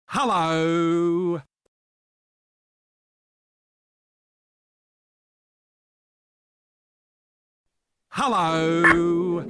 Hello. Hello.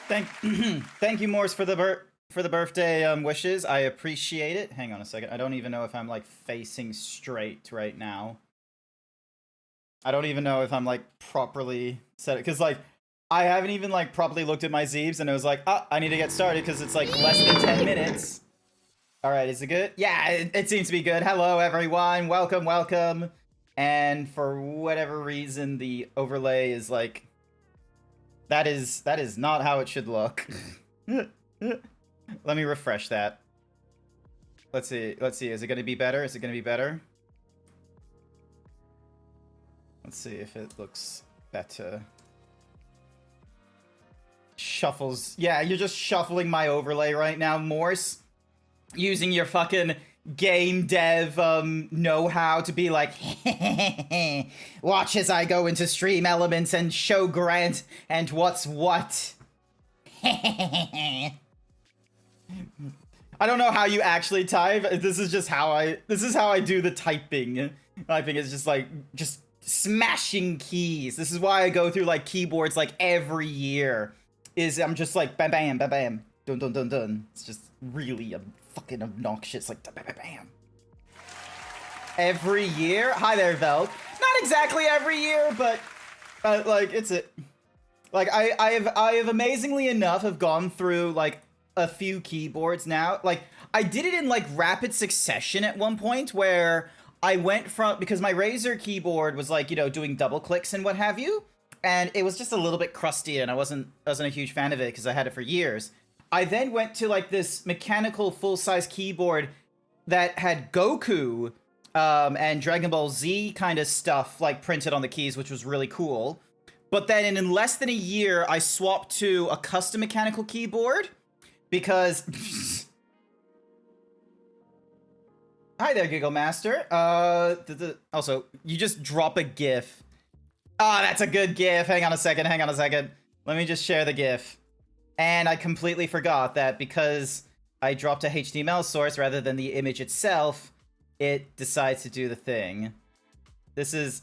Thank, thank you, Morse, for the birthday wishes. I appreciate it. Hang on a second. I don't even know if I'm like facing straight right now. I don't even know if I'm like properly set it because like I haven't even like properly looked at my Zeebs and it was like, I need to get started because it's like less than 10 minutes. All right, is it good? Yeah, it seems to be good. Hello, everyone. Welcome, welcome. And for whatever reason, the overlay is like that is not how it should look. Let me refresh that. Let's see. Let's see. Is it going to be better? Is it going to be better? Let's see if it looks better. Shuffles. Yeah, you're just shuffling my overlay right now, Morse. Using your fucking game dev know-how to be like, watch as I go into stream elements and show Grant and what's what. I don't know how you actually type. This is how I do the typing. Typing is just smashing keys. This is why I go through like keyboards like every year. I'm just like bam bam bam bam dun dun dun dun. It's just really fucking obnoxious, like bam bam bam. Every year? Hi there, Vel. Not exactly every year, but like it's it. Like I have amazingly enough have gone through like a few keyboards now. Like I did it in like rapid succession at one point where I went from, because my Razer keyboard was like, you know, doing double clicks and what have you, and it was just a little bit crusty and I wasn't a huge fan of it because I had it for years. I then went to like this mechanical full-size keyboard that had Goku and Dragon Ball Z kind of stuff like printed on the keys, which was really cool. But then in less than a year, I swapped to a custom mechanical keyboard because... Hi there, Giggle Master. Also, you just drop a GIF. Ah, that's a good GIF. Hang on a second. Let me just share the GIF. And I completely forgot that because I dropped a HTML source rather than the image itself, it decides to do the thing. This is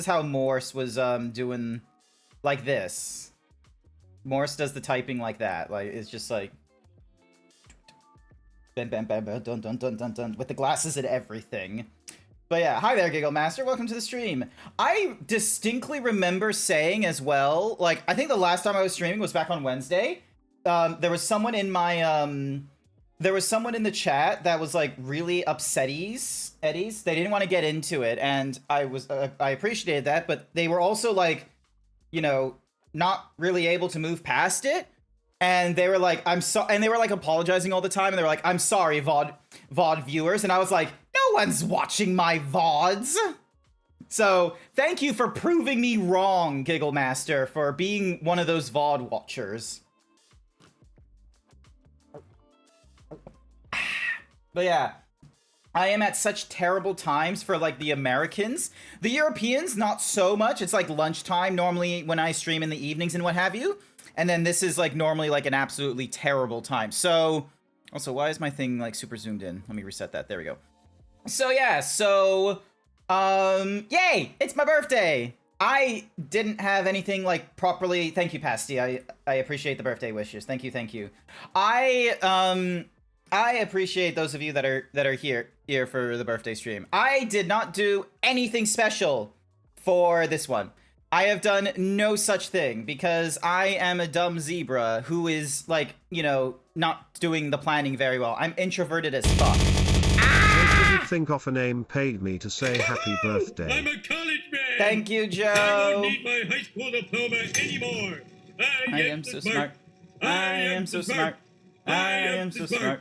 how Morse was doing like this. Morse does the typing like that. Like it's just like Bam, bam, bam, bam, dun, dun, dun, dun, dun, with the glasses and everything. But yeah, hi there, Giggle Master. Welcome to the stream. I distinctly remember saying as well, like, I think the last time I was streaming was back on Wednesday. There was someone in my, there was someone in the chat that was, like, really upsetties. Eddies. They didn't want to get into it, and I appreciated that, but they were also, like, you know, not really able to move past it. And they were like, and they were like apologizing all the time. And they were like, I'm sorry, VOD viewers. And I was like, no one's watching my VODs. So thank you for proving me wrong, Giggle Master, for being one of those VOD watchers. But yeah, I am at such terrible times for, like, the Americans. The Europeans, not so much. It's like lunchtime normally when I stream in the evenings and what have you. And then this is, like, normally, like, an absolutely terrible time. So, also, why is my thing, like, super zoomed in? Let me reset that. There we go. So, yeah, yay! It's my birthday! I didn't have anything, like, properly... Thank you, Pasty. I appreciate the birthday wishes. Thank you. I appreciate those of you that are here for the birthday stream. I did not do anything special for this one. I have done no such thing because I am a dumb zebra who is, like, you know, not doing the planning very well. I'm introverted as fuck. I didn't think of a name paid me to say happy birthday. I'm a college man. Thank you, Joe. I don't need my high school diploma anymore. I am so smart. I am so smart. I am so smart.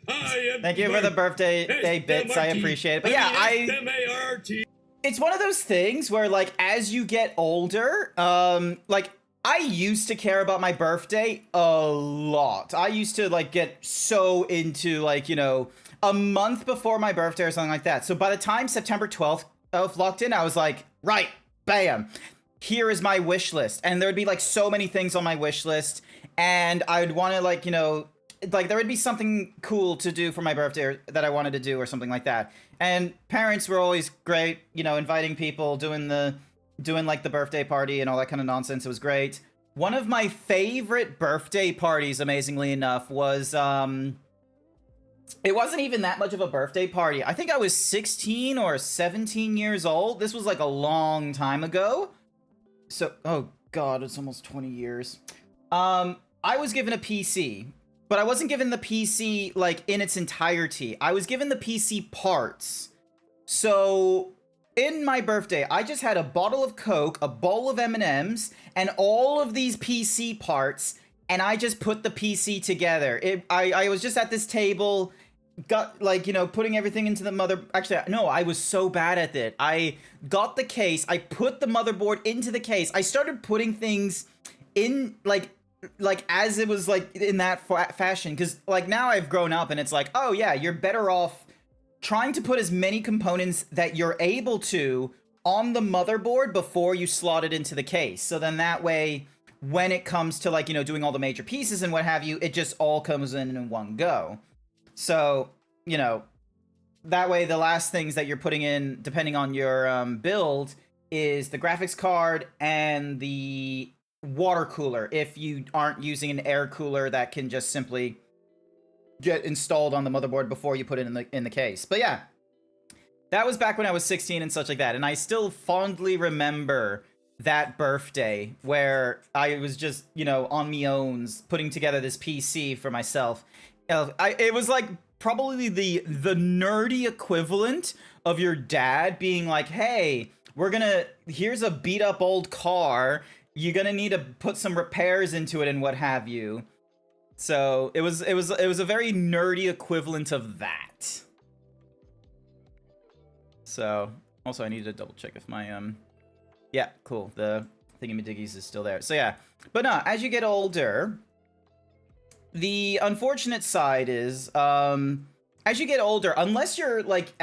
Thank you for the birthday bits. I appreciate it. But yeah, it's one of those things where, like, as you get older, like, I used to care about my birthday a lot. I used to, like, get so into, like, you know, a month before my birthday or something like that. So by the time September 12th locked in, I was like, right, bam, here is my wish list. And there would be, like, so many things on my wish list. And I would want to, like, you know, like, there would be something cool to do for my birthday or, that I wanted to do or something like that. And parents were always great, you know, inviting people, doing like the birthday party and all that kind of nonsense. It was great. One of my favorite birthday parties, amazingly enough, was, it wasn't even that much of a birthday party. I think I was 16 or 17 years old. This was, like, a long time ago. So, oh God, it's almost 20 years. I was given a PC. But I wasn't given the PC, like, in its entirety. I was given the PC parts. So, in my birthday, I just had a bottle of Coke, a bowl of M&Ms, and all of these PC parts, and I just put the PC together. I was just at this table, got, like, you know, putting everything into the mother... Actually, no, I was so bad at it. I got the case, I put the motherboard into the case, I started putting things in, like as it was, like, in that fashion, because, like, now I've grown up and it's like, oh yeah, you're better off trying to put as many components that you're able to on the motherboard before you slot it into the case. So then that way, when it comes to, like, you know, doing all the major pieces and what have you, it just all comes in one go. So, you know, that way the last things that you're putting in, depending on your build, is the graphics card and the water cooler, if you aren't using an air cooler that can just simply get installed on the motherboard before you put it in the case. But yeah, that was back when I was 16 and such like that, and I still fondly remember that birthday where I was just, you know, on me owns putting together this PC for myself. It was like probably the nerdy equivalent of your dad being like, hey, here's a beat up old car, you're gonna need to put some repairs into it and what have you. So it was a very nerdy equivalent of that. So also I need to double check if my yeah, cool, the thingamadiggies is still there. So yeah, but no, as you get older, the unfortunate side is as you get older, unless you're like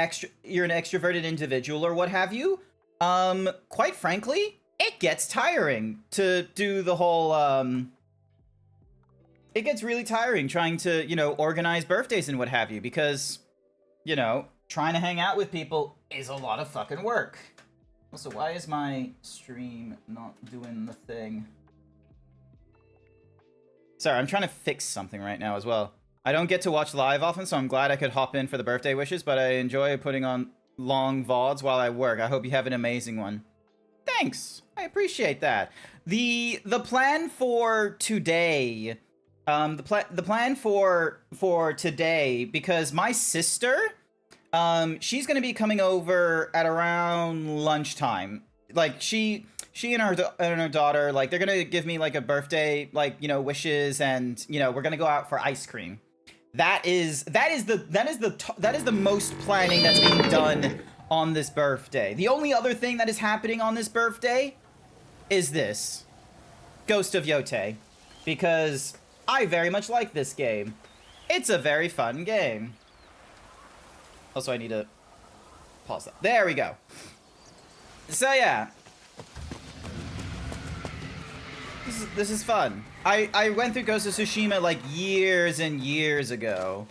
you're an extroverted individual or what have you, quite frankly, it gets tiring to do the whole, it gets really tiring trying to, you know, organize birthdays and what have you, because, you know, trying to hang out with people is a lot of fucking work. Also, why is my stream not doing the thing? Sorry, I'm trying to fix something right now as well. I don't get to watch live often, so I'm glad I could hop in for the birthday wishes, but I enjoy putting on long VODs while I work. I hope you have an amazing one. Thanks! I appreciate that. The plan for today... the plan for today, because my sister, she's gonna be coming over at around lunchtime. Like, she and her daughter, like, they're gonna give me, like, a birthday, like, you know, wishes, and, you know, we're gonna go out for ice cream. That is the most planning that's being done on this birthday. The only other thing that is happening on this birthday is this. Ghost of Yōtei. Because I very much like this game. It's a very fun game. Also, I need to pause that. There we go. So yeah. This is fun. I went through Ghost of Tsushima like years and years ago,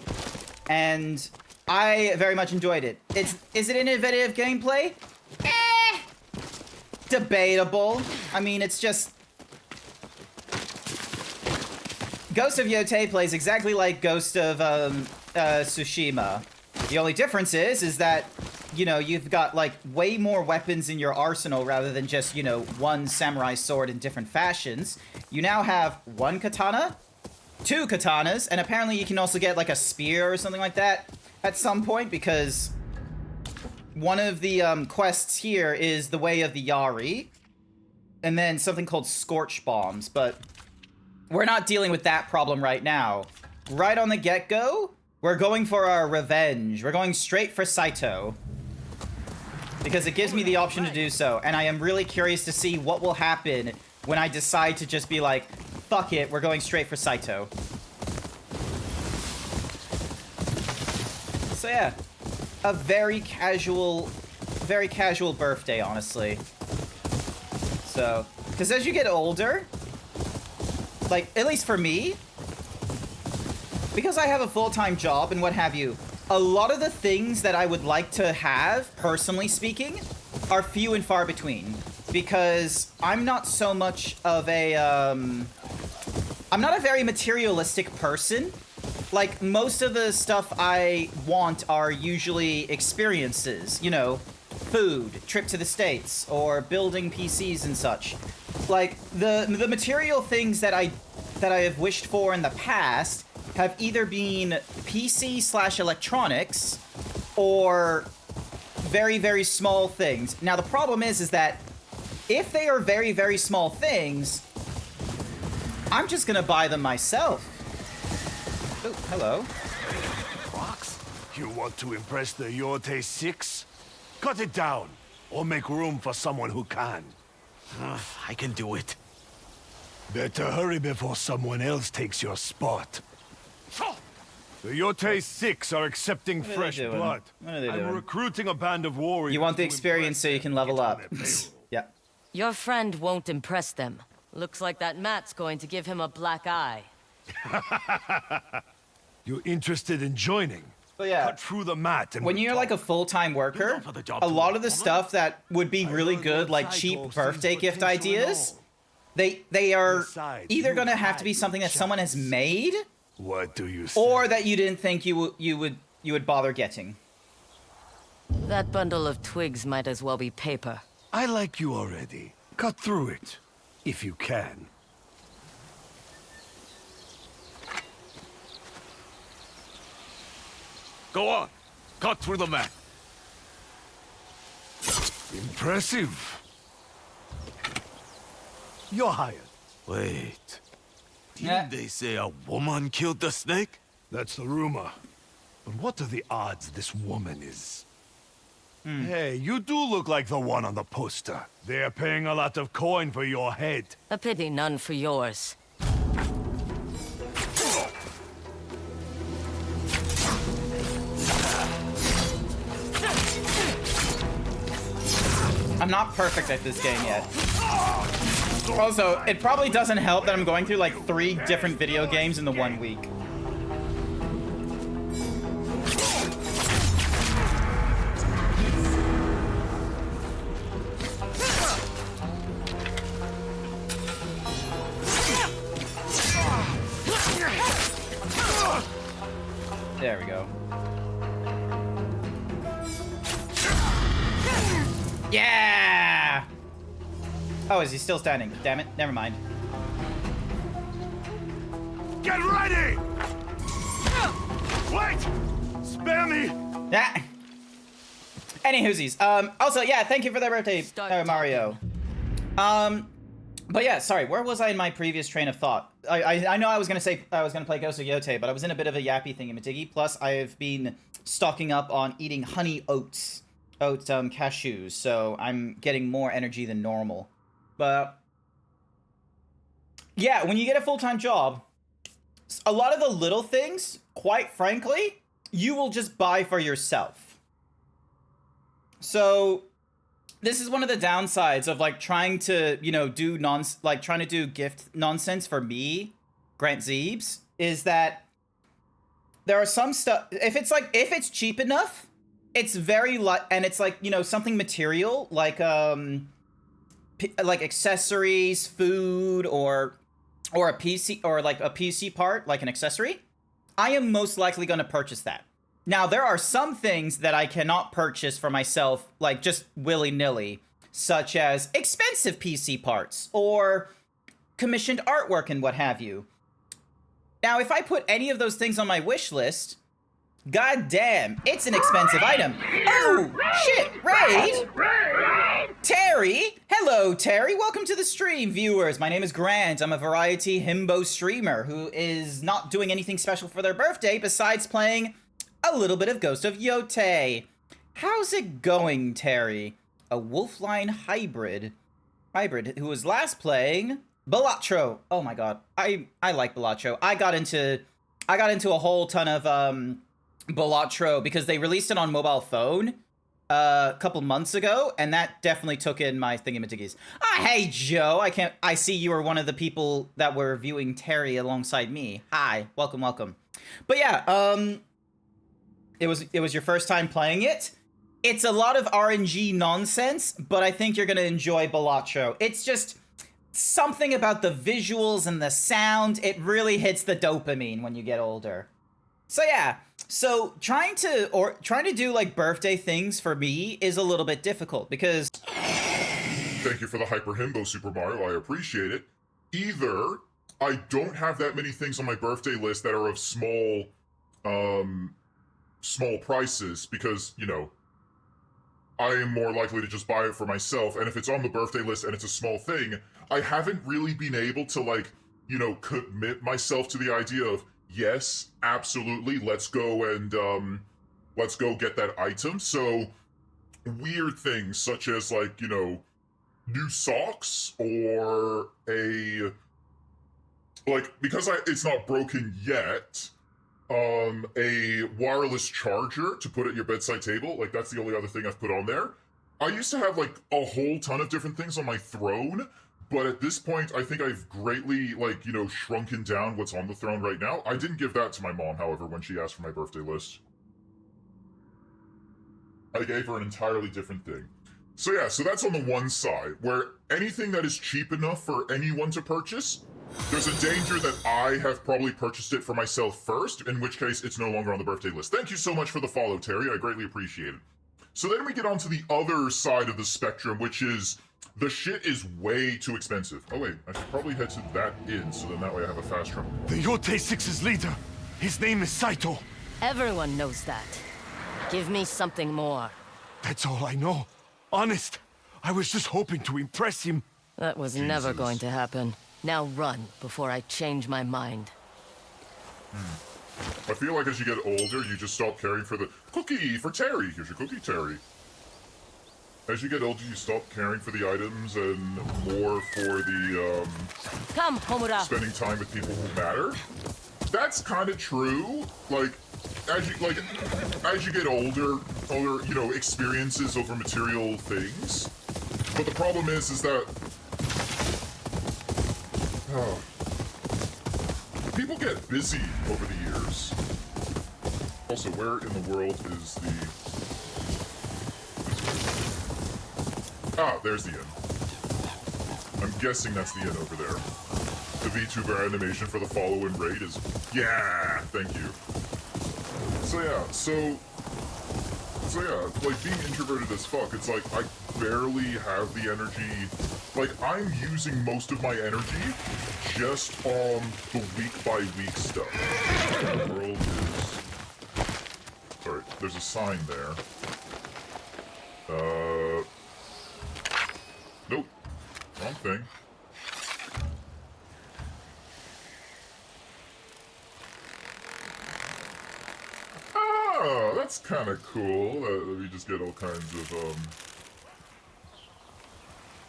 and I very much enjoyed it. Is it innovative gameplay? Debatable. I mean, it's just... Ghost of Yōtei plays exactly like Ghost of Tsushima. The only difference is that, you know, you've got, like, way more weapons in your arsenal rather than just, you know, one samurai sword in different fashions. You now have one katana, two katanas, and apparently you can also get, like, a spear or something like that at some point, because one of the quests here is the Way of the Yari, and then something called Scorch Bombs, but we're not dealing with that problem right now. Right on the get-go, we're going for our revenge. We're going straight for Saito, because it gives me the option to do so, and I am really curious to see what will happen when I decide to just be like, fuck it, we're going straight for Saito. So yeah, a very casual birthday, honestly. So, because as you get older, like, at least for me, because I have a full-time job and what have you, a lot of the things that I would like to have, personally speaking, are few and far between. Because I'm not so much of a, I'm not a very materialistic person. Like, most of the stuff I want are usually experiences, you know, food, trip to the States, or building PCs and such. Like, the material things that I have wished for in the past have either been PC/electronics or very, very small things. Now, the problem is that if they are very, very small things, I'm just gonna buy them myself. Oh, hello. Fox, you want to impress the Yōtei 6? Cut it down, or make room for someone who can. I can do it. Better hurry before someone else takes your spot. The Yōtei 6 are accepting What are they fresh doing? blood. What are they I'm doing? recruiting a band of warriors. You want the to experience so you can level up. Yeah. Your friend won't impress them. Looks like that Matt's going to give him a black eye. You interested in joining? But yeah, Cut through the mat and when we'll you're like a talk. full-time worker, for the job a to lot work of the on it. stuff that would be really good, like cheap birthday gift ideas, they are either gonna have to be something that someone has made, What do you say? or that you didn't think you would bother getting. That bundle of twigs might as well be paper. I like you already. Cut through it, if you can. Go on. Cut through the mat. Impressive. You're hired. Wait. Yeah. Didn't they say a woman killed the snake? That's the rumor. But what are the odds this woman is? Hey, you do look like the one on the poster. They're paying a lot of coin for your head. A pity none for yours. I'm not perfect at this game yet. Also, it probably doesn't help that I'm going through like 3 different video games in the 1 week. There we go. Yeah! Oh, is he still standing? Damn it. Never mind. Get ready! Wait! Spare me! Yeah. Any whoosies. Also, yeah, thank you for the birthday, Mario. But yeah, sorry, where was I in my previous train of thought? I know I was gonna say I was gonna play Ghost of Yōtei, but I was in a bit of a yappy thingamajiggy. Plus, I've been stocking up on eating honey oats, cashews, so I'm getting more energy than normal. But yeah, when you get a full-time job, a lot of the little things, quite frankly, you will just buy for yourself. So this is one of the downsides of like trying to, you know, trying to do gift nonsense for me, GrantZeebs, is that there are some stuff, if it's cheap enough, it's very and it's like, you know, something material like accessories, food, or a PC, or like a PC part, like an accessory, I am most likely going to purchase that. Now, there are some things that I cannot purchase for myself, like just willy-nilly, such as expensive PC parts or commissioned artwork and what have you. Now, if I put any of those things on my wish list, god damn, it's an expensive item. Oh, shit, raid! Terry! Hello, Terry. Welcome to the stream, viewers. My name is Grant. I'm a variety himbo streamer who is not doing anything special for their birthday besides playing a little bit of Ghost of Yōtei. How's it going, Terry? A Wolfline hybrid who was last playing Balatro. Oh my god, I like Balatro. I got into a whole ton of Balatro because they released it on mobile phone a couple months ago, and that definitely took in my thingamajiggies. Hey Joe, I see you were one of the people that were viewing Terry alongside me. Hi, welcome. But yeah, it was your first time playing it. It's a lot of RNG nonsense, but I think you're gonna enjoy Balatro. It's just something about the visuals and the sound. It really hits the dopamine when you get older. So yeah, so trying to do like birthday things for me is a little bit difficult because Thank you for the Hyper Himbo, Super Mario. I appreciate it. Either I don't have that many things on my birthday list that are of small prices because, you know, I am more likely to just buy it for myself. And if it's on the birthday list and it's a small thing, I haven't really been able to, like, you know, commit myself to the idea of, yes, absolutely, let's go get that item. So weird things such as, like, you know, new socks or because it's not broken yet, a wireless charger to put at your bedside table. Like, that's the only other thing I've put on there. I used to have, like, a whole ton of different things on my throne, but at this point, I think I've greatly, like, you know, shrunken down what's on the throne right now. I didn't give that to my mom, however, when she asked for my birthday list. I gave her an entirely different thing. So yeah, so that's on the one side, where anything that is cheap enough for anyone to purchase, there's a danger that I have probably purchased it for myself first, in which case it's no longer on the birthday list. Thank you so much for the follow, Terry. I greatly appreciate it. So then we get on to the other side of the spectrum, which is the shit is way too expensive. Oh wait, I should probably head to that inn, so then that way I have a fast travel. The Yōtei 6's leader. His name is Saito. Everyone knows that. Give me something more. That's all I know. Honest. I was just hoping to impress him. That was never going to happen. Now run before I change my mind. I feel like as you get older, you just stop caring for the cookie for Terry. Here's your cookie, Terry. As you get older, you stop caring for the items and more for the, Come, Homura. spending time with people who matter. That's kind of true. Like, as you get older, you know, experiences over material things. But the problem is that people get busy over the years. Also, where in the world is the... Ah, there's the inn. I'm guessing that's the inn over there. The VTuber animation for the follow-in raid is... Yeah! Thank you. So yeah, so yeah, like being introverted as fuck, it's like I barely have the energy. Like I'm using most of my energy just on the week-by-week stuff. The world is... Sorry, there's a sign there. Nope. Wrong thing. Oh, that's kind of cool. We just get all kinds of,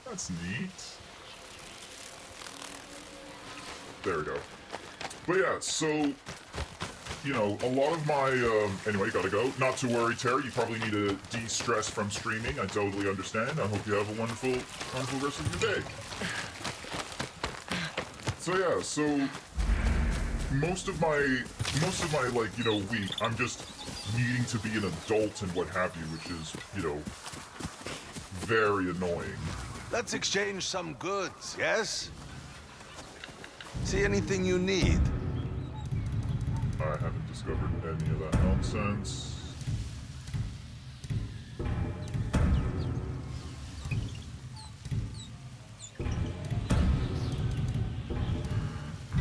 That's neat. There we go. But yeah, so, you know, a lot of my, anyway, gotta go. Not to worry, Terry, you probably need to de-stress from streaming. I totally understand. I hope you have a wonderful, wonderful rest of your day. So yeah, so most of my like, you know, week, I'm just needing to be an adult and what have you, which is, you know, very annoying. Let's exchange some goods, yes? See anything you need? I haven't discovered any of that nonsense.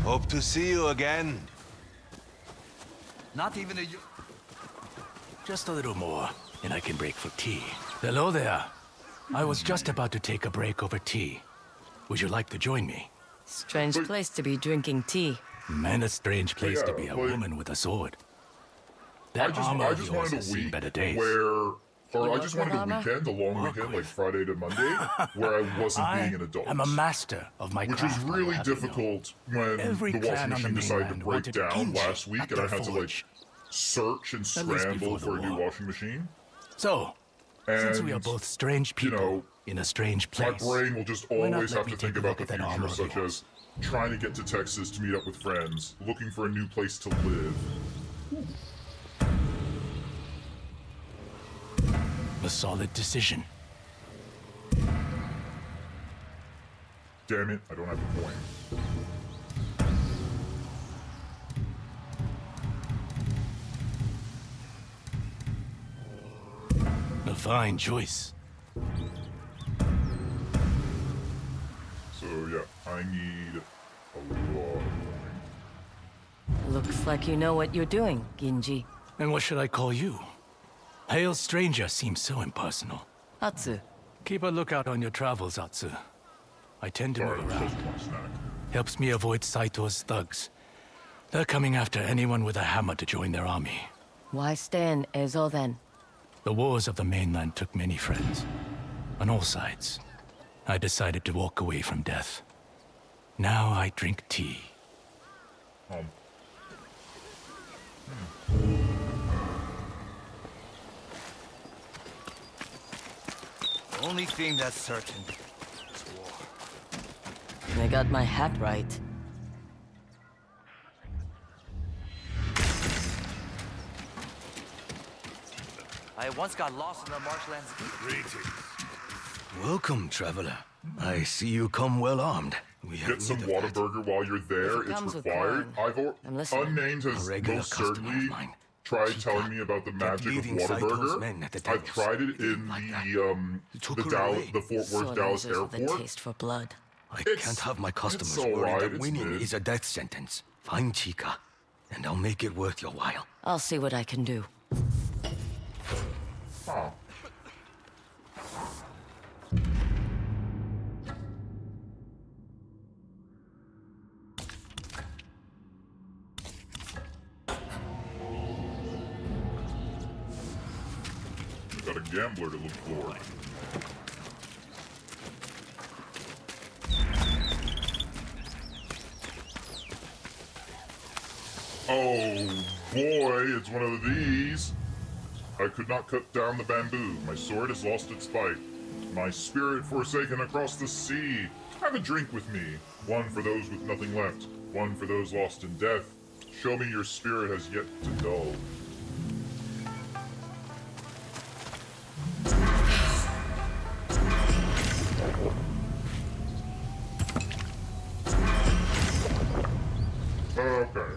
Hope to see you again. Not even a... Just a little more, and I can break for tea. Hello there. I was just about to take a break over tea. Would you like to join me? Strange place to be drinking tea. Man, a strange place to Yeah, be a like- woman with a sword. I That armor of just yours wanted has a seen week better days. where, or I work just with wanted a armor? weekend, a long Work weekend, like with. Friday to Monday, where I wasn't being an adult. I'm a master of my Which craft. was I will really have you know. difficult when Every the clan washing on the machine decided to mainland break wanted down Genji last week, at and I their had to like forge. search and At least scramble before the for a new war. washing machine. So, since we are And, both strange you people know, in a strange My place, brain will just why not always let have me to think take a about look the at that future, armor of such yours? as trying to get to Texas to meet up with friends, looking for a new place to live. a solid decision. Damn it, I don't have a coin. A fine choice. So yeah, I need a lot of coin. Looks like you know what you're doing, Ginji. And what should I call you? Hail stranger seems so impersonal. Atsu. Keep a lookout on your travels, Atsu. I tend to Sorry, move I'm around. supposed to my snack. Helps me avoid Saito's thugs. They're coming after anyone with a hammer to join their army. Why stay in Ezo then? The wars of the mainland took many friends. On all sides. I decided to walk away from death. Now I drink tea. Only thing that's certain is war. I got my hat right. I once got lost in the marshlands. Welcome, traveler. I see you come well armed. We have Get some need of that. Whataburger while you're there. If it comes It's with required. coin, I'm listening. Unnamed has A regular most customer certainly of mine. tried Chica telling me about the kept magic of leaving Saito's men at Whataburger. the I've Daniels. tried it He didn't in like that. took the her Dallas, away. the Fort Worth Sword Dallas losers with a airport. taste for blood. I It's- can't have my customers it's all worried right, that it's winning mid. is a death sentence. Find Chica, and I'll make it worth your while. I'll see what I can do. Huh. Got a gambler to look for. Oh boy, it's one of these. I could not cut down the bamboo. My sword has lost its bite. My spirit forsaken across the sea. Have a drink with me. One for those with nothing left. One for those lost in death. Show me your spirit has yet to dull. Okay.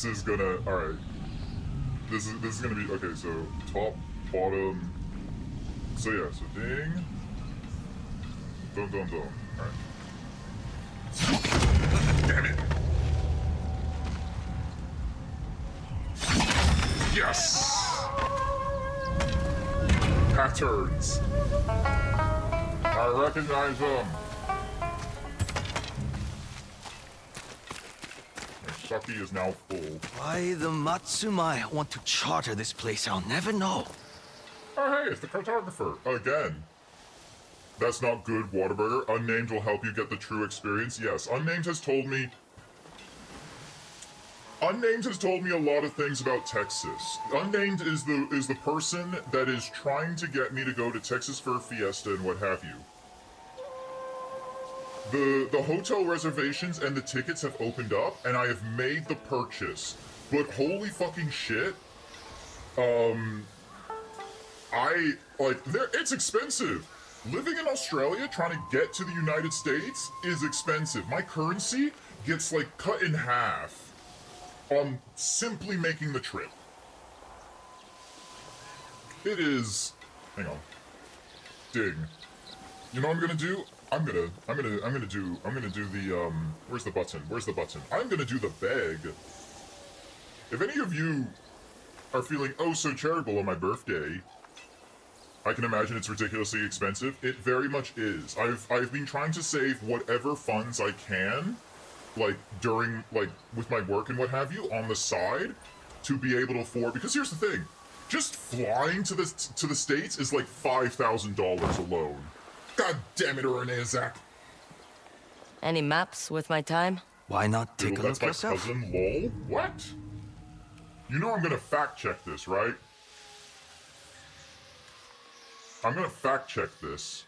this is gonna. All right. This is gonna be okay. So top, bottom. So yeah. So ding. Dum dum dum. All right. Damn it. Yes. Patterns. I recognize them. Saki is now full. Why the Matsumai want to charter this place, I'll never know. Oh hey, it's the cartographer. Again. That's not good, Whataburger. Unnamed will help you get the true experience. Yes, Unnamed has told me... Unnamed has told me a lot of things about Texas. Unnamed is the person that is trying to get me to go to Texas for a fiesta and what have you. The hotel reservations and the tickets have opened up, and I have made the purchase. But holy fucking shit, it's expensive. Living in Australia, trying to get to the United States is expensive. My currency gets like cut in half on simply making the trip. It is, hang on, ding. You know what I'm gonna do? I'm gonna do the, where's the button? Where's the button? I'm gonna do the beg. If any of you are feeling oh so charitable on my birthday, I can imagine it's ridiculously expensive. It very much is. I've been trying to save whatever funds I can, like during, like with my work and what have you, on the side, to be able to afford, because here's the thing, just flying to the States is like $5,000 alone. God damn it, Renee Zach. Any maps with my time? Why not take a That's look my yourself? cousin, lol? What? You know I'm gonna fact check this, right? I'm gonna fact check this.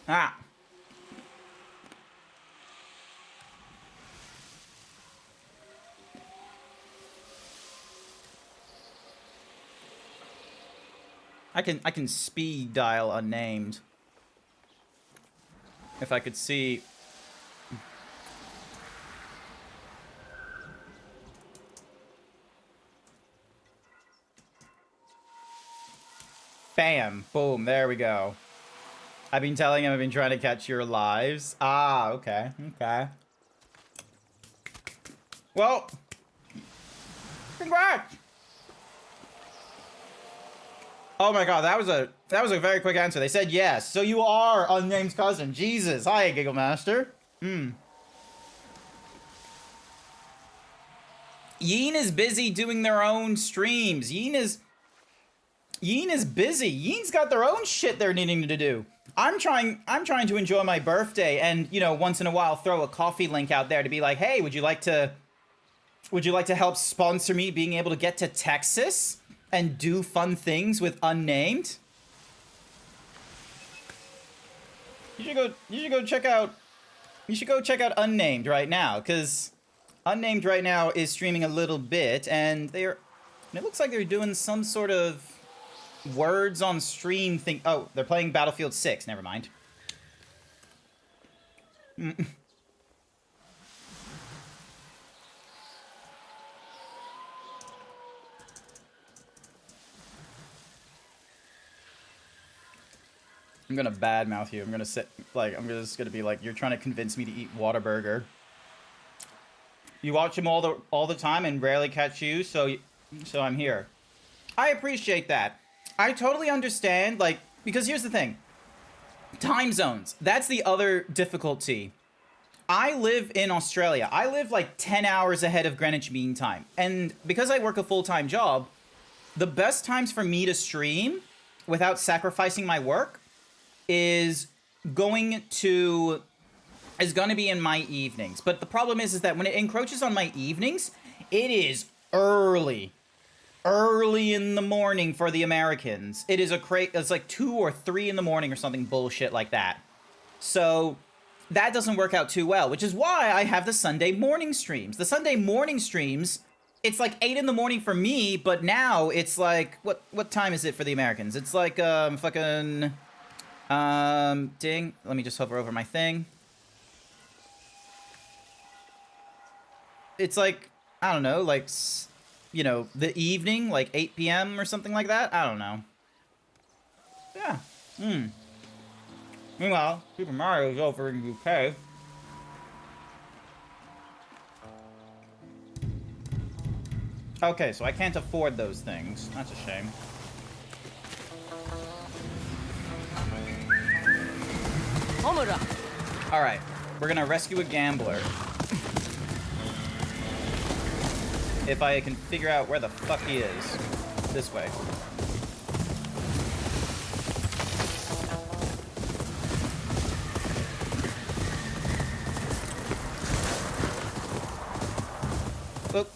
Ah. I can speed dial Unnamed. If I could see. Bam. Boom. There we go. I've been telling him I've been trying to catch your lives. Ah, okay. Okay. Well. Congrats. Oh my god, that was a very quick answer. They said yes. So you are Unnamed's cousin. Jesus. Hi, Giggle Master. Yin is busy doing their own streams. Yin is busy. Yin's got their own shit they're needing to do. I'm trying to enjoy my birthday and, you know, once in a while throw a coffee link out there to be like, "Hey, would you like to help sponsor me being able to get to Texas and do fun things with Unnamed?" You should go check out Unnamed right now, cuz Unnamed right now is streaming a little bit, and it looks like they're doing some sort of words on stream thing. Oh, they're playing Battlefield 6. Never mind. I'm gonna badmouth you. I'm gonna sit like I'm just gonna be like, you're trying to convince me to eat Whataburger. You watch him all the time and rarely catch you, so I'm here. I appreciate that. I totally understand, like, because here's the thing. Time zones. That's the other difficulty. I live in Australia. I live like 10 hours ahead of Greenwich Mean Time. And because I work a full-time job, the best times for me to stream without sacrificing my work is going to be in my evenings. But the problem is that when it encroaches on my evenings, it is early in the morning for the Americans. It is it's like 2 or 3 in the morning or something bullshit like that. So that doesn't work out too well, which is why I have the Sunday morning streams. The Sunday morning streams, it's like 8 in the morning for me, but now it's like, what time is it for the Americans? It's like fucking Ding. Let me just hover over my thing. It's like, I don't know, like, you know, the evening, like 8 p.m. or something like that. I don't know. Yeah. Meanwhile, Super Mario's over in UK. Okay, so I can't afford those things. That's a shame. Alright, we're gonna rescue a gambler. If I can figure out where the fuck he is. This way. Oop.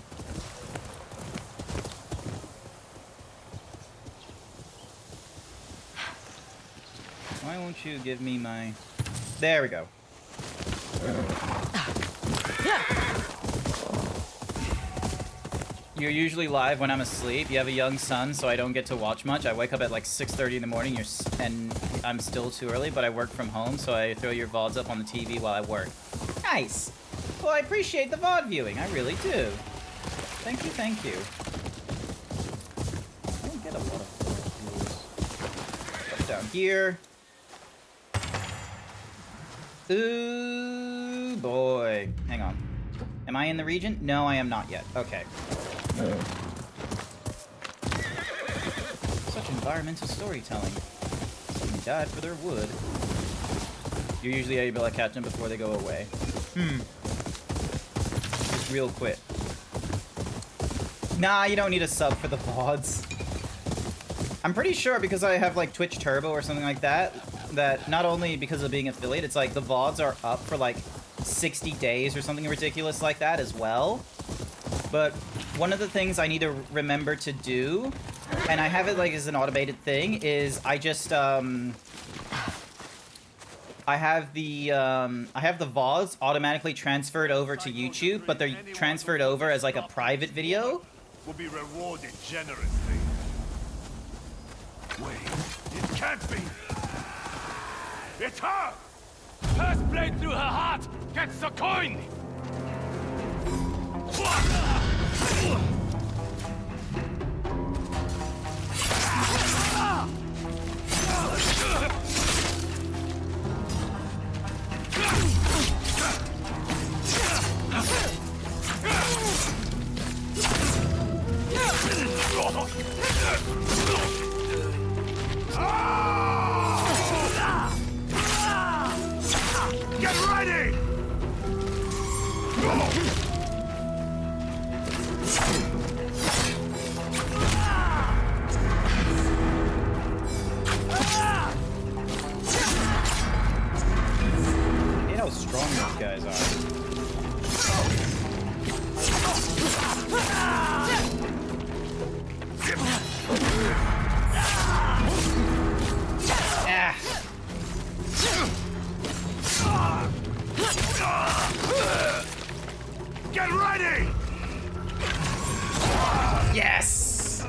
Why won't you give me my... There we go. You're usually live when I'm asleep. You have a young son, so I don't get to watch much. I wake up at like 6:30 in the morning, and I'm still too early, but I work from home, so I throw your VODs up on the TV while I work. Nice! Well, I appreciate the VOD viewing. I really do. Thank you, thank you. I don't get a lot of views. Up down here. Ooh, boy. Hang on. Am I in the region? No, I am not yet. Okay. Such environmental storytelling. Someone died for their wood. You're usually able to catch them before they go away. Just real quick. Nah, you don't need a sub for the VODs. I'm pretty sure because I have like Twitch Turbo or something like that, that not only because of being affiliate, it's like the VODs are up for like 60 days or something ridiculous like that as well. But one of the things I need to remember to do, and I have it like as an automated thing, is I just I have the VODs automatically transferred over to YouTube, but they're transferred over as like a private video. Will be rewarded generously. Wait, it can't be. It's her! First blade through her heart gets the coin! Get ready! You know how strong these guys are. Get ready! Yes!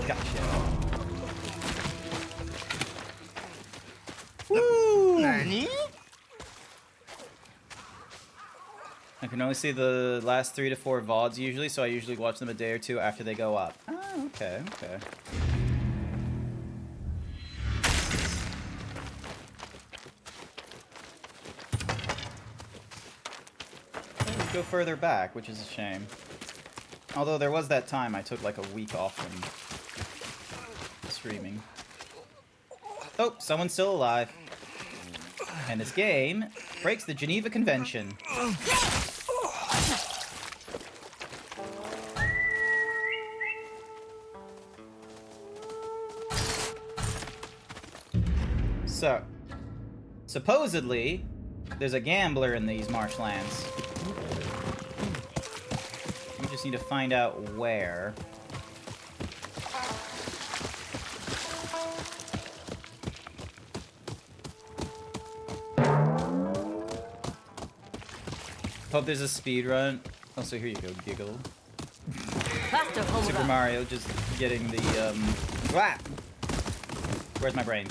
Gotcha. Woo! Nani? I can only see the last 3 to 4 VODs usually, so I usually watch them a day or two after they go up. Oh, okay, okay. Let's go further back, which is a shame. Although there was that time I took like a week off from streaming. Oh, someone's still alive. And this game breaks the Geneva Convention. So, supposedly, there's a gambler in these marshlands. We just need to find out where. Hope there's a speed run. Also, here you go, Giggle. Faster, Super Homura. Mario just getting the, Where's my brain?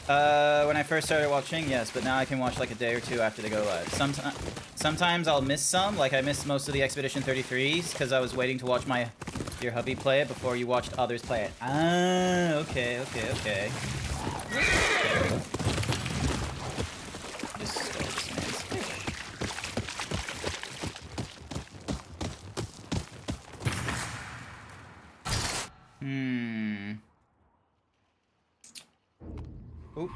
When I first started watching, yes, but now I can watch like a day or two after they go live. Sometimes I'll miss some, like I missed most of the Expedition 33s because I was waiting to watch your hubby play it before you watched others play it. Ah, okay. Just stole this man's fish. Oop.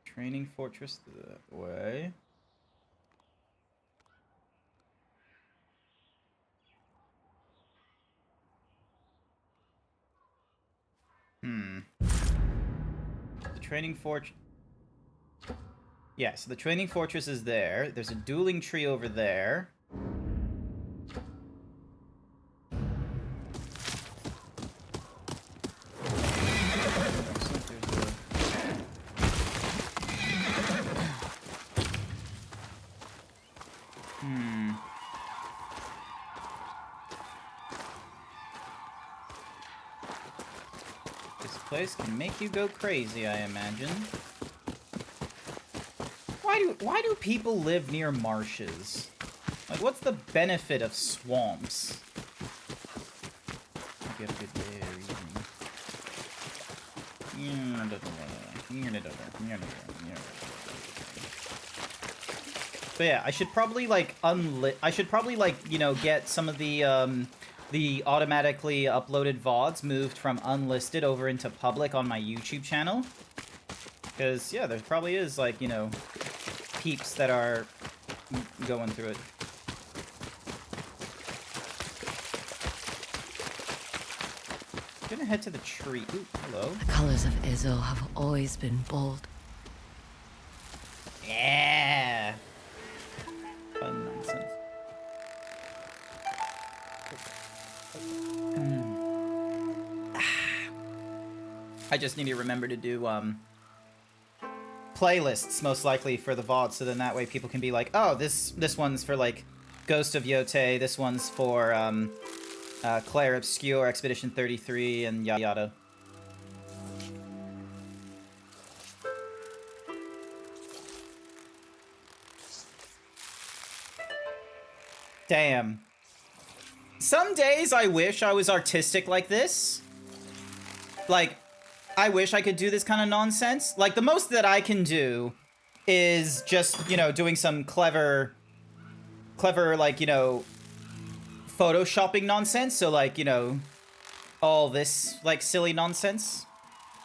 Training Fortress that way. The Training Fortress. Yeah, so the Training Fortress is there. There's a dueling tree over there. This place can make you go crazy, I imagine. Why do people live near marshes? Like, what's the benefit of swamps? Hope you have a good day or evening. But yeah, I should probably like get some of the automatically uploaded VODs moved from unlisted over into public on my YouTube channel. Because yeah, there probably is like, you know, peeps that are going through it. I'm gonna head to the tree. Ooh, hello. The colors of Izzo have always been bold. Yeah. Fun nonsense. I just need to remember to do playlists most likely for the VOD, so then that way people can be like, oh, this one's for like Ghost of Yōtei, this one's for Claire Obscure, Expedition 33, and yada yada. Damn. Some days I wish I was artistic like this. Like, I wish I could do this kind of nonsense. Like, the most that I can do is just, you know, doing some clever, like, you know, photoshopping nonsense. So, like, you know, all this, like, silly nonsense.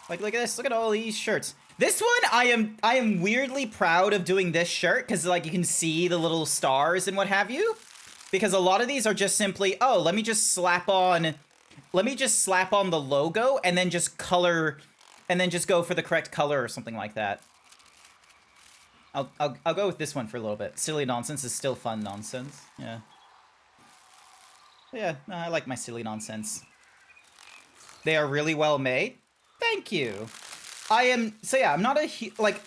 Like, look at this. Look at all these shirts. This one, I am weirdly proud of doing this shirt, because, like, you can see the little stars and what have you. Because a lot of these are just simply, oh, let me just slap on the logo and then just color, and then just go for the correct color or something like that. I'll go with this one for a little bit. Silly nonsense is still fun nonsense. Yeah. Yeah, no, I like my silly nonsense. They are really well made. Thank you. I'm not a, like,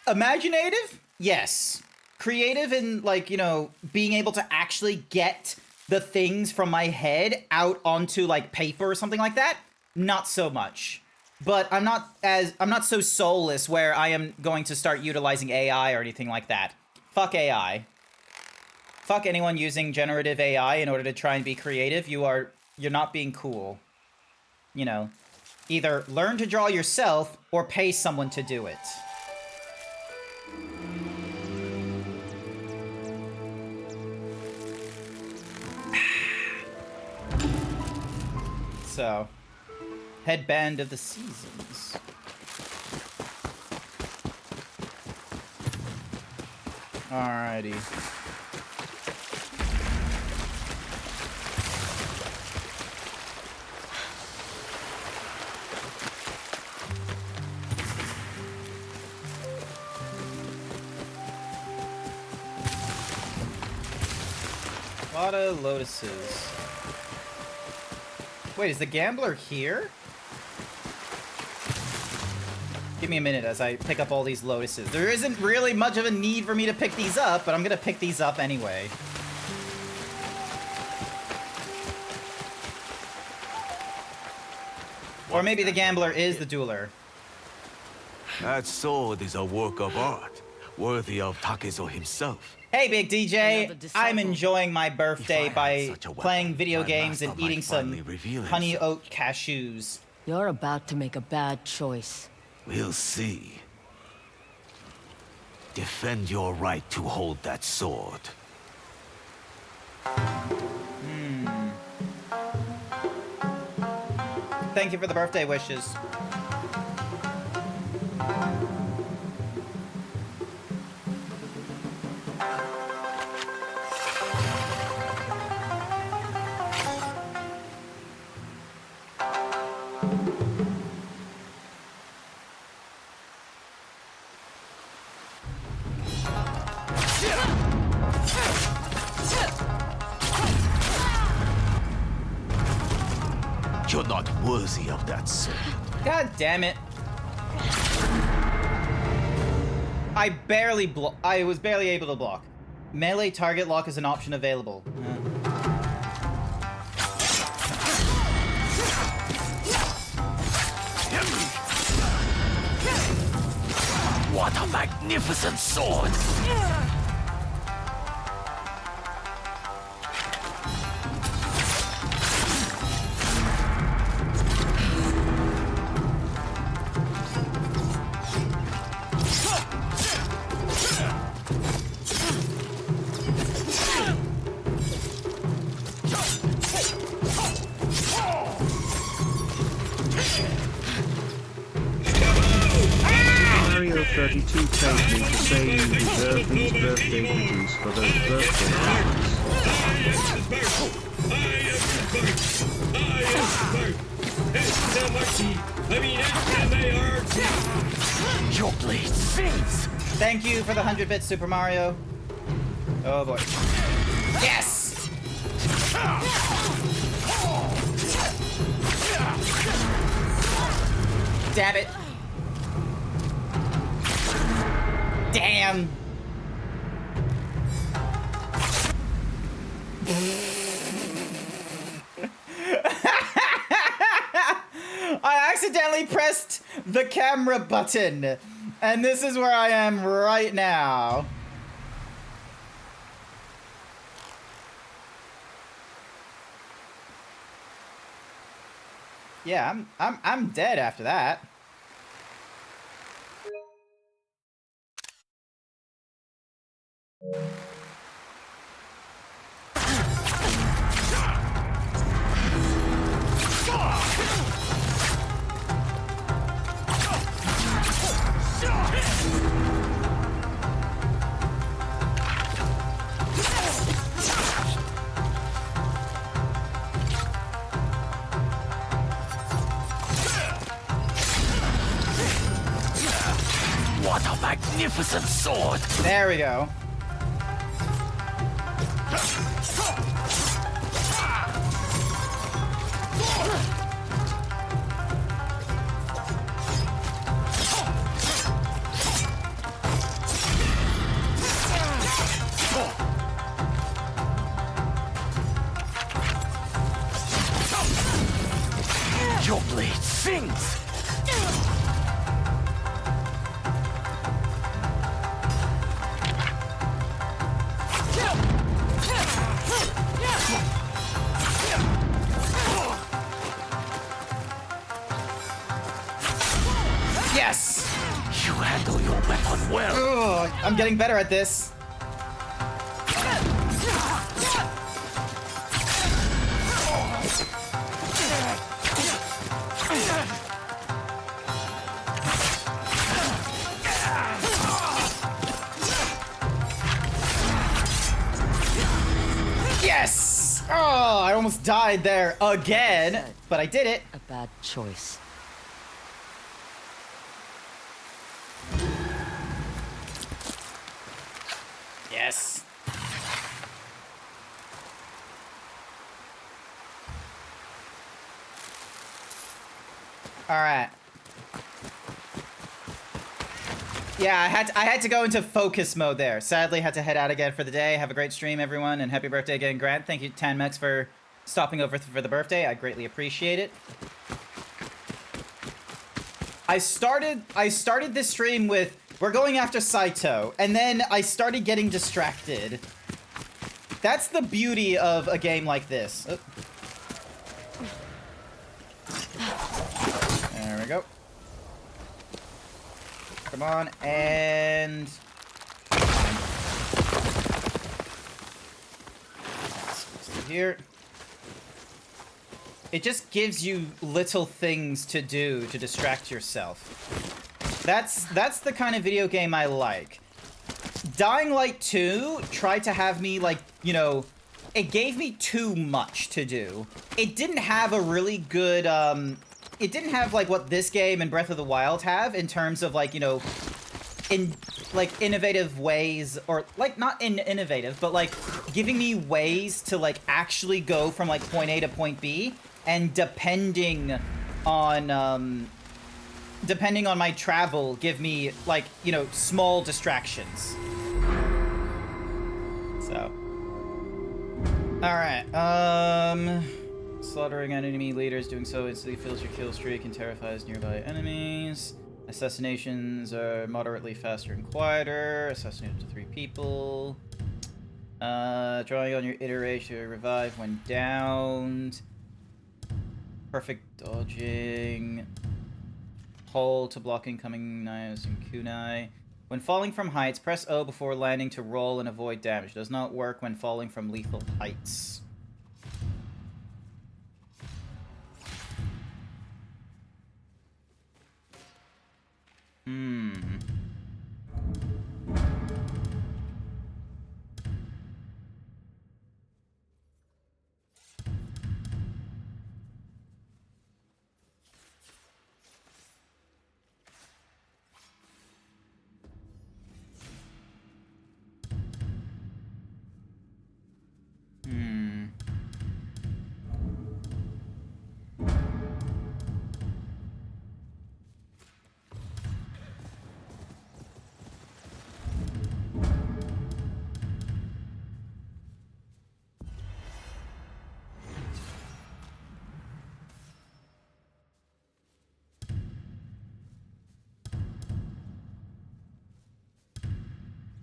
imaginative? Yes. Creative and, like, you know, being able to actually get the things from my head out onto, like, paper or something like that? Not so much. But I'm not so soulless where I am going to start utilizing AI or anything like that. Fuck AI. Fuck anyone using generative AI in order to try and be creative. You're not being cool. You know, either learn to draw yourself or pay someone to do it. So, headband of the seasons. Alrighty. A lot of lotuses. Wait, is the gambler here? Give me a minute as I pick up all these lotuses. There isn't really much of a need for me to pick these up, but I'm gonna pick these up anyway. Or maybe the gambler is the dueler. That sword is a work of art, worthy of Takezo himself. Hey, Big DJ! Another disciple. I'm enjoying my birthday If I had by such a weapon, playing video my games and master might eating some finally reveal honey himself. oat cashews. You're about to make a bad choice. We'll see. Defend your right to hold that sword. Thank you for the birthday wishes. You're not worthy of that sword. God damn it. I was barely able to block. Melee target lock is an option available. What a magnificent sword! Mario 32 paid me to say you deserve these birthday goodies for those birthday cards. Your blade sings! Thank you for the 100-bit Super Mario. Oh boy. Yes! Damn it. Damn. I accidentally pressed the camera button, and this is where I am right now. Yeah, I'm dead after that. What a magnificent sword! There we go. Your blade sings! Yes! You handle your weapon well. Ugh, I'm getting better at this. Yes! Oh, I almost died there again, but I did it. A bad choice. Yes. All right. Yeah, I had to go into focus mode there. Sadly, had to head out again for the day. Have a great stream, everyone, and happy birthday again, Grant. Thank you, Tanmex, for stopping over for the birthday. I greatly appreciate it. I started this stream with, we're going after Saito, and then I started getting distracted. That's the beauty of a game like this. Oh. There we go. Come on, and... Here. It just gives you little things to do to distract yourself. That's the kind of video game I like. Dying Light 2 tried to have me, like, you know, it gave me too much to do. It didn't have a really good, it didn't have, like, what this game and Breath of the Wild have in terms of, like, you know, innovative ways, or, like, not innovative, but, like, giving me ways to, like, actually go from, like, point A to point B, and depending on my travel, give me, like, you know, small distractions. So. Alright, slaughtering enemy leaders, doing so instantly fills your kill streak and terrifies nearby enemies. Assassinations are moderately faster and quieter. Assassinate up to 3 people. Drawing on your iteration to revive when downed. Perfect dodging. Hold to block incoming knives and kunai. When falling from heights, press O before landing to roll and avoid damage. Does not work when falling from lethal heights.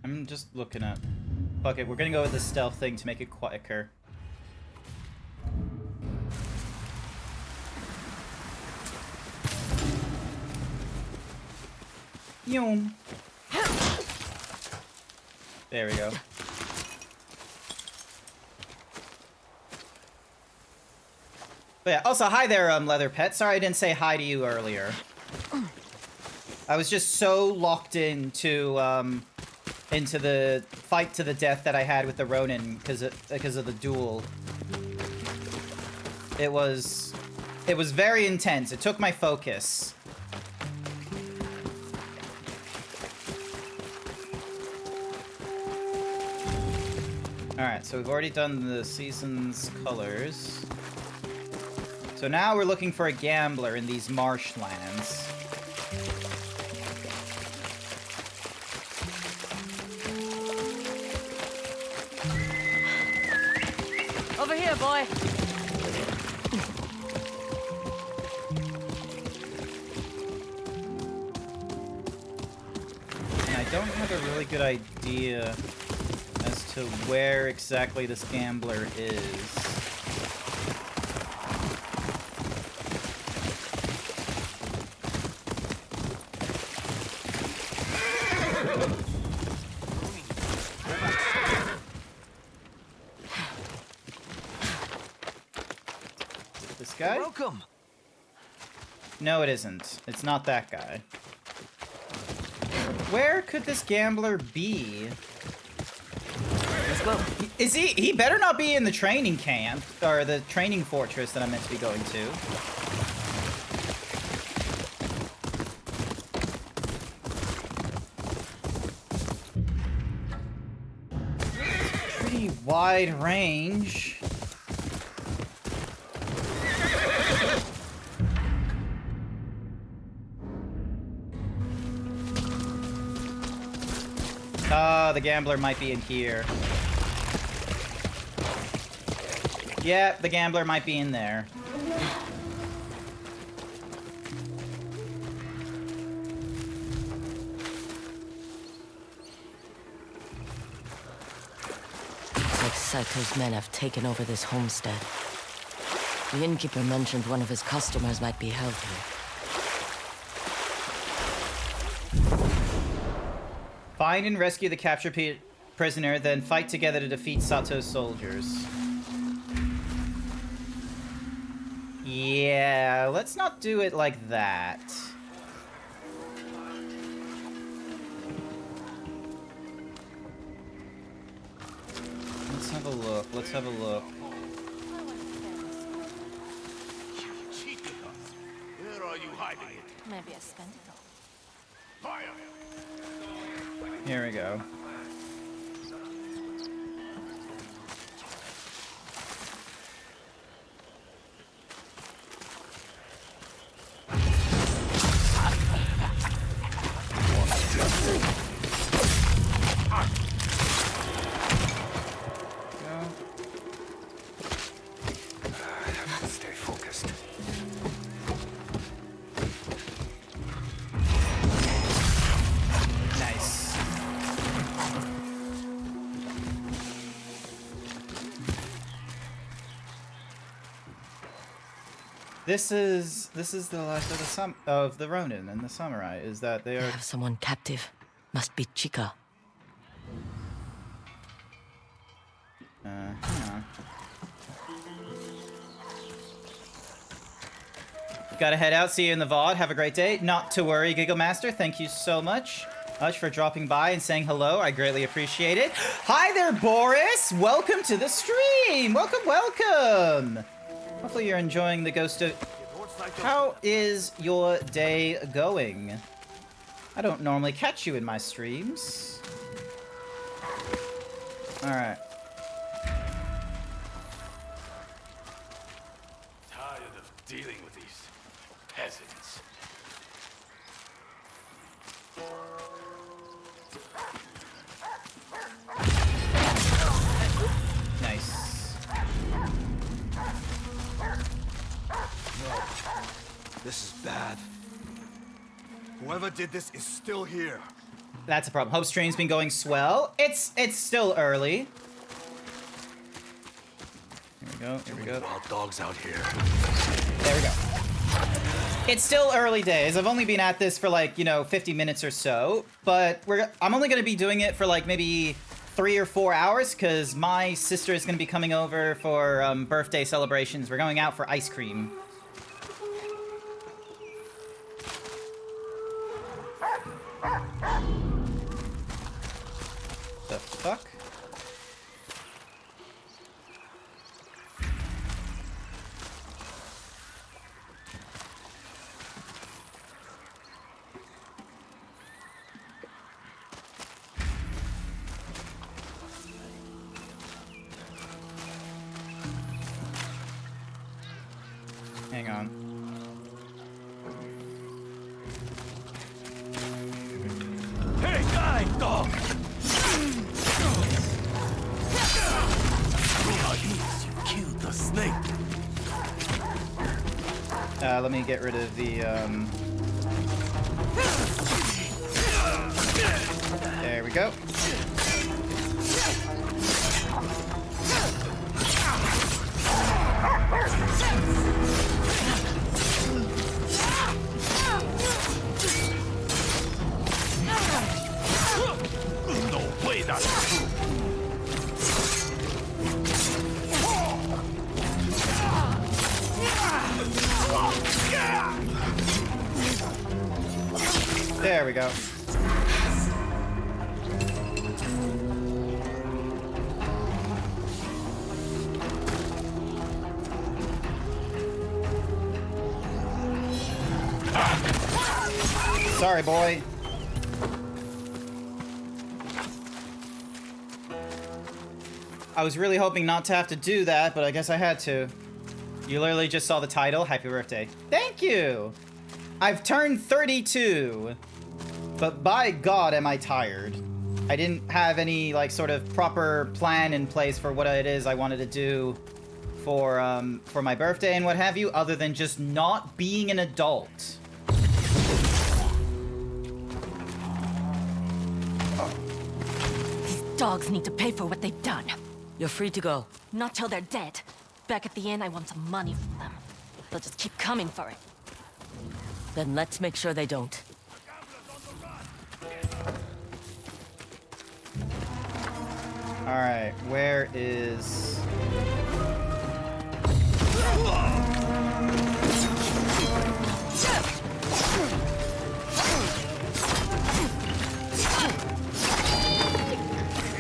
I'm just looking at... Fuck it, we're gonna go with the stealth thing to make it quicker. Yoom. There we go. But yeah, also, hi there, Leather Pet. Sorry I didn't say hi to you earlier. I was just so locked into the fight to the death that I had with the Ronin because of the duel. It was very intense. It took my focus. Alright, so we've already done the season's colors. So now we're looking for a gambler in these marshlands. Over here, boy. And I don't have a really good idea as to where exactly this gambler is. This guy? Welcome. No, it isn't. It's not that guy. Where could this gambler be? Let's go. Is he? He better not be in the training camp or the training fortress that I'm meant to be going to. Pretty wide range. the gambler might be in here. Yeah, the gambler might be in there. Looks like Saito's men have taken over this homestead. The innkeeper mentioned one of his customers might be held here. Find and rescue the captured prisoner, then fight together to defeat Sato's soldiers. Yeah, let's not do it like that. Let's have a look. Let's have a look. You cheated us. Where are you hiding it? Maybe I spent it all. Fire! Here we go. Stay focused. Nice. This is the last of the Ronin and the samurai. Is that they I are? have someone captive. Must be Chika. Gotta head out. See you in the VOD. Have a great day. Not to worry, Giggle Master. Thank you so much for dropping by and saying hello. I greatly appreciate it. Hi there, Boris. Welcome to the stream. Welcome, welcome. Hopefully you're enjoying the Ghost of... How is your day going? I don't normally catch you in my streams. Alright. Tired of dealing with these peasants. Nice. This is bad. Whoever did this is still here. That's a problem. Hope stream's been going swell. It's still early. Here we go. Here we go. Wild dogs out here. There we go. It's still early days. I've only been at this for like, 50 minutes or so, but I'm only going to be doing it for like maybe 3 or 4 hours because my sister is going to be coming over for birthday celebrations. We're going out for ice cream. The fuck? Hang on. Hey, guy, dog! You killed the snake. Let me get rid of the, There we go. No way that's true. There we go. Sorry, boy. I was really hoping not to have to do that, but I guess I had to. You literally just saw the title. Happy birthday. Thank you! I've turned 32. But by God, am I tired. I didn't have any like sort of proper plan in place for what it is I wanted to do for my birthday and what have you, other than just not being an adult. These dogs need to pay for what they've done. You're free to go. Not till they're dead. Back at the inn, I want some money from them. They'll just keep coming for it. Then let's make sure they don't. Alright, where is...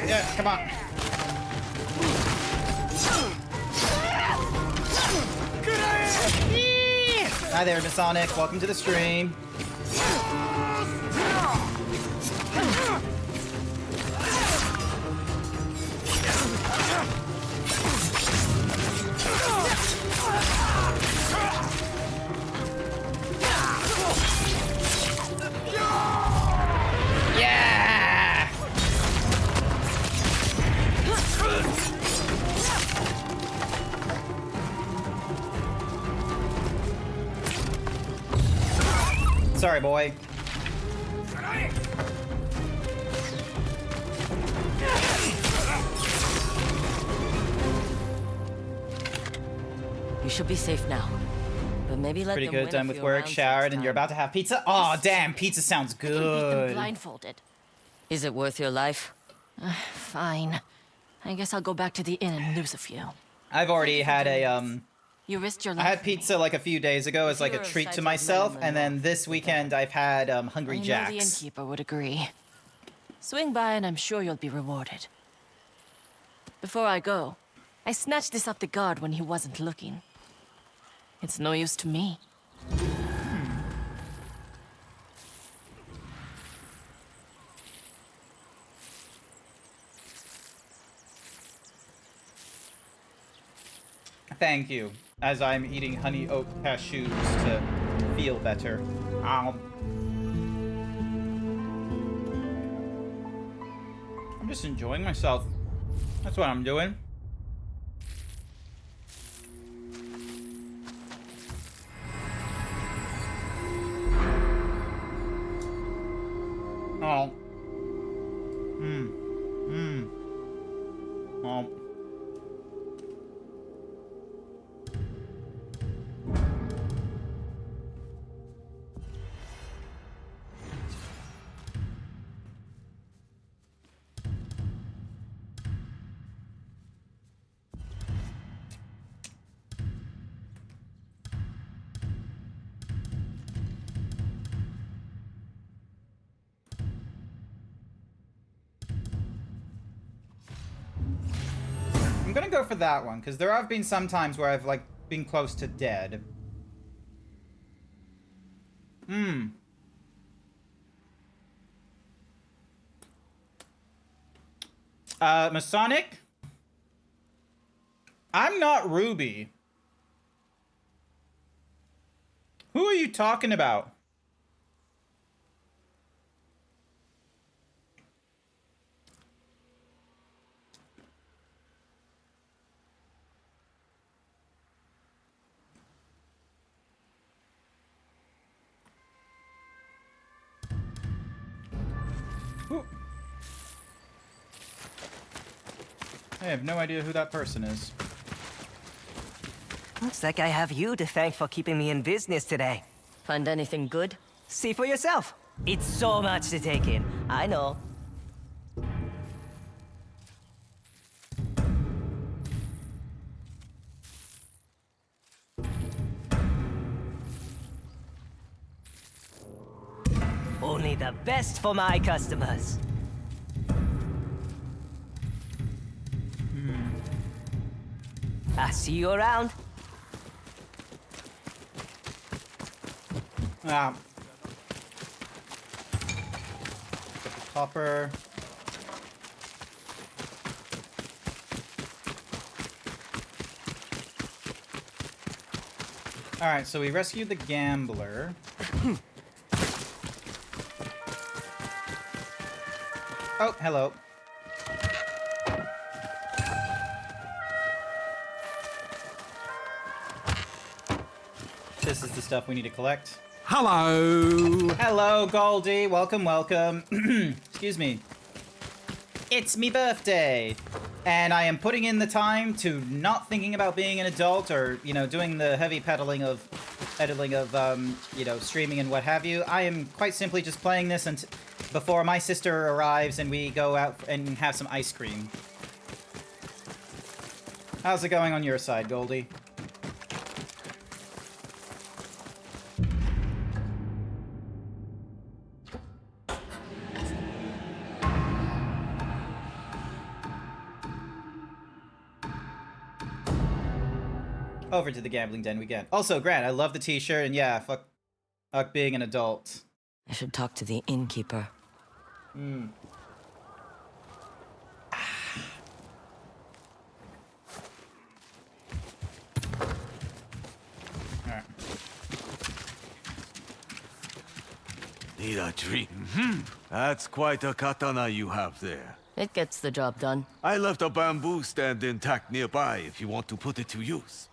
Yeah, come on. Hi there, Masonic. Welcome to the stream. Yeah! Sorry, boy. You should be safe now. But maybe let Pretty them good, win done a with few work, rounds showered, next and you're time. about to have pizza? Oh, damn, pizza sounds I can beat them good. blindfolded. Is it worth your life? Fine. I guess I'll go back to the inn and lose a few. I've already had a, You risked your I life. had pizza like a few days ago as like a Hero treat to Saito's myself, minimum and then this weekend I've had Hungry I know the Jacks. innkeeper would agree. Swing by and I'm sure you'll be rewarded. Before I go, I snatched this off the guard when he wasn't looking. It's no use to me. Thank you, as I'm eating honey oat cashews to feel better. I'm just enjoying myself. That's what I'm doing. Oh. Oh. I'm gonna go for that one, because there have been some times where I've, like, been close to dead. Masonic? I'm not Ruby. Who are you talking about? Who? I have no idea who that person is. Looks like I have you to thank for keeping me in business today. Find anything good? See for yourself. It's so much to take in. I know. Only the best for my customers. I see you around. Ah. Get the copper. Alright, so we rescued the gambler. Oh, hello. This is the stuff we need to collect. Hello. Hello, Goldie. Welcome, welcome. Excuse me. It's me birthday. And I am putting in the time to not thinking about being an adult or, you know, doing the heavy pedaling of, you know, streaming and what have you. I am quite simply just playing this before my sister arrives and we go out and have some ice cream. How's it going on your side, Goldie? Over to the gambling den we get. Also, Grant, I love the t-shirt, and yeah, fuck being an adult. I should talk to the innkeeper. Alright. Need a drink. That's quite a katana you have there. It gets the job done. I left a bamboo stand intact nearby if you want to put it to use.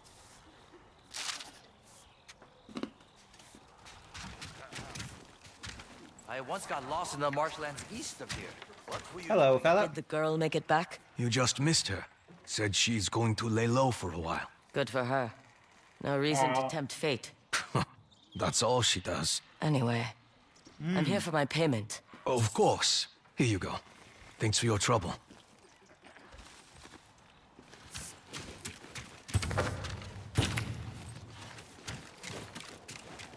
I once got lost in the marshlands east of here. Hello, fella. Did the girl make it back? You just missed her. Said she's going to lay low for a while. Good for her. No reason to tempt fate. That's all she does. Anyway, I'm here for my payment. Of course. Here you go. Thanks for your trouble.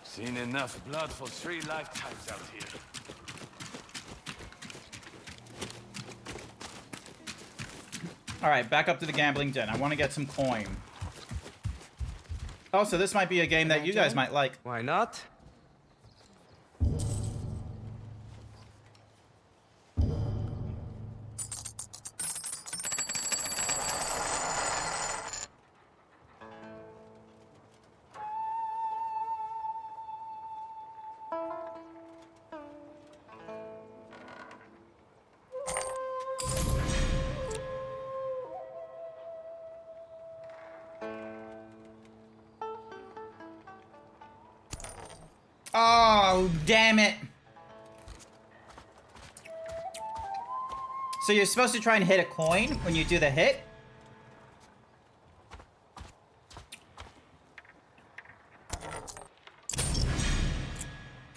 Seen enough blood for 3 lifetimes out here. Alright, back up to the gambling den. I want to get some coin. Also, this might be a game that you guys might like. Why not? Oh, damn it. So you're supposed to try and hit a coin when you do the hit?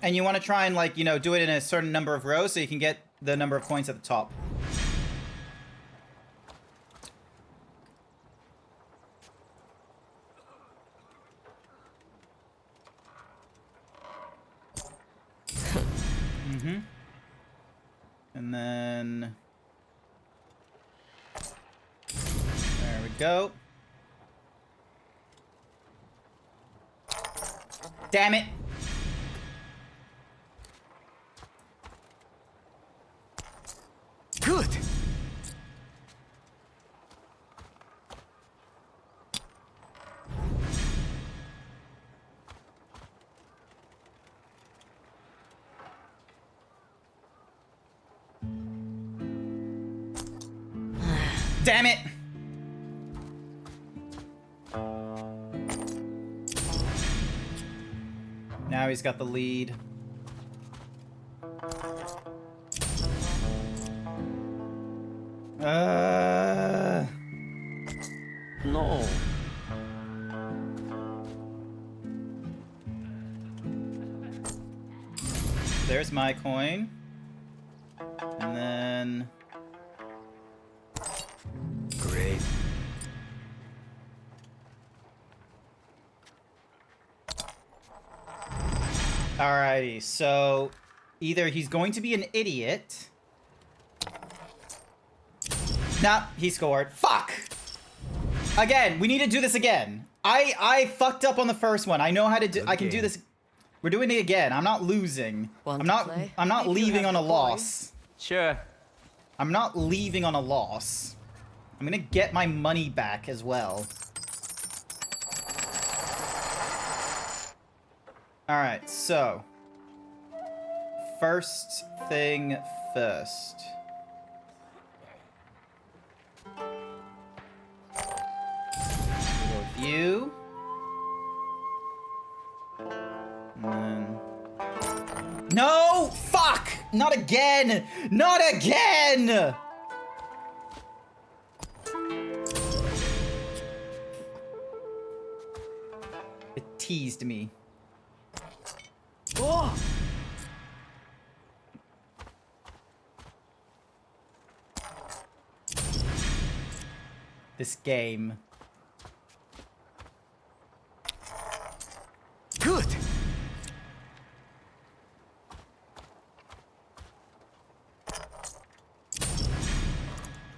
And you want to try and, like, you know, do it in a certain number of rows so you can get the number of coins at the top. And then... there we go. Damn it! Good! Damn it! Now he's got the lead. No. There's my coin. And then... Great. Alrighty, so either he's going to be an idiot. Nah, he scored. Fuck! Again, we need to do this again. I fucked up on the first one. I know how to do. I can do this. We're doing it again. I'm not losing. I'm not leaving on a loss. Sure. I'm not leaving on a loss. I'm gonna get my money back as well. Alright, so... first thing first. No! Fuck! Not again! Not again! It teased me. Oh! This game. Good.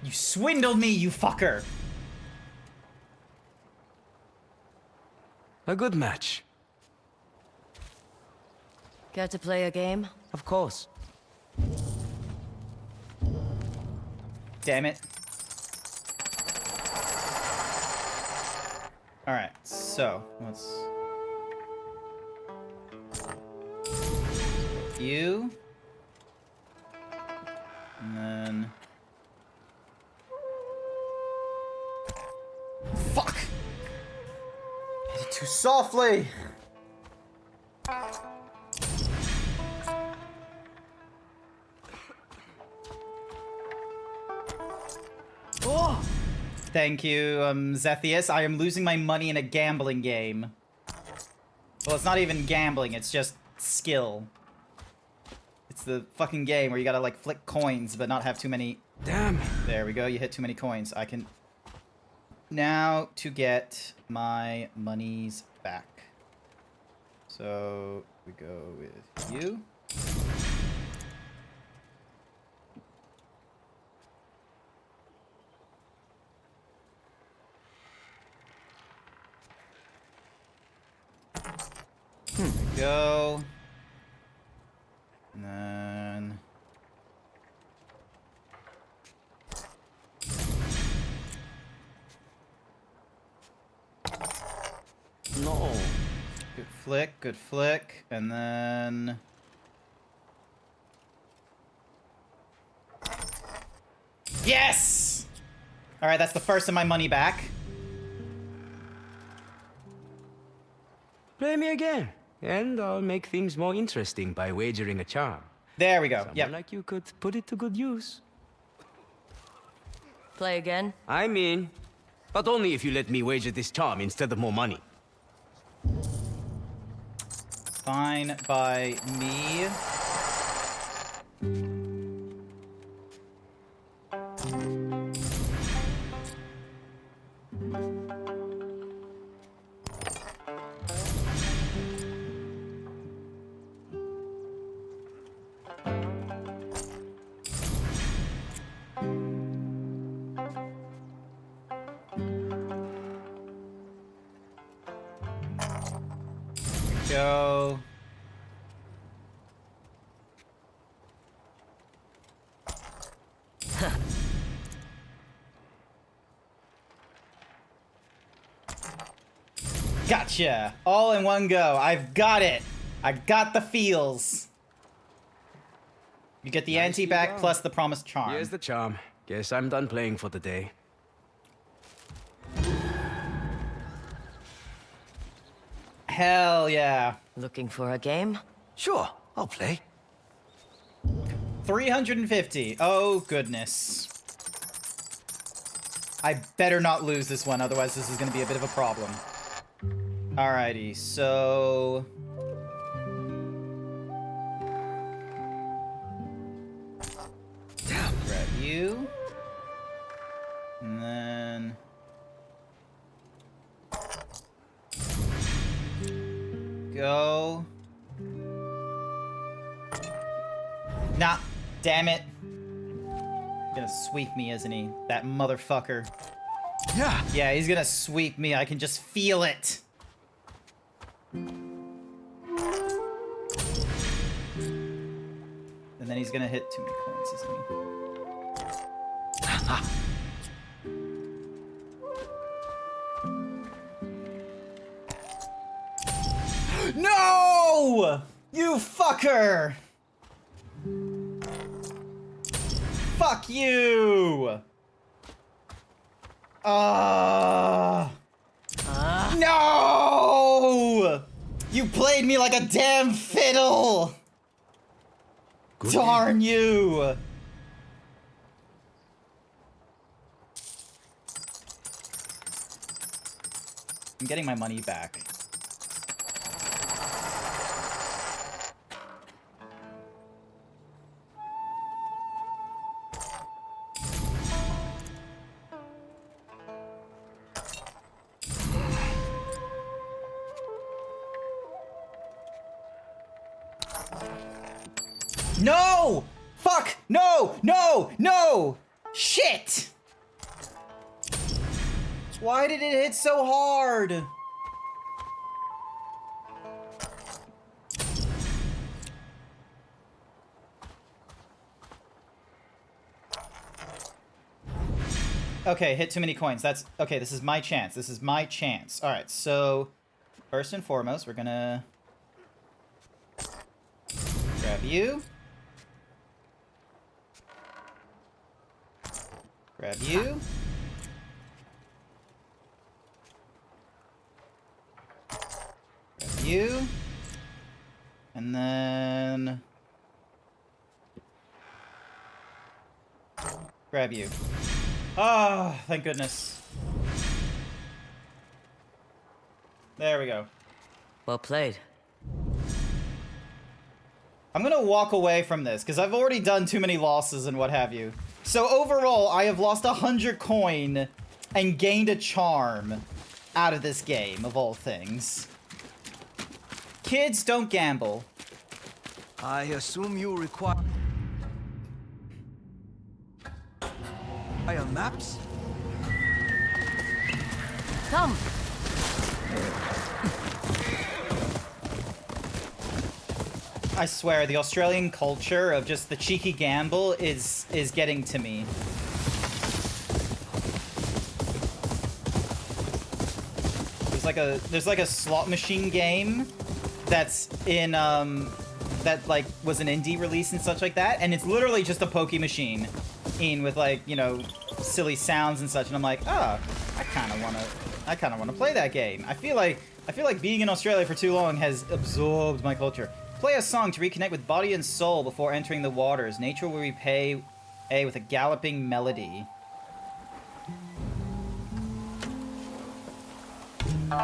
You swindled me, you fucker! A good match. Care to play a game? Of course. Damn it. Alright, so, let's... You... And then... Fuck! I did it too softly! Oh! Thank you, Zethius. I am losing my money in a gambling game. Well, it's not even gambling, it's just skill. It's the fucking game where you gotta, like, flick coins, but not have too many... Damn. There we go, you hit too many coins. I can... Now, to get my monies back. So, we go with you. There we go. And then... No. Good flick, and then... Yes! Alright, that's the first of my money back. Play me again, and I'll make things more interesting by wagering a charm. There we go, Someone yep. like you could put it to good use. Play again? I'm in, but only if you let me wager this charm instead of more money. Fine by me. Go. Gotcha! All in one go. I've got it. I got the feels. You get the ante back done. plus the promised charm. Here's the charm. Guess I'm done playing for the day. Hell yeah. Looking for a game? Sure, I'll play. 350. Oh, goodness. I better not lose this one, otherwise this is going to be a bit of a problem. Alrighty, so... Grab you. And then... Go. Nah, damn it. Gonna sweep me, isn't he? That motherfucker. Yeah. Yeah, he's gonna sweep me. I can just feel it. And then he's gonna hit too many coins, isn't he? No! You fucker! Fuck you! No! You played me like a damn fiddle! good. Darn you! I'm getting my money back. No! Fuck! No! No! No! Shit! Why did it hit so hard? Okay, hit too many coins. That's okay. This is my chance. This is my chance. All right. So, first and foremost, we're gonna grab you. Grab you. Grab you. And then grab you. Ah, oh, thank goodness. There we go. Well played. I'm gonna walk away from this, because I've already done too many losses and what have you. So overall, I have lost 100 coin and gained a charm out of this game, of all things. Kids, don't gamble. I assume you require maps? Come. I swear, the Australian culture of just the cheeky gamble is getting to me. There's like a slot machine game that's in that like was an indie release and such like that, and it's literally just a pokey machine with like, you know, silly sounds and such, and I'm like, oh, I kind of wanna play that game. I feel like being in Australia for too long has absorbed my culture. Play a song to reconnect with body and soul before entering the waters. Nature will repay with a galloping melody. There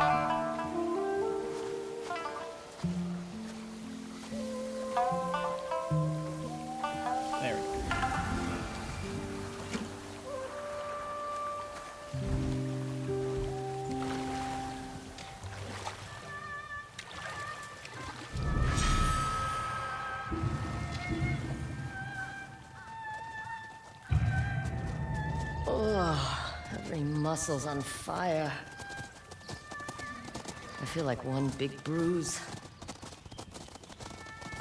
we go. Oh, every muscle's on fire. I feel like one big bruise.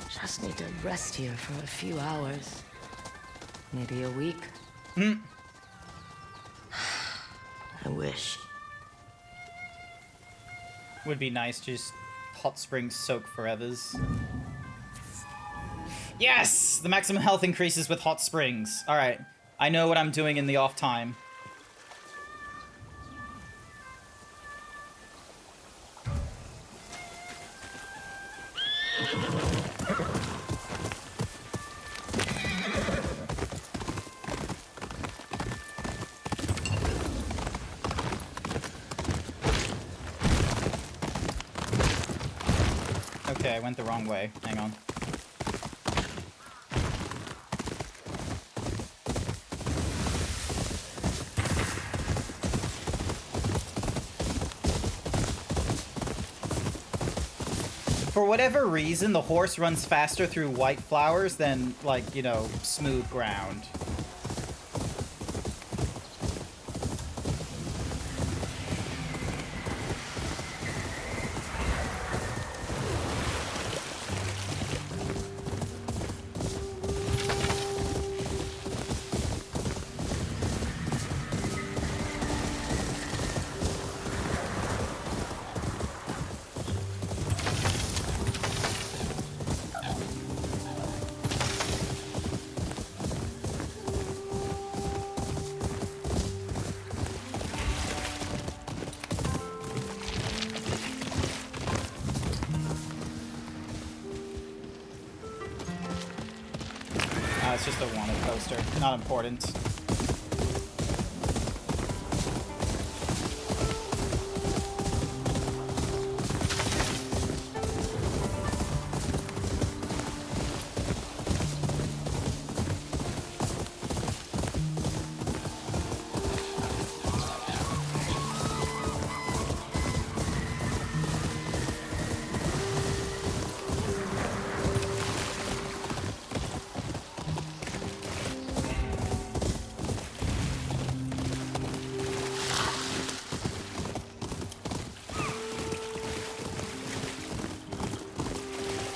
Just need to rest here for a few hours. Maybe a week. I wish. Would be nice, just hot springs soak forevers. Yes! The maximum health increases with hot springs. Alright. I know what I'm doing in the off time. Okay, I went the wrong way. Hang on. For whatever reason, the horse runs faster through white flowers than, like, you know, smooth ground. it's just a wanted poster. Not important.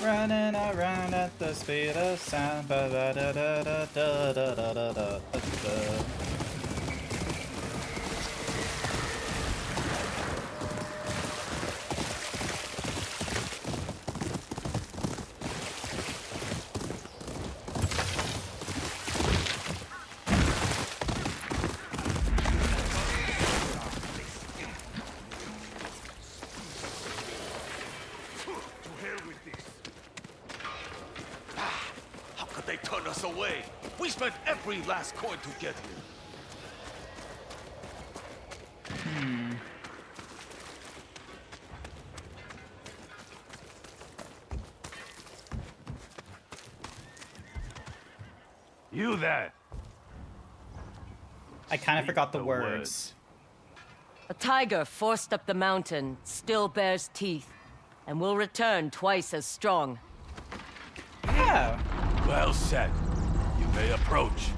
Running around at the speed of sound. Ba -da -da -da -da -da -da -da -da -da. How could they turn us away? We spent every last coin to get here. You there? I kind of forgot the words. A tiger forced up the mountain still bears teeth, and will return twice as strong. Yeah. Well said. You may approach.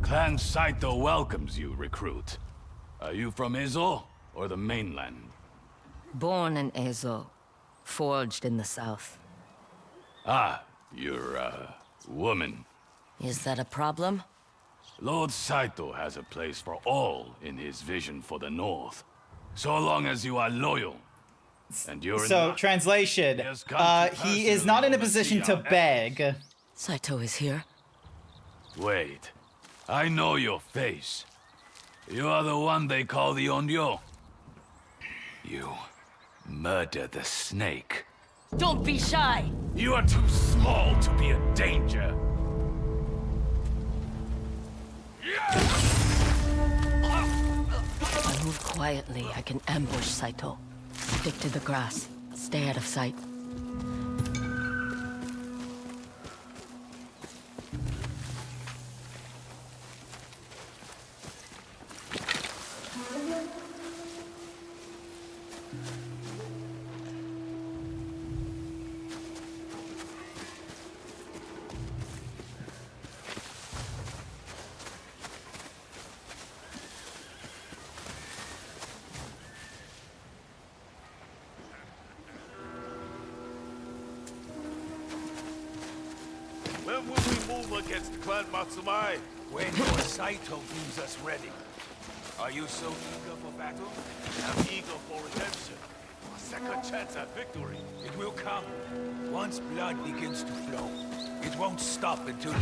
Clan Saito welcomes you, recruit. Are you from Ezo or the mainland? Born in Ezo, forged in the south. Ah, you're a woman. Is that a problem? Lord Saito has a place for all in his vision for the North. So long as you are loyal. And you're So, translation. He is not in a position to beg. Saito is here. Wait. I know your face. You are the one they call the Onryo. You murdered the snake. Don't be shy! You are too small to be a danger. If I move quietly, I can ambush Saito. Stick to the grass. Stay out of sight. When will we move against Clan Matsumai? When your Saito deems us ready. Are you so eager for battle? I'm eager for redemption. A second chance at victory. It will come. Once blood begins to flow, it won't stop until...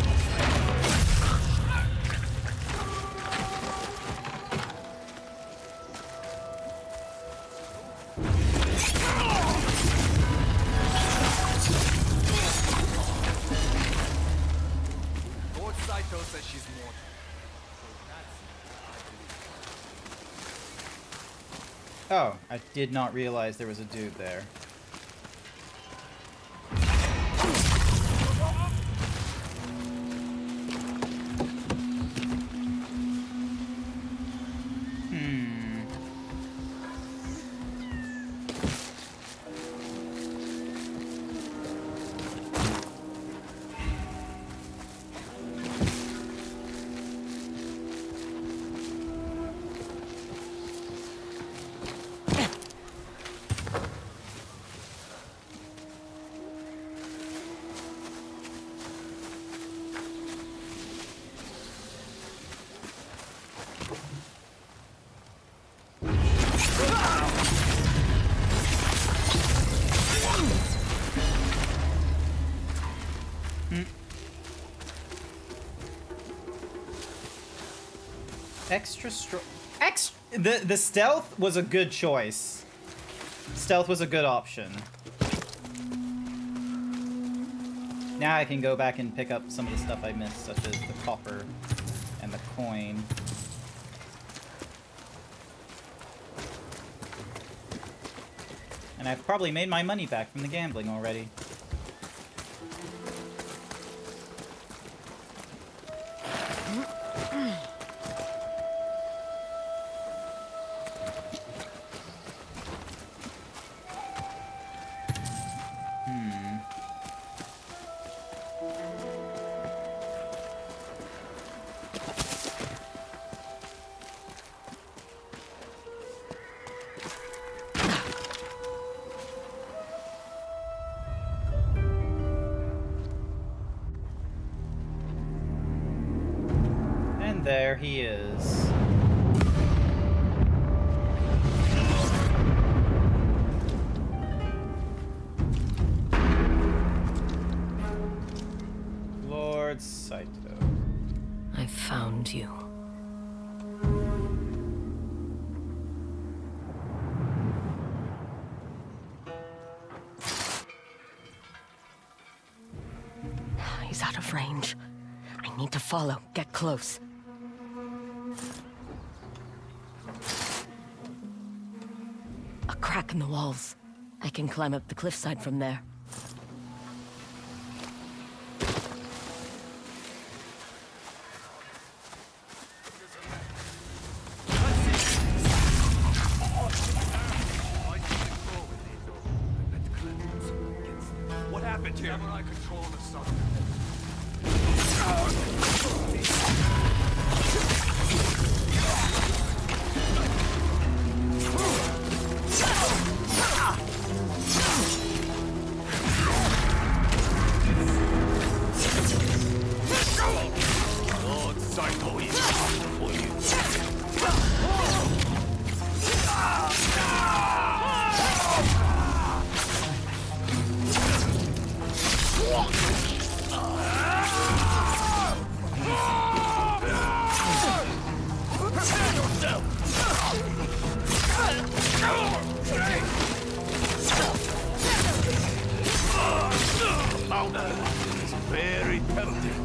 Lord Saito says she's mortal. Oh, I did not realize there was a dude there. Extra strong. The stealth was a good choice. Stealth was a good option. Now I can go back and pick up some of the stuff I missed, such as the copper and the coin. And I've probably made my money back from the gambling already. There he is. Lord Saito. I found you. He's out of range. I need to follow. Get close. A crack in the walls. I can climb up the cliffside from there. What happened here? Samurai control the sun. Lord Saito is for you. Powder is very tempting.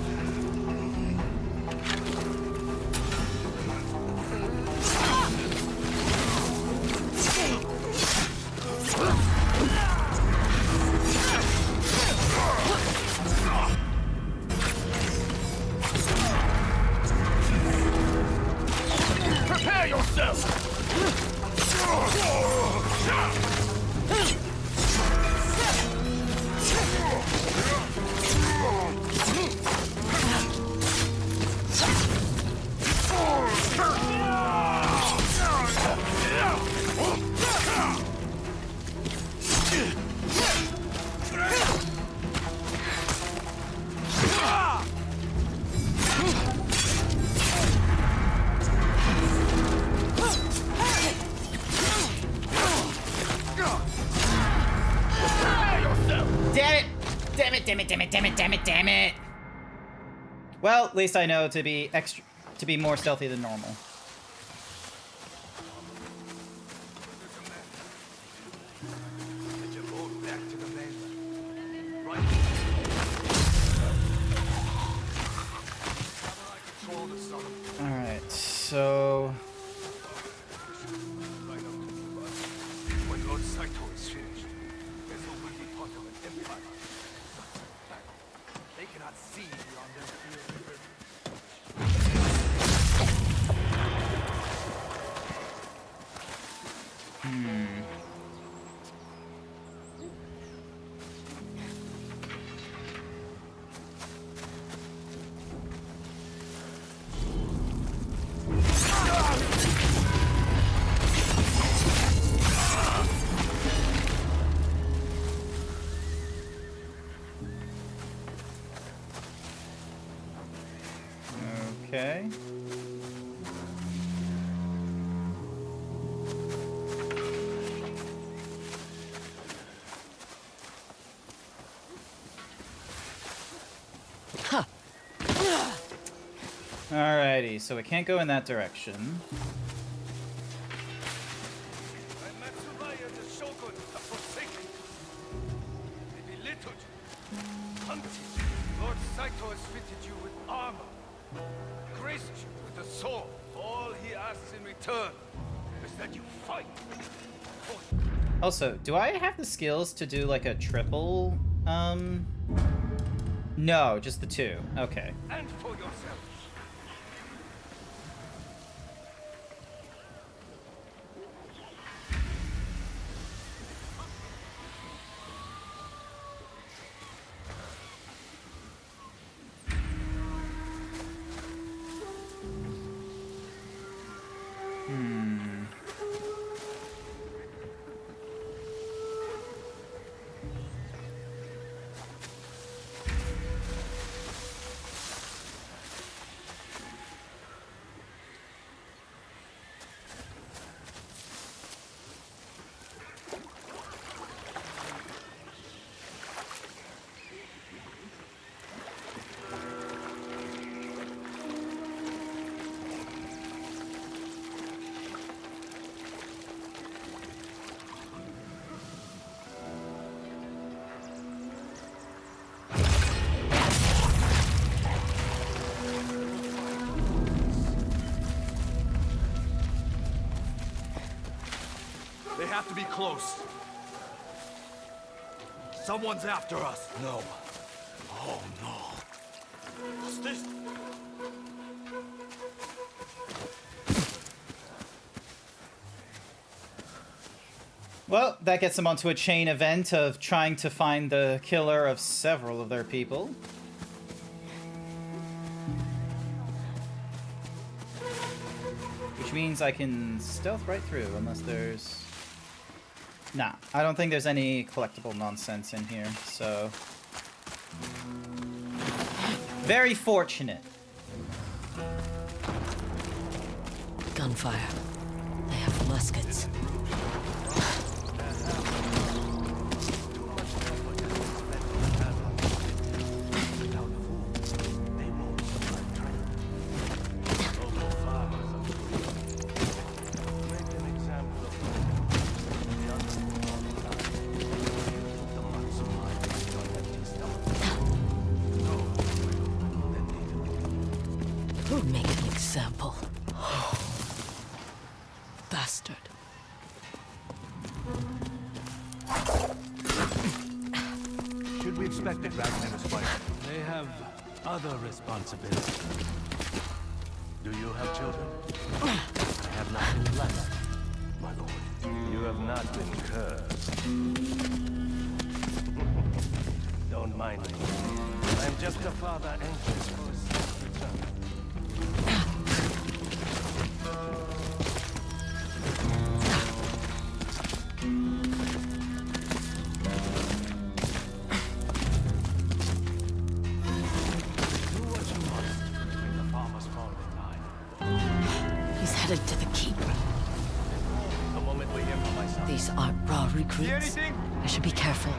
Prepare yourself! Damn it! Well, at least I know to be more stealthy than normal. Alright, so... When Lord Saito is finished, Ezo will be part of an empire. They cannot see beyond their field of vision. Okay. Alrighty, so we can't go in that direction. Matsumaia the Shogun have forsaken you. They belittled you, hunted. Lord Saito has fitted you with armor, graced you with a sword. All he asks in return is that you fight. Also, do I have the skills to do like a triple? No, just the 2. Okay. And for yourself. They have to be close. Someone's after us. No. Oh no. What's this? Well, that gets them onto a chain event of trying to find the killer of several of their people. Which means I can stealth right through, unless there's... Nah, I don't think there's any collectible nonsense in here, so... Very fortunate. Gunfire. They have muskets. Make an example. Bastard. Should we expect the Dragon's fight? They have other responsibilities. Do you have children? I have not been blessed, my lord. You have not been cursed. Don't mind me. I'm just a father anxious for his son's return. He's headed to the keep. The moment we hear from my son. These aren't raw recruits. I should be careful.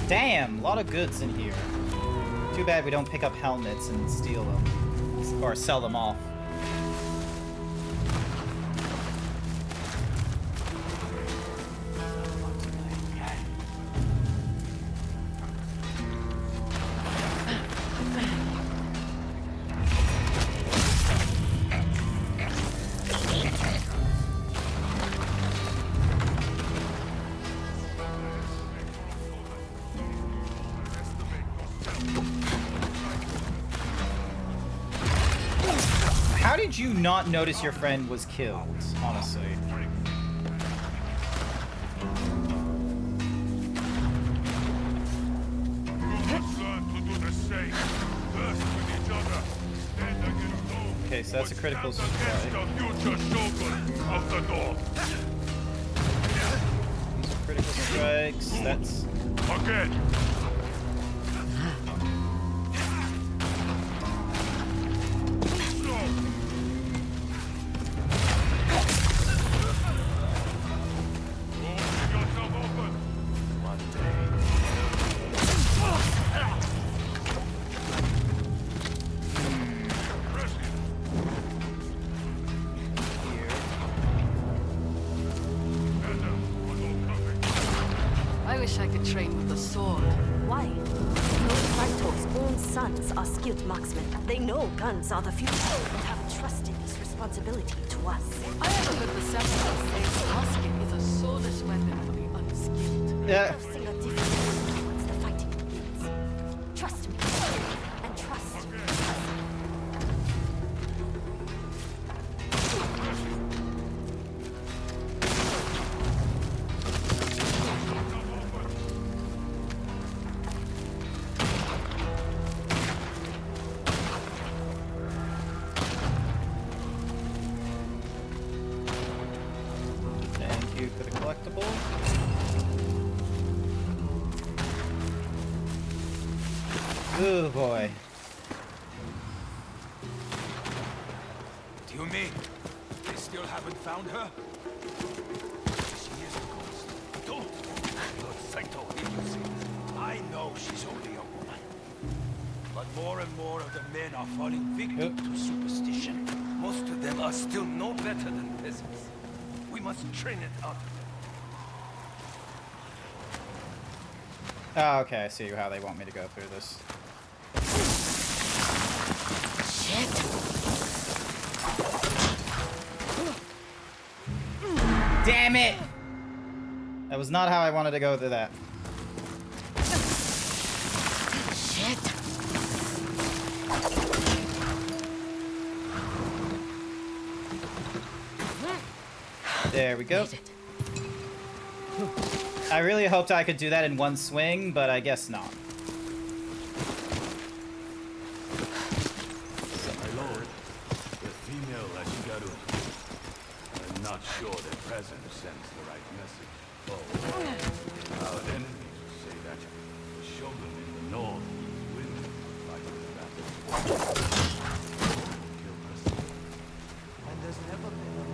Damn, a lot of goods in here. Too bad we don't pick up helmets and steal them. Or sell them off. How did you not notice your friend was killed, honestly? Okay, so that's a critical strike. These are critical strikes. That's... Again. train with the sword. Why? Lord Saito's own sons are skilled marksmen. They know guns are the future and have entrusted this responsibility to us. I ever heard the samurai say musket is a soulless weapon for the unskilled. Yeah. Sing a different once the fighting begins. Trust me. And trust us. Thank you for the collectible. Oh boy. Do you mean they still haven't found her? She is a ghost. Don't! Lord Saito, did you see? I know she's only a woman. But more and more of the men are falling victim to superstition. Most of them are still no better than peasants. We must train it out of them. Oh, okay, I see how they want me to go through this. Shit. Damn it! That was not how I wanted to go through that. Shit. There we go. I really hoped I could do that in one swing, but I guess not. My lord, the female Ashigaru. I'm not sure their presence sends the right message. Oh, our enemies will say that the shogun in the north is winning the fight in the battle. Kill Christopher. And there's never been a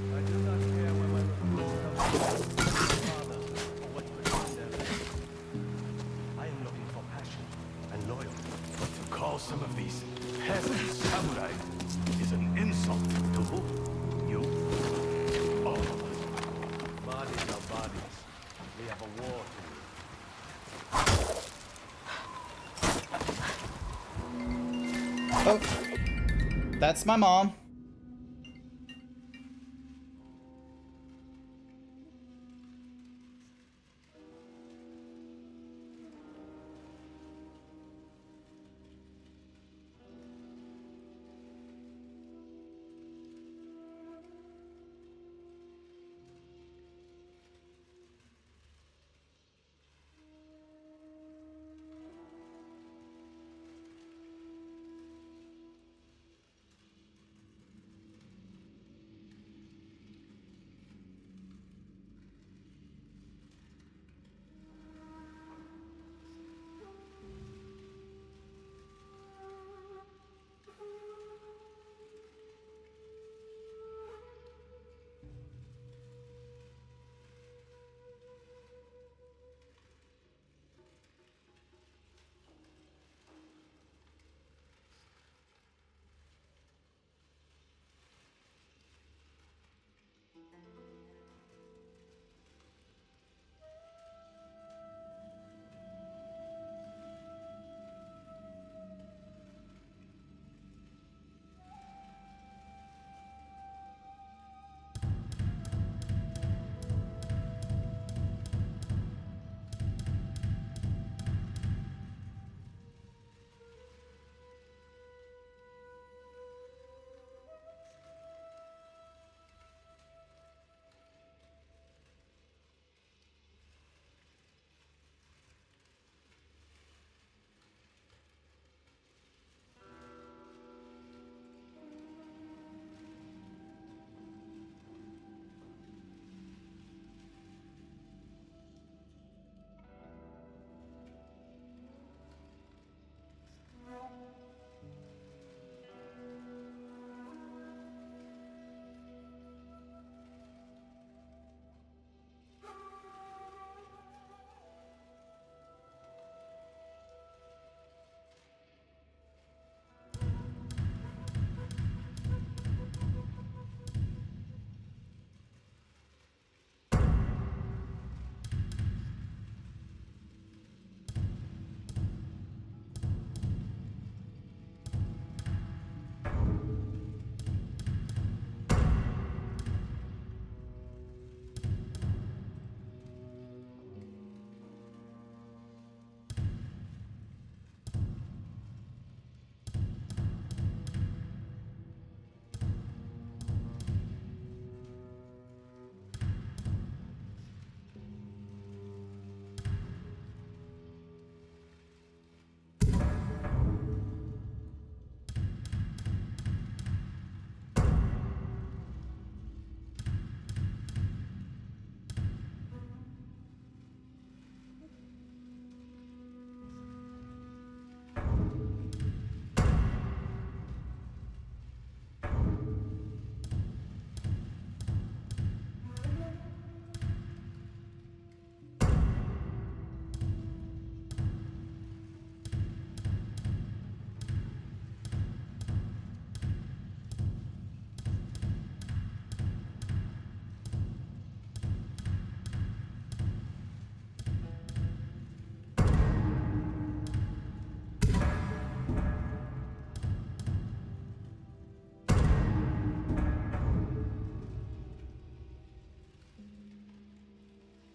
I do not care where my recruits come from, father, or what position they're in. I am looking for passion and loyalty. But to call some of these peasant samurai is an insult to who? You? All of us. Bodies are bodies. We have a war to win. Oh, that's my mom.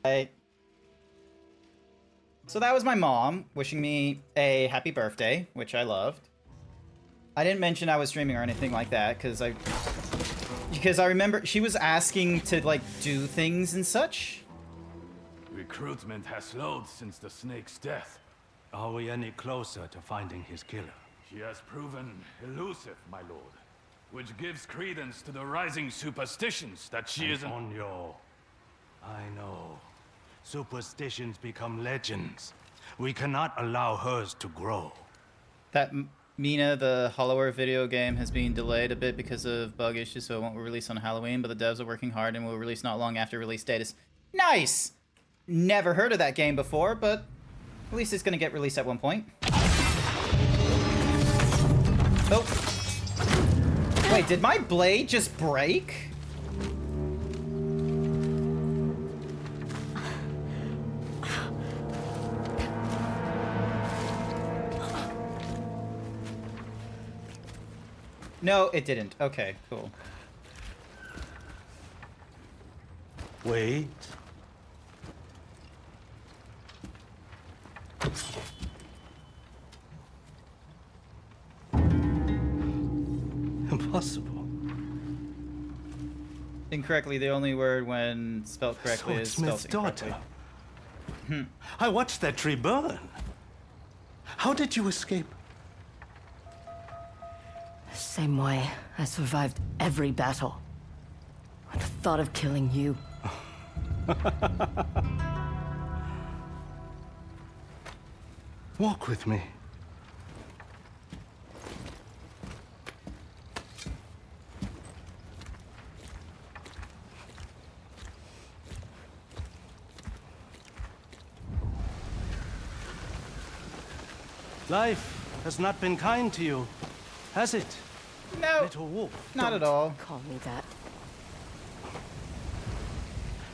So that was my mom wishing me a happy birthday, which I loved. I didn't mention I was streaming or anything like that because I remember she was asking to like do things and such. Recruitment has slowed since the snake's death. Are we any closer to finding his killer? He has proven elusive, my lord, which gives credence to the rising superstitions that she is Antonio, I know. Superstitions become legends. We cannot allow hers to grow. That Mina, the Hollower video game, has been delayed a bit because of bug issues, so it won't release on Halloween, but the devs are working hard and will release not long after release date is... Nice! Never heard of that game before, but at least it's gonna get released at one point. Oh. Wait, did my blade just break? No, it didn't. Okay, cool. Wait. Impossible. Incorrectly, the only word when spelled correctly is spelled Swordsmith's incorrectly. daughter. I watched that tree burn. How did you escape? Same way. I survived every battle. And the thought of killing you. Walk with me. Life has not been kind to you, has it? No, little wolf. Not at all. Call me that.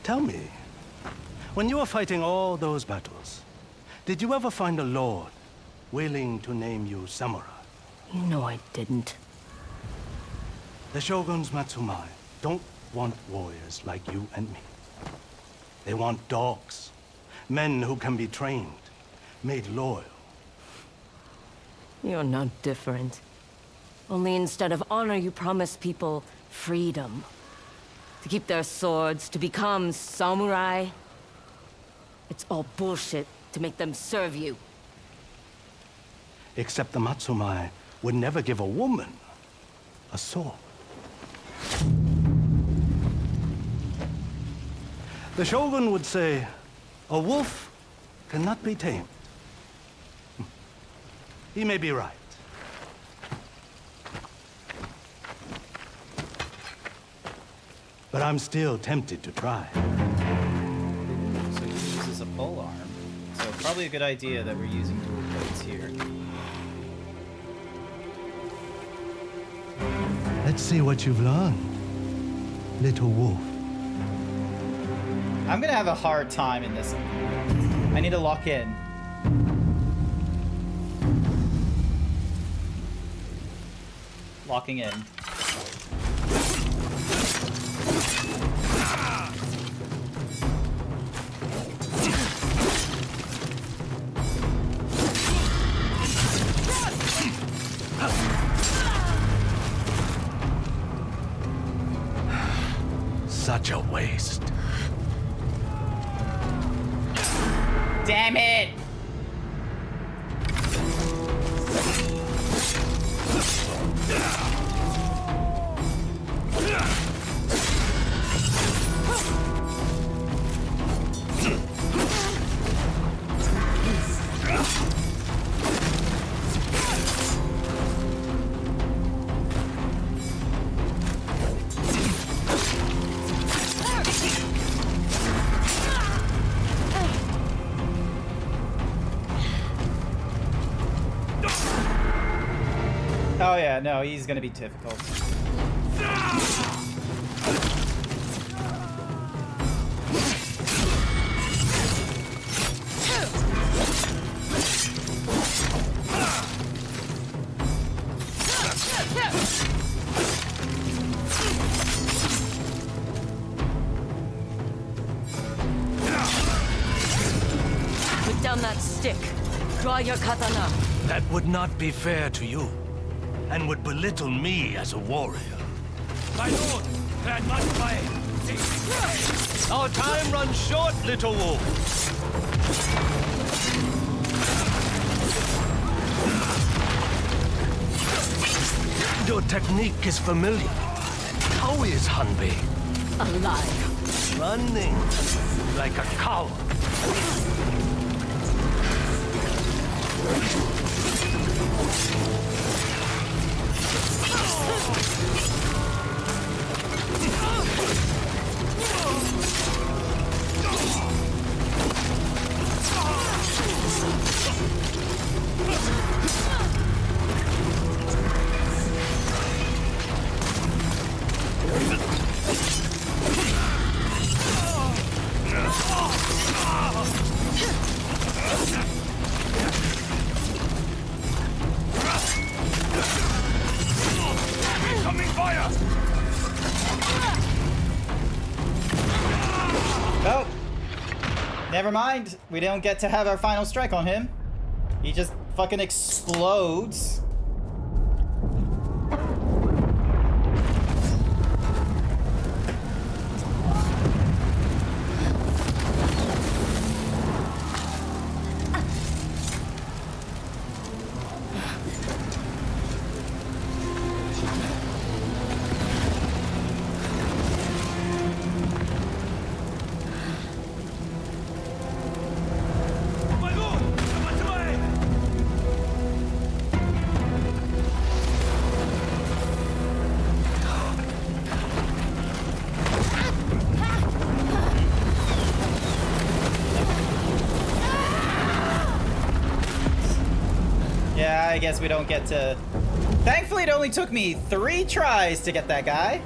Tell me, when you were fighting all those battles, did you ever find a lord willing to name you samurai? No, I didn't. The shoguns Matsumai don't want warriors like you and me. They want dogs, men who can be trained, made loyal. You're not different. Only instead of honor, you promise people freedom. To keep their swords, to become samurai. It's all bullshit to make them serve you. Except the Matsumai would never give a woman a sword. The shogun would say, a wolf cannot be tamed. He may be right. But I'm still tempted to try. So he uses a pole arm. So probably a good idea that we're using dual blades here. Let's see what you've learned, little wolf. I'm gonna have a hard time in this. I need to lock in. Locking in. Such a waste. Damn it! Oh yeah, no, he's gonna be difficult. Put down that stick. Draw your katana. That would not be fair to you, and would belittle me as a warrior. My lord, that must by. Our time runs short, little wolf. Your technique is familiar. How is Hanbei? Alive. Running like a coward. Oh, never mind. We don't get to have our final strike on him. He just fucking explodes. Yeah, I guess we don't get to... Thankfully, it only took me 3 tries to get that guy.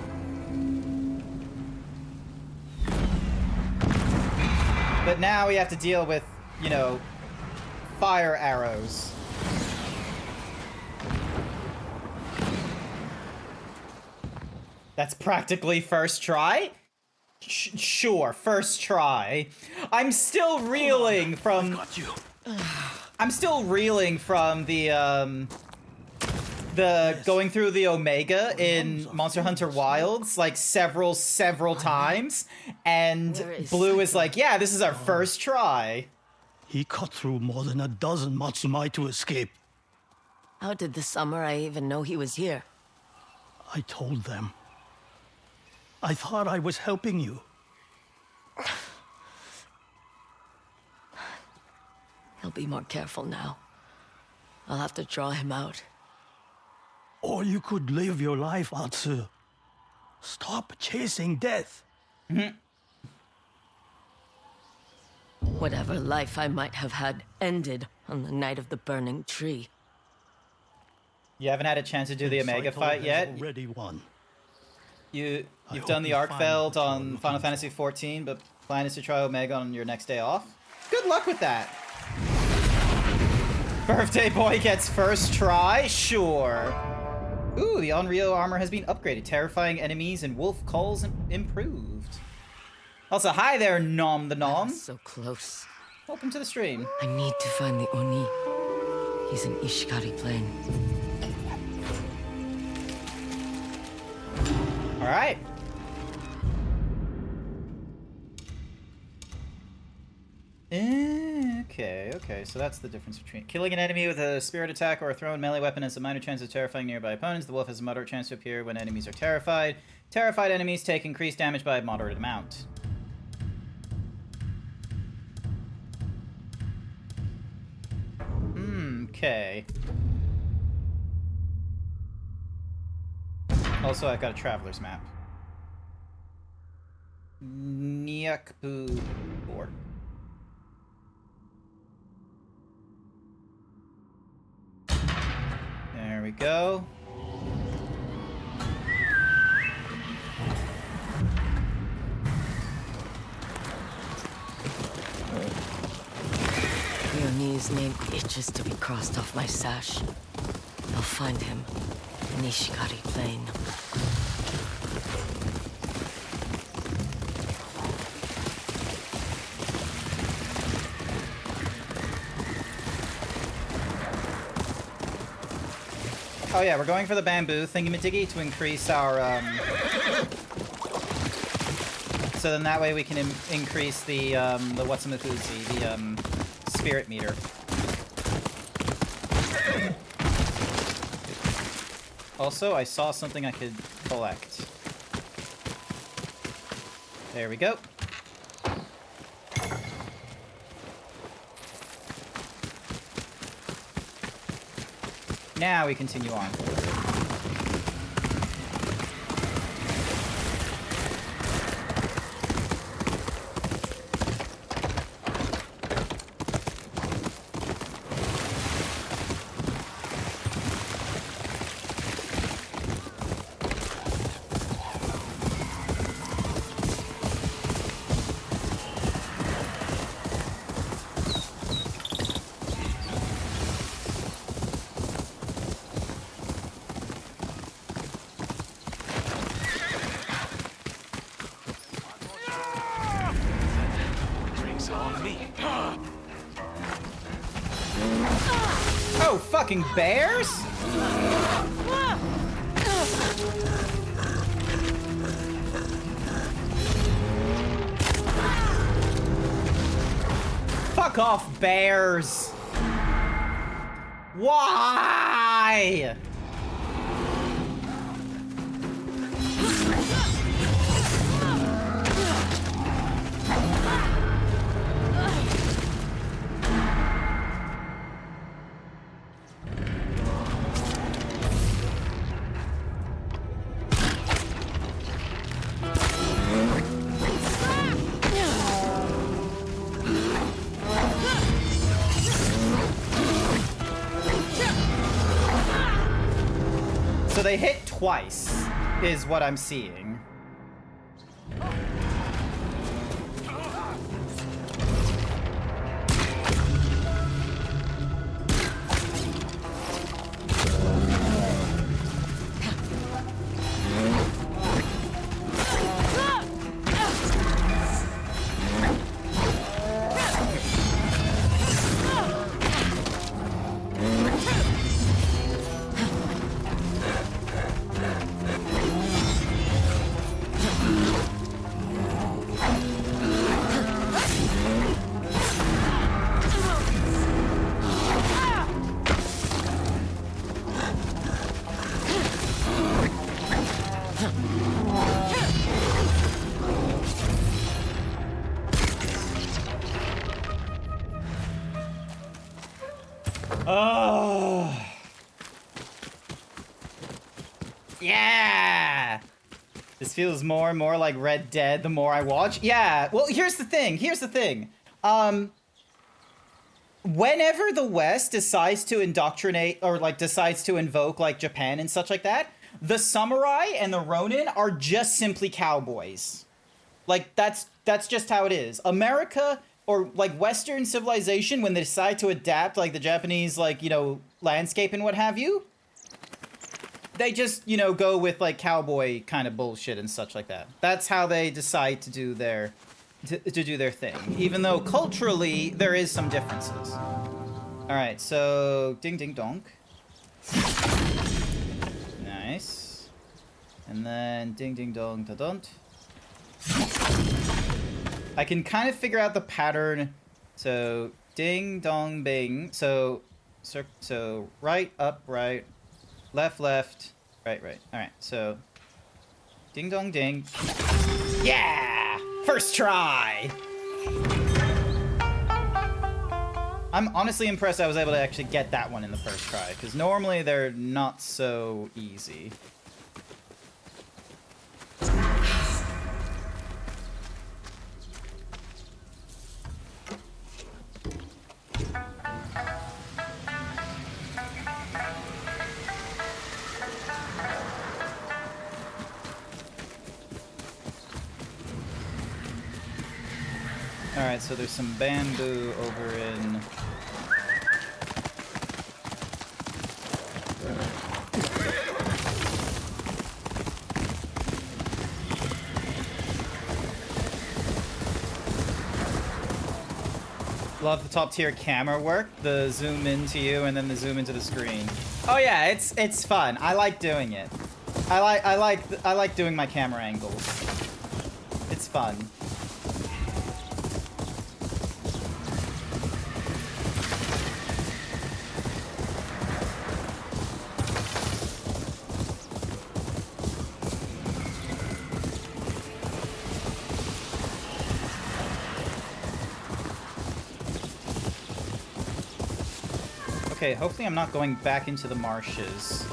But now we have to deal with, you know, fire arrows. That's practically first try? Sure, first try. I'm still reeling from... I've got you. I'm still reeling from the going through the Omega in Monster Hunter Wilds, like several times, and Blue is like, yeah, this is our first try. He cut through more than a dozen Matsumai to escape. How did the samurai even know he was here? I told them. I thought I was helping you. He'll be more careful now. I'll have to draw him out. Or you could live your life, Atsu. Stop chasing death. Whatever life I might have had ended on the night of the burning tree. You haven't had a chance to do the Omega fight yet? Already won. You've done the Arkfeld on Final Fantasy XIV, but plan is to try Omega on your next day off? Good luck with that. Birthday boy gets first try? Sure. Ooh, the Onryo armor has been upgraded. Terrifying enemies and wolf calls improved. Also, hi there, Nom the Nom. So close. Welcome to the stream. I need to find the Oni. He's in Ishikari Plain. Alright. Okay, so that's the difference between killing an enemy with a spirit attack or a thrown melee weapon has a minor chance of terrifying nearby opponents. The wolf has a moderate chance to appear when enemies are terrified. Terrified enemies take increased damage by a moderate amount. Okay. Also, I've got a traveler's map. Nyakpu Port. There we go. The Oni's name itches to be crossed off my sash. I'll find him in Ishikari Plain. Oh yeah, we're going for the bamboo thingy-majiggy to increase our, so then that way we can increase the what's-in-the-koozie, the, spirit meter. Also, I saw something I could collect. There we go. Now we continue on. Oh, fucking bears? Fuck off, bears. Why? So they hit twice, is what I'm seeing. Oh. Yeah. This feels more and more like Red Dead the more I watch. Yeah. Well, here's the thing. Whenever the West decides to indoctrinate or like decides to invoke like Japan and such like that, the samurai and the ronin are just simply cowboys. Like that's just how it is. America or like Western civilization, when they decide to adapt like the Japanese like, you know, landscape and what have you, they just, you know, go with like cowboy kind of bullshit and such like that. That's how they decide to do their do their thing, even though culturally there is some differences. All right, so ding ding donk. Nice. And then ding ding dong da don't. I can kind of figure out the pattern. So ding dong bing. So right up right, left left, right right. All right. So ding dong ding. Yeah! First try. I'm honestly impressed I was able to actually get that one in the first try, because normally they're not so easy. Alright, so there's some bamboo over in... Love the top tier camera work, the zoom into you and then the zoom into the screen. Oh yeah, it's fun. I like doing it. I like doing my camera angles. It's fun. Okay, hopefully I'm not going back into the marshes.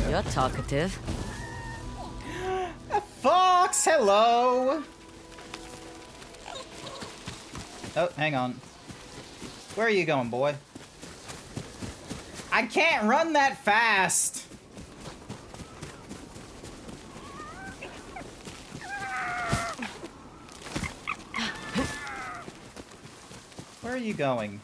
You're talkative. A fox, hello! Oh, hang on. Where are you going, boy? I can't run that fast! Where are you going?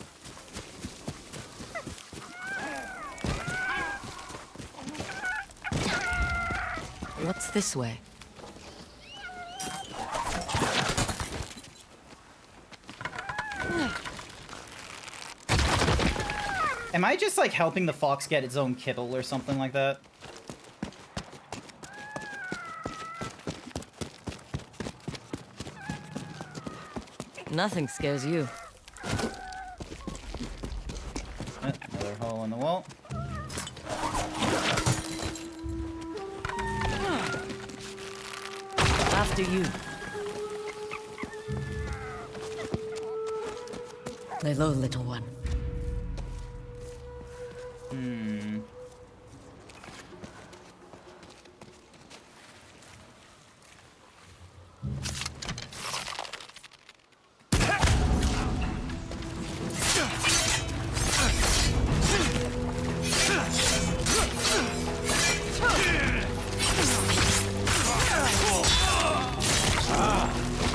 What's this way? Am I just like helping the fox get its own kibble or something like that? Nothing scares you. Another hole in the wall. After you. Lay low, little one.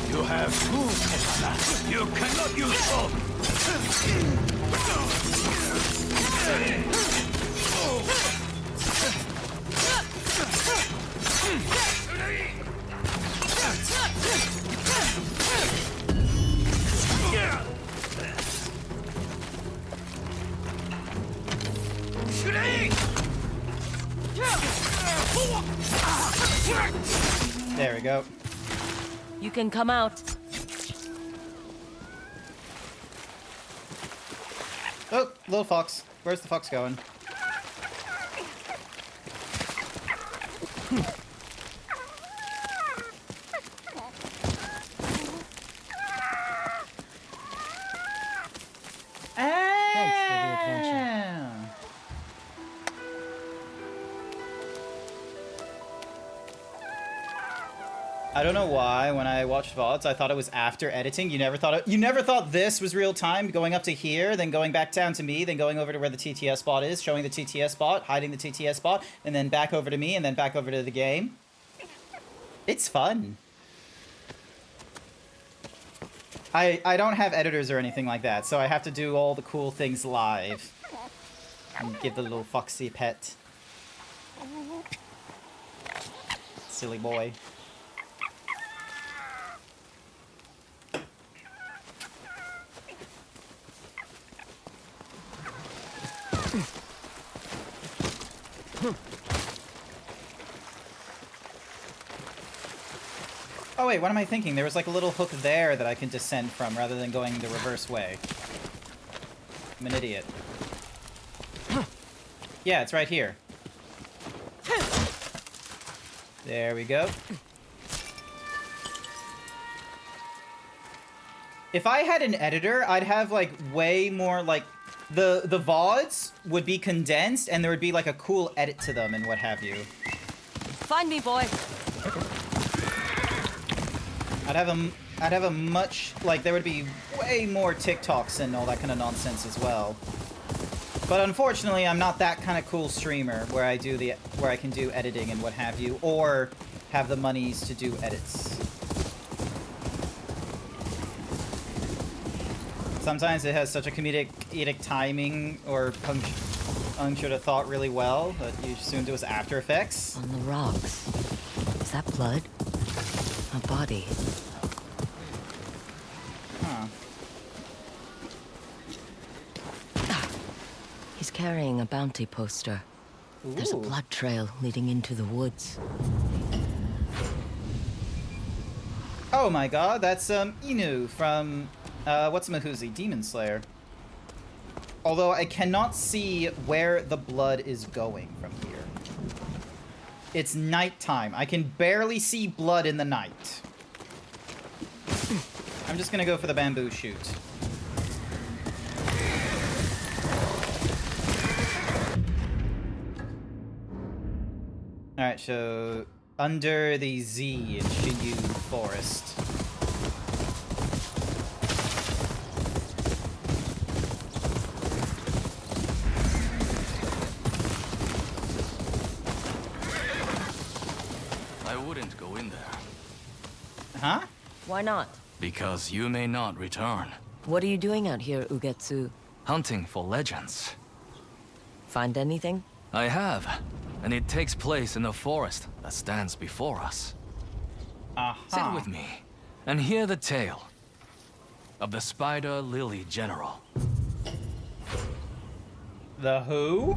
You have two katana. You cannot use both. There we go. You can come out. Oh, little fox. Where's the fox going? Thanks for the adventure. I don't know why when I watched VODs I thought it was after editing. You never thought this was real time, going up to here, then going back down to me, then going over to where the TTS bot is, showing the TTS bot, hiding the TTS bot, and then back over to me, and then back over to the game. It's fun. I don't have editors or anything like that, so I have to do all the cool things live. And give the little foxy pet. Silly boy. Oh wait, what am I thinking? There was like a little hook there that I can descend from rather than going the reverse way. I'm an idiot. Yeah, it's right here. There we go. If I had an editor, I'd have like way more like the VODs would be condensed and there would be like a cool edit to them and what have you. Find me, boy. I'd have a much, like, there would be way more TikToks and all that kind of nonsense as well. But unfortunately, I'm not that kind of cool streamer where I can do editing and what have you, or have the monies to do edits. Sometimes it has such a comedic timing or Ung should have thought really well, but you assumed it was After Effects. On the rocks. Is that blood? A body. Huh. He's carrying a bounty poster. There's a Ooh. blood trail leading into the woods. Oh my god, that's Inu from what's-a-mahoozy, Demon Slayer. Although I cannot see where the blood is going from here. It's nighttime. I can barely see blood in the night. I'm just gonna go for the bamboo shoot. Alright, so under the Z in Shinyu Forest. I wouldn't go in there. Huh? Why not? Because you may not return. What are you doing out here, Ugetsu? Hunting for legends. Find anything? I have. And it takes place in the forest that stands before us. Sit with me and hear the tale of the Spider Lily General. The who?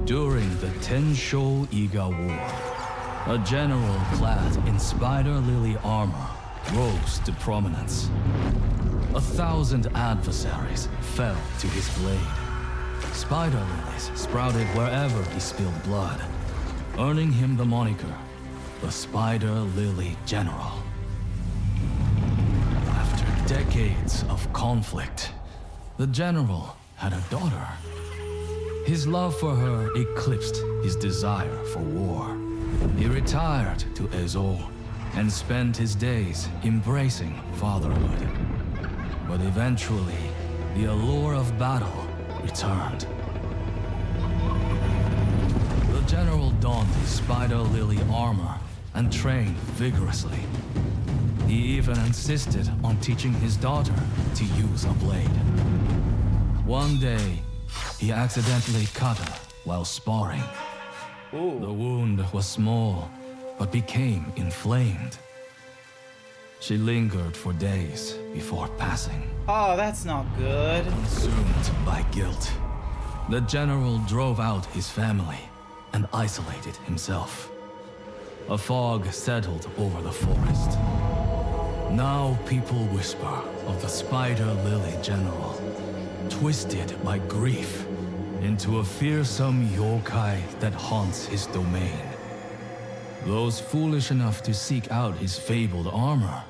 During the Tensho Iga War, a general clad in Spider Lily armor rose to prominence. 1,000 adversaries fell to his blade. Spider lilies sprouted wherever he spilled blood, earning him the moniker, the Spider Lily General. After decades of conflict, the general had a daughter. His love for her eclipsed his desire for war. He retired to Ezo and spent his days embracing fatherhood. But eventually, the allure of battle returned. The general donned his Spider Lily armor and trained vigorously. He even insisted on teaching his daughter to use a blade. One day, he accidentally cut her while sparring. Ooh. The wound was small, but became inflamed. She lingered for days before passing. Oh, that's not good. Consumed by guilt, the general drove out his family and isolated himself. A fog settled over the forest. Now people whisper of the Spider Lily General, twisted by grief into a fearsome yokai that haunts his domain. Those foolish enough to seek out his fabled armor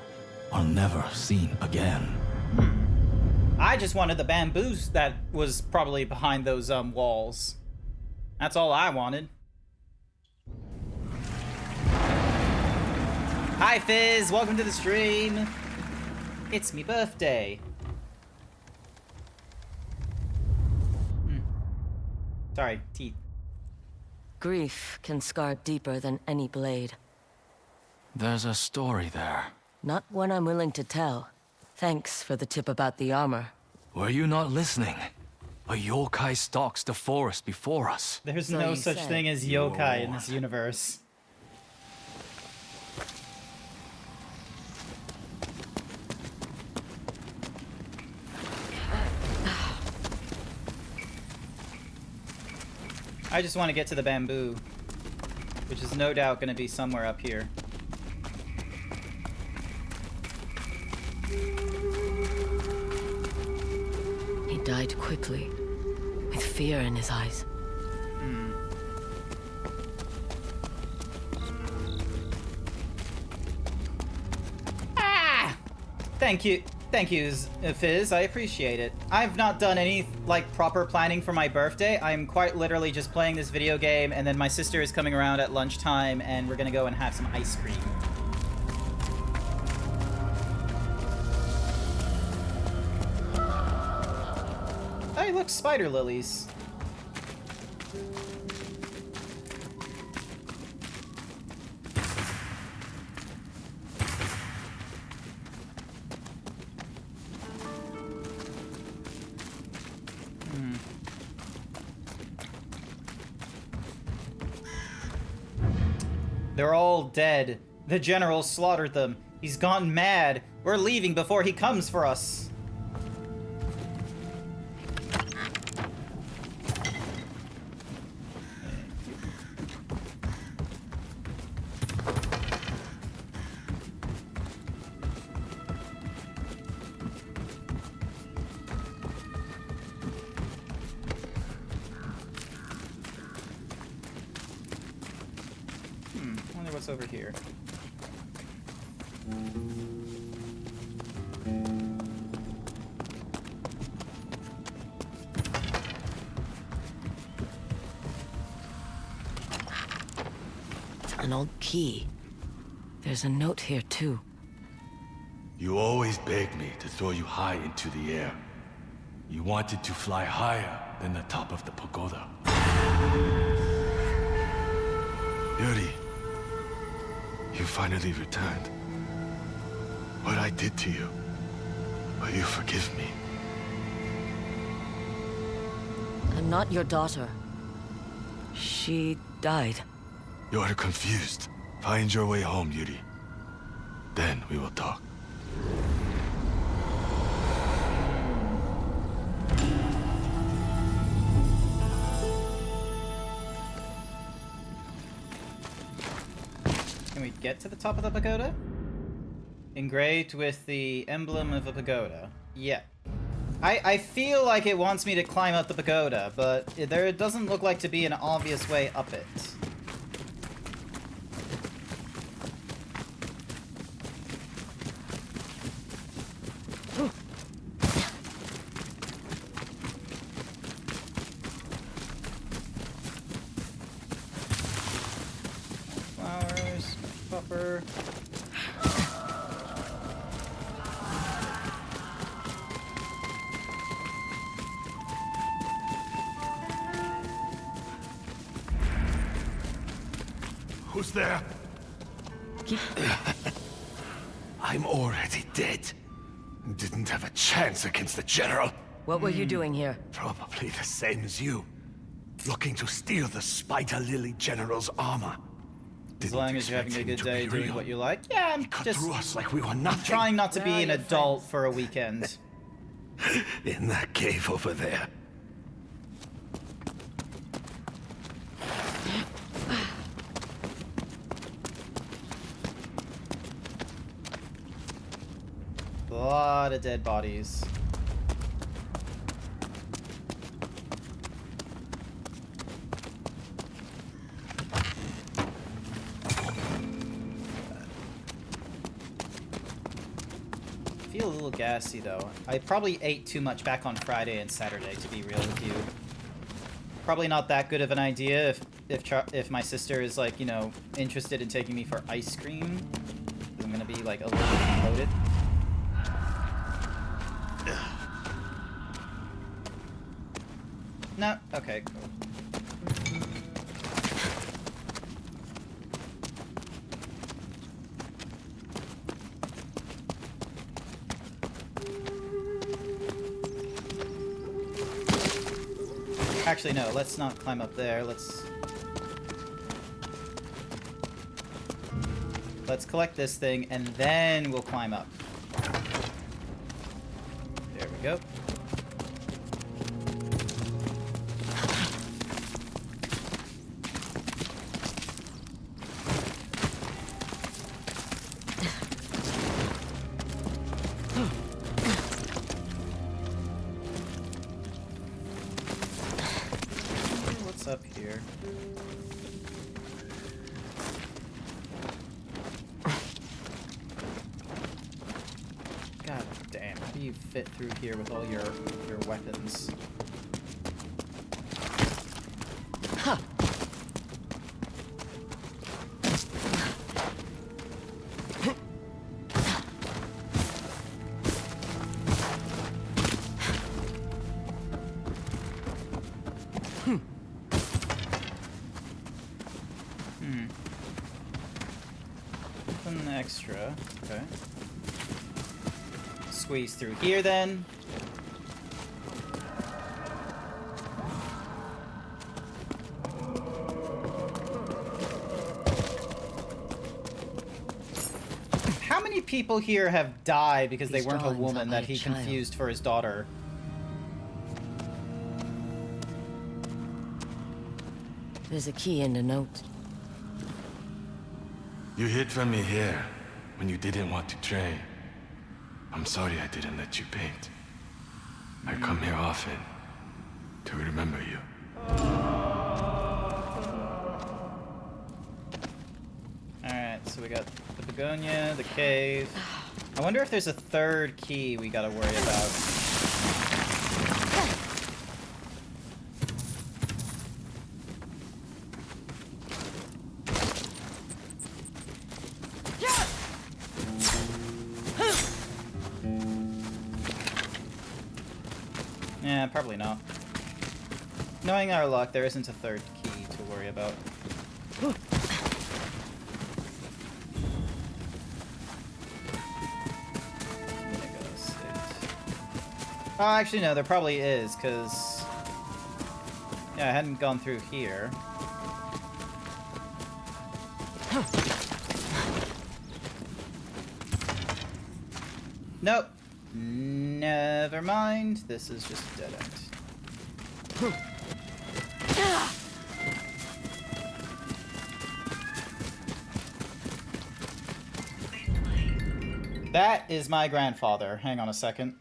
are never seen again. I just wanted the bamboos that was probably behind those walls. That's all I wanted. Hi Fizz, welcome to the stream. It's me birthday. Sorry, teeth. Grief can scar deeper than any blade. There's a story there. Not one I'm willing to tell. Thanks for the tip about the armor. Were you not listening? A yokai stalks the forest before us. There's So no you such said. thing as yokai in this universe. I just want to get to the bamboo, which is no doubt going to be somewhere up here. He died quickly, with fear in his eyes. Ah! Thank you, Fizz. I appreciate it. I've not done any like proper planning for my birthday. I'm quite literally just playing this video game, and then my sister is coming around at lunchtime, and we're gonna go and have some ice cream. Hey, look, spider lilies. They're all dead. The general slaughtered them. He's gone mad. We're leaving before he comes for us. Wonder what's over here. An old key. There's a note here, too. You always begged me to throw you high into the air. You wanted to fly higher than the top of the pagoda. Yuri, you finally returned. What I did to you, will you forgive me? I'm not your daughter. She died. You're confused. Find your way home, Yuri. Then we will talk. Can we get to the top of the pagoda? Engraved with the emblem of a pagoda. Yeah. I feel like it wants me to climb up the pagoda, but there doesn't look like to be an obvious way up it. Flowers, copper. Who's there? I'm already dead. Didn't have a chance against the General. What were you doing here? Probably the same as you. Looking to steal the Spider Lily General's armor. As long as you're having a good day doing what you like. Yeah, I'm just through us like we were nothing. trying not to be an adult for a weekend. In that cave over there. A lot of dead bodies. I feel a little gassy though. I probably ate too much back on Friday and Saturday, to be real with you. Probably not that good of an idea if my sister is like, you know, interested in taking me for ice cream. I'm gonna be like a little bit bloated. No? Okay, cool. Actually, no, let's not climb up there. Let's collect this thing, and then we'll climb up. There we go. Up here. God damn, how do you fit through here with all your weapons? Huh. Nothing extra. Okay. Squeeze through here then. people here have died because they These weren't a drawings are woman by that a he child. confused for his daughter. There's a key in the note. You hid from me here when you didn't want to train. I'm sorry I didn't let you paint. I come here often to remember you. Alright, so we got the begonia, the cave. I wonder if there's a third key we gotta worry about. Yeah, probably not. Knowing our luck, there isn't a third key to worry about. Oh, actually no, there probably is, because... Yeah, I hadn't gone through here. Nope. Never mind. This is just a dead end. That is my grandfather. Hang on a second.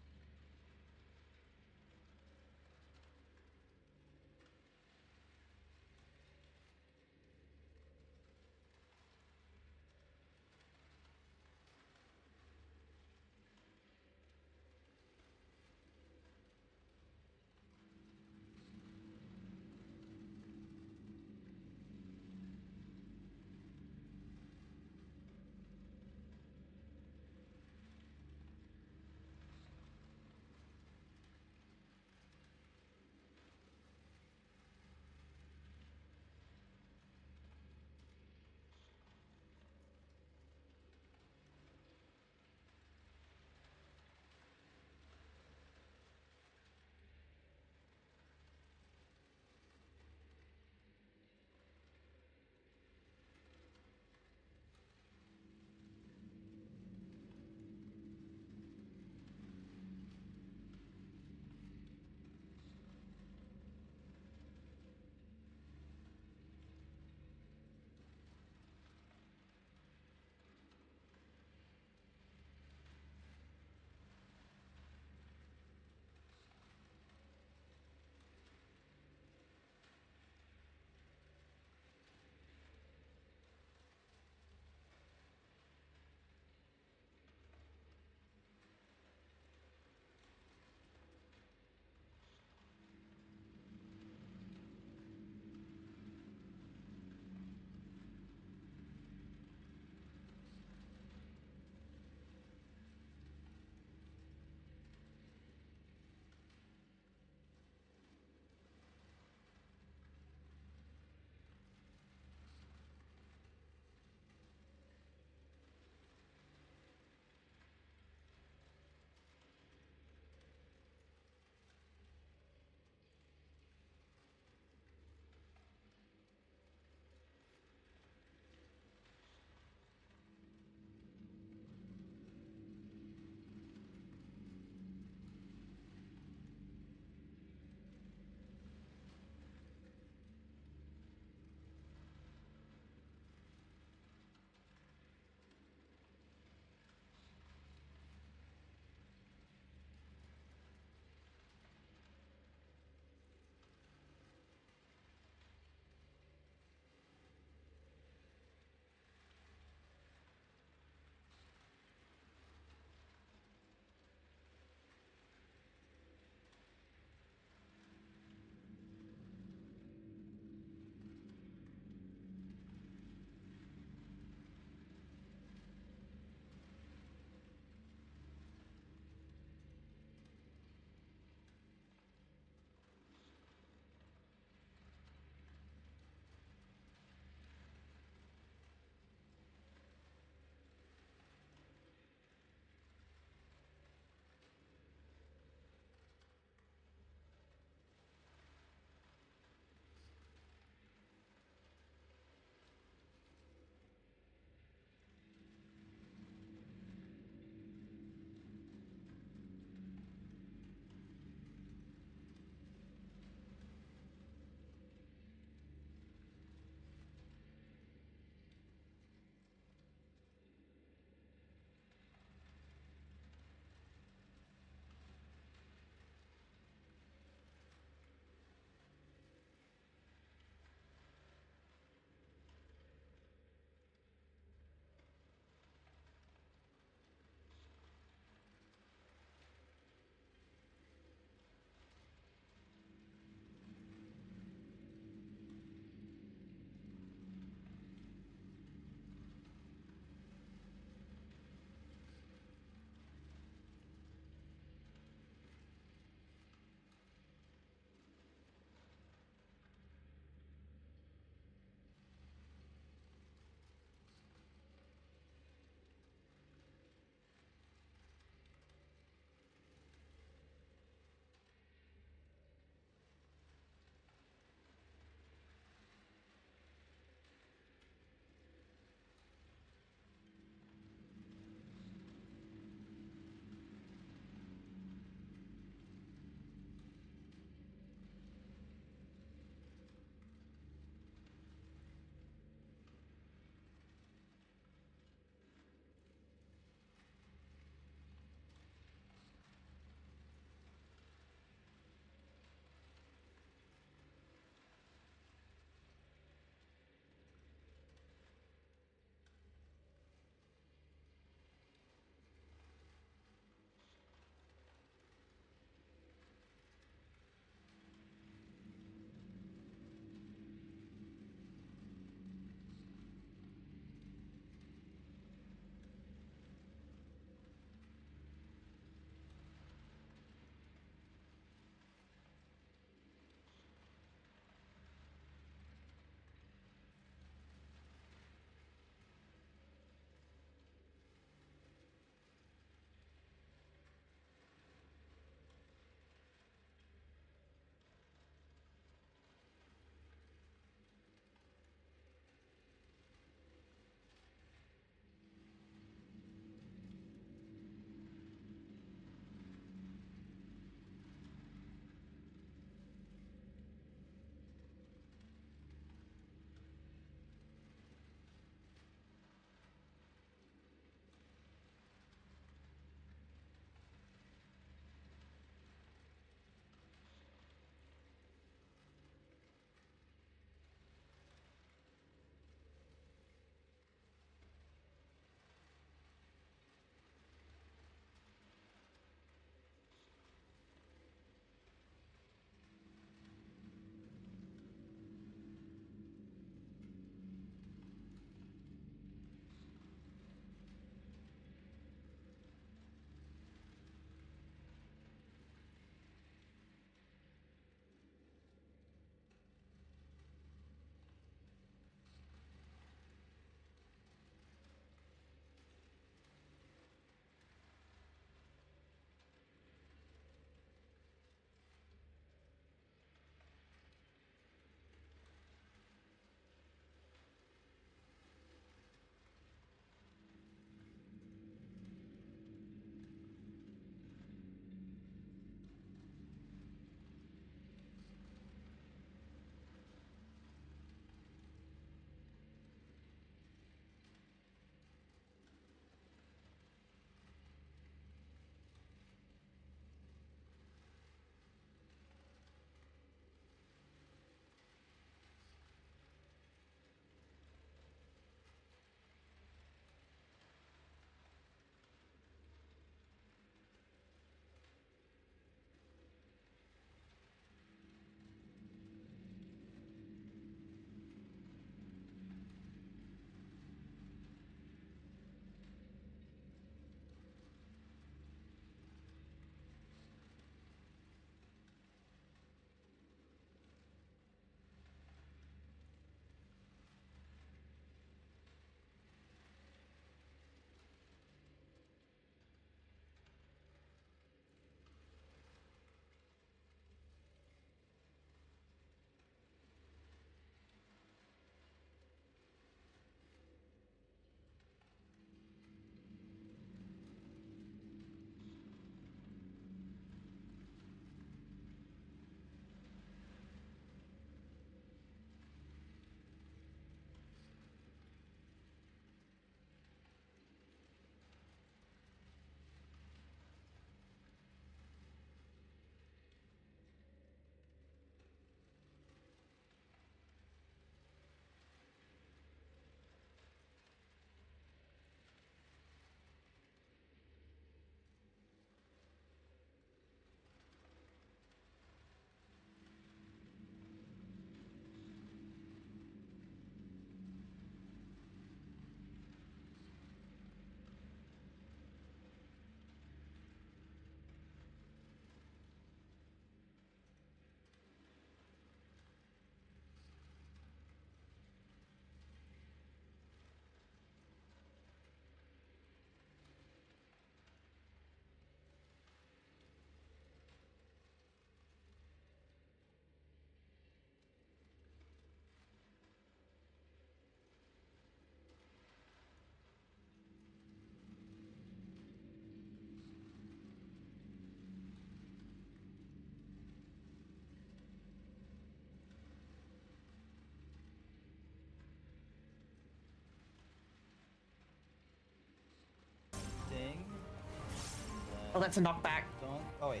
Oh, that's a knockback. Don't. Oh wait.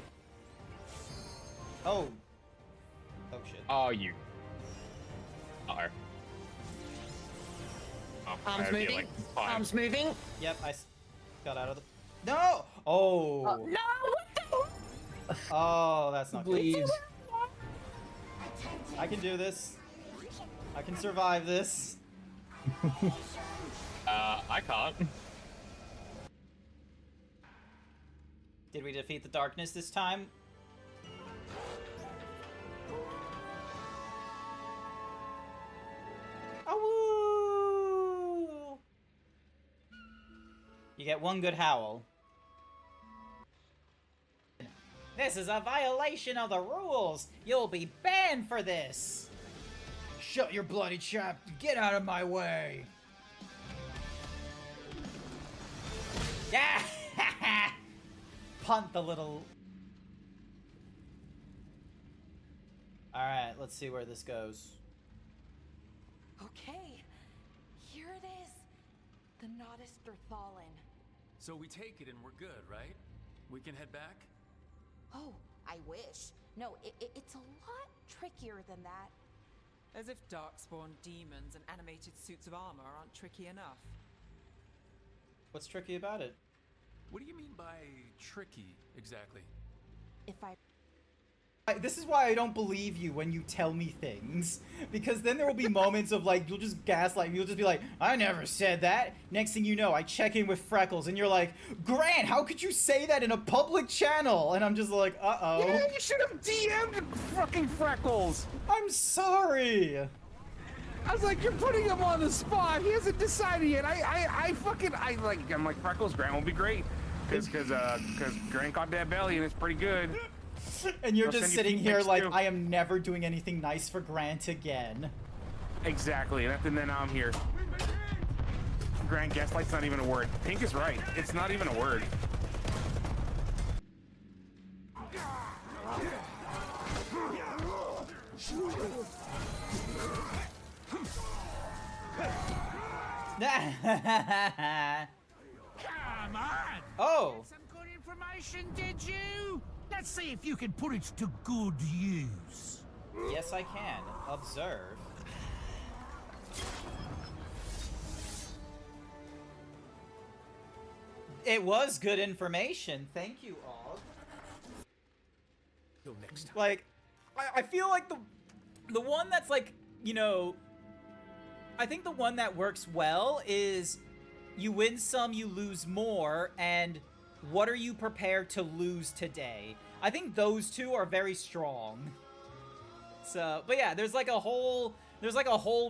Oh. Oh shit. Oh, you. Uh-oh. Oh, Arms that'd be, moving. like, fine. Arms moving. Yep, got out of the. No! Oh! No! What the? Oh, that's not Please. good. I can do this. I can survive this. I can't. Did we defeat the darkness this time? Oh, woo! You get one good howl. This is a violation of the rules! You'll be banned for this! Shut your bloody trap! Get out of my way! Yeah! Punt the little... Alright, let's see where this goes. Okay, here it is. The Nodistrathalin. So we take it and we're good, right? We can head back? Oh, I wish. No, it's a lot trickier than that. As if darkspawn demons and animated suits of armor aren't tricky enough. What's tricky about it? What do you mean by tricky, exactly? If I... This is why I don't believe you when you tell me things. Because then there will be moments of like, you'll just gaslight me. You'll just be like, I never said that. Next thing you know, I check in with Freckles and you're like, Grant, how could you say that in a public channel? And I'm just like, uh-oh. Yeah, you should have DM'd fucking Freckles. I'm sorry. I was like, you're putting him on the spot. He hasn't decided yet. I'm like, Freckles, Grant will be great. Cause Grant got that belly and it's pretty good. And you're They'll just send you sitting here like, too. I am never doing anything nice for Grant again. Exactly, and then now I'm here. Grant, gaslight's not even a word. Pink is right. It's not even a word. Come on! Oh! Some good information, did you? Let's see if you can put it to good use. Yes, I can. Observe. It was good information. Thank you all. Go next time. Like, I feel like the one that's like, you know, I think the one that works well is you win some, you lose more, and what are you prepared to lose today? I think those two are very strong. So, but yeah, there's like a whole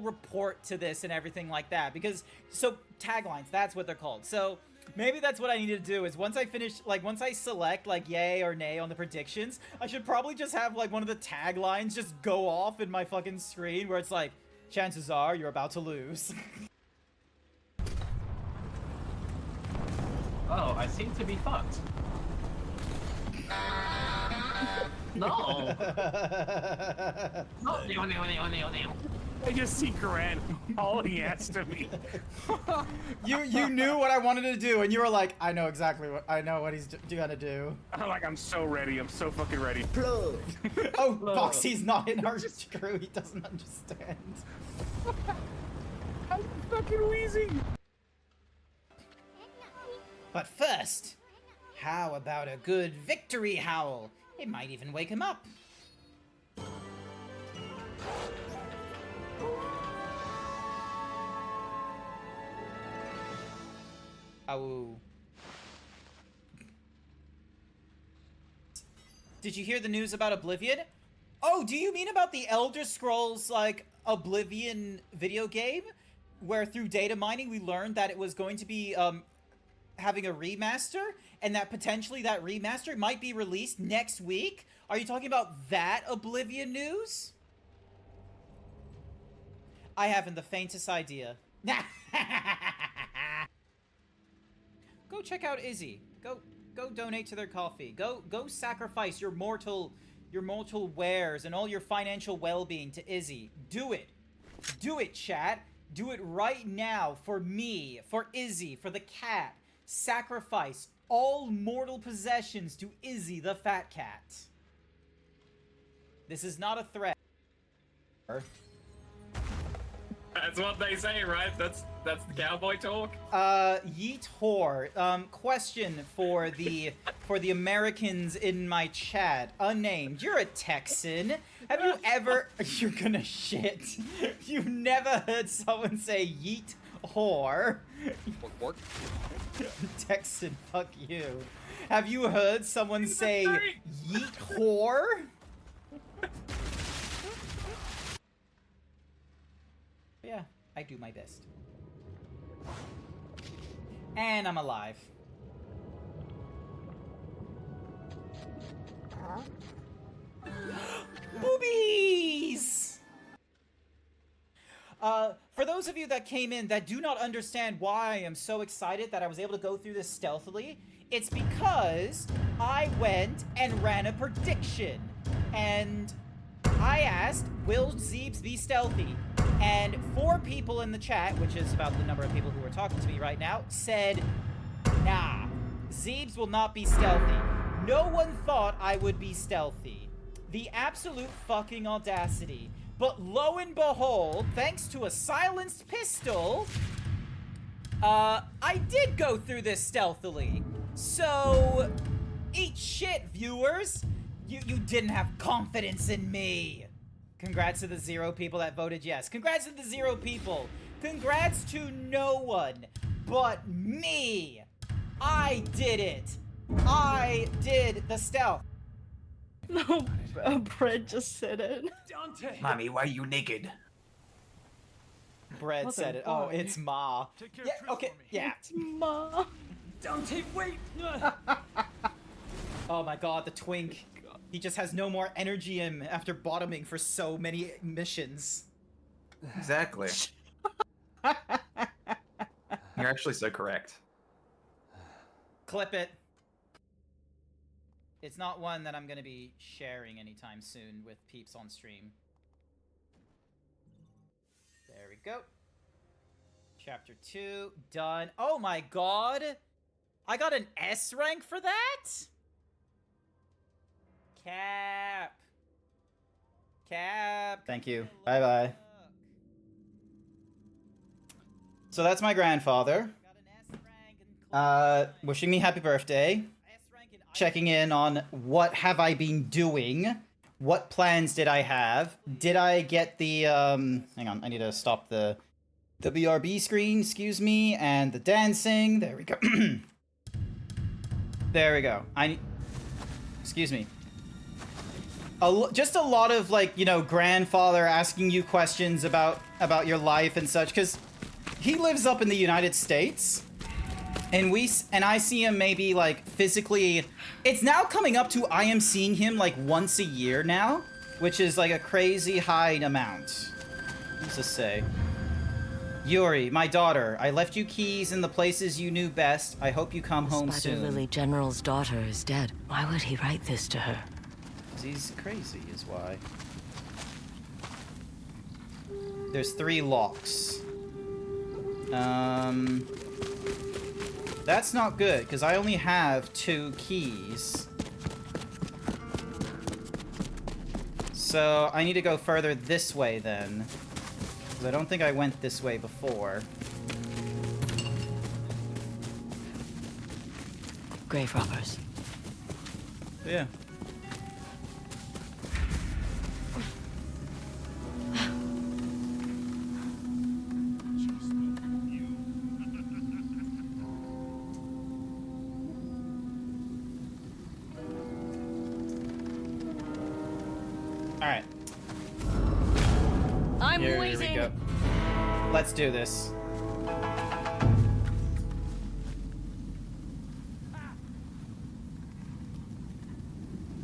report to this and everything like that, because, so, taglines, that's what they're called. So, maybe that's what I need to do, is once I finish, like, once I select, like, yay or nay on the predictions, I should probably just have, like, one of the taglines just go off in my fucking screen, where it's like, chances are you're about to lose. Oh, I seem to be fucked. No. No, no. I just see Grant hauling ass to me. You knew what I wanted to do, and you were like, I know exactly what he's gonna do. I'm like, I'm so ready. I'm so fucking ready. Oh, Boxy's not in our crew. He doesn't understand. I'm fucking wheezing. But first, how about a good victory howl? It might even wake him up. Ow. Did you hear the news about Oblivion? Oh, do you mean about the Elder Scrolls, like, Oblivion video game? Where through data mining we learned that it was going to be, having a remaster, and that potentially that remaster might be released next week? Are you talking about that Oblivion news? I haven't the faintest idea. Go check out Izzy. Go donate to their coffee. Go sacrifice your mortal wares and all your financial well-being to Izzy. Do it. Do it, chat. Do it right now for me, for Izzy, for the cat. sacrifice all mortal possessions to Izzy the fat cat. This is not a threat. That's what they say, right? That's the cowboy talk. Yeet whore. Question for the Americans in my chat. Unnamed. You're a Texan. Have you ever? You're gonna shit. You've never heard someone say yeet whore. Pork. Texan, fuck you. Have you heard someone say yeet whore? Yeah, I do my best. And I'm alive. Boobies! For those of you that came in that do not understand why I am so excited that I was able to go through this stealthily, it's because I went and ran a prediction. And I asked, will Zeebs be stealthy? And 4 people in the chat, which is about the number of people who are talking to me right now, said, nah, Zeebs will not be stealthy. No one thought I would be stealthy. The absolute fucking audacity. But lo and behold, thanks to a silenced pistol, I did go through this stealthily. So, eat shit, viewers. You didn't have confidence in me. Congrats to the 0 people that voted yes. Congrats to the 0 people. Congrats to no one but me. I did it. I did the stealth. No, Brett just said it. Dante! Mommy, why are you naked? Brett said it. Oh, it's Ma. Yeah, okay, yeah. It's Ma. Dante, wait! Oh my god, the twink. He just has no more energy in him after bottoming for so many missions. Exactly. You're actually so correct. Clip it. It's not one that I'm going to be sharing anytime soon with peeps on stream. There we go. Chapter 2, done. Oh my god! I got an S rank for that? Cap. Thank you. Bye-bye. So that's my grandfather. Wishing me happy birthday. Checking in on what have I been doing. What plans did I have? Did I get the, hang on, I need to stop the BRB screen, excuse me, and the dancing. There we go. There we go. Excuse me. Just a lot of, like, you know, grandfather asking you questions about your life and such, because he lives up in the United States, and I see him maybe, like, physically. It's now coming up to I am seeing him, like, once a year now, which is, like, a crazy high amount. What's this say? Yuri, my daughter, I left you keys in the places you knew best. I hope you come home soon. Spider Lily General's daughter is dead. Why would he write this to her? He's crazy, is why. There's 3 locks. That's not good, because I only have 2 keys. So I need to go further this way then. Because I don't think I went this way before. Grave robbers. Yeah. Alright. I'm Here waiting. we go. Let's do this.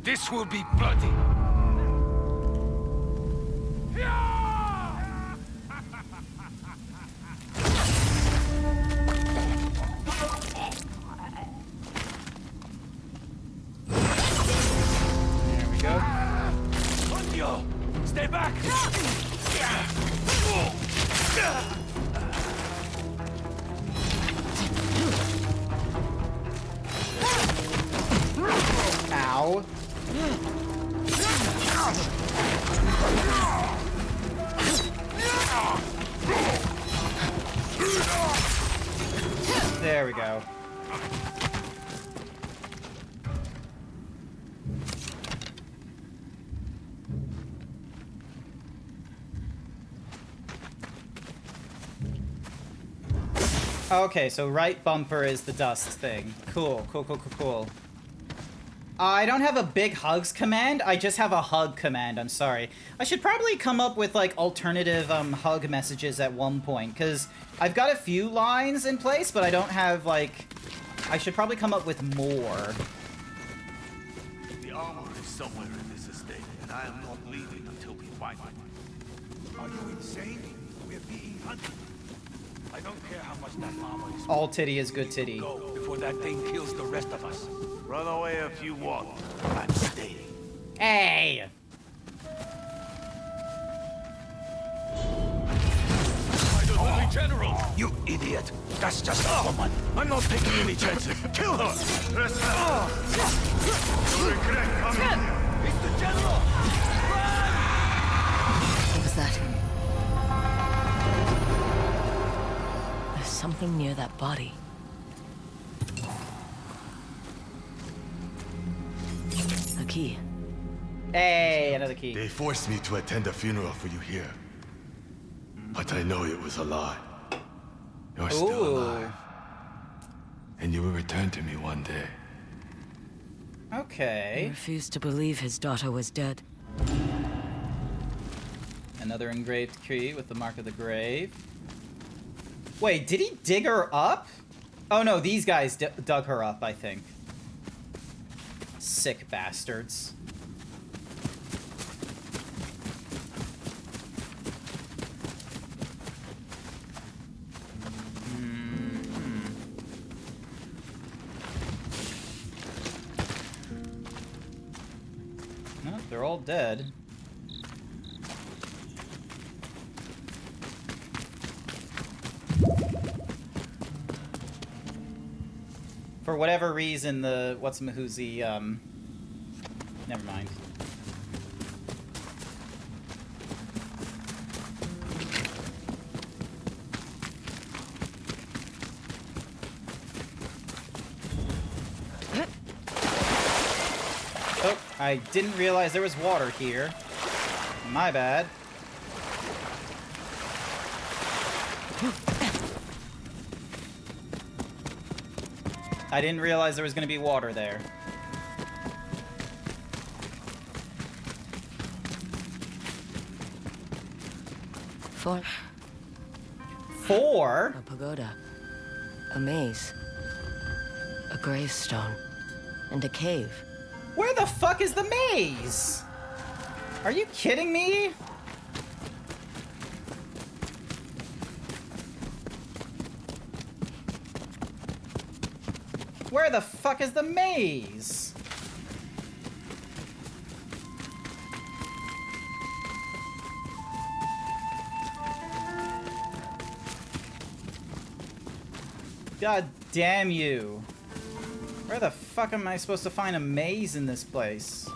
This will be bloody. There we go. Ponyo, stay back. There we go. Okay, so right bumper is the dust thing. Cool, cool, cool, cool, cool. I don't have a big hugs command, I just have a hug command, I'm sorry. I should probably come up with, like, alternative, hug messages at one point, because I've got a few lines in place, but I don't have, like... I should probably come up with more. The armor is somewhere in this estate, and I am not leaving until we find it. Are you insane? We're being hunted. I don't care how much that armor is. All titty is good titty. Go before that thing kills the rest of us. Run away if you want. I'm staying. Hey! Only general! You idiot! That's just a woman! I'm not taking any chances. Kill her! You'll regret coming here! It's the general! What was that? There's something near that body. A key. Hey, another key. They forced me to attend a funeral for you here. But I know it was a lie. You're still alive. And you will return to me one day. Okay. He refused to believe his daughter was dead. Another engraved key with the mark of the grave. Wait, did he dig her up? Oh no, these guys dug her up, I think. Sick bastards. No, they're all dead. For whatever reason, the what's-mahoozy, never mind. Oh, I didn't realize there was water here. My bad. I didn't realize there was going to be water there. Four? A pagoda. A maze. A gravestone. And a cave. Where the fuck is the maze? Are you kidding me? Where the fuck is the maze? God damn you. Where the fuck am I supposed to find a maze in this place?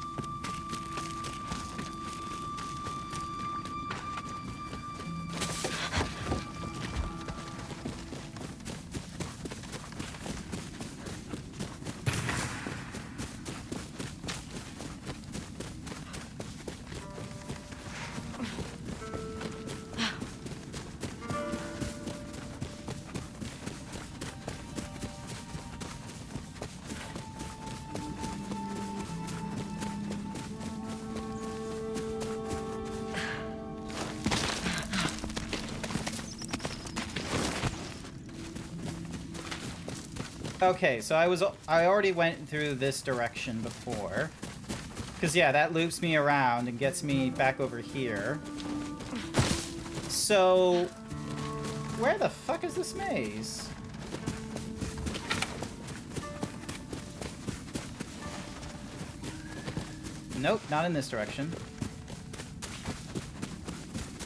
Okay, so I already went through this direction before. Because, yeah, that loops me around and gets me back over here. So, where the fuck is this maze? Nope, not in this direction.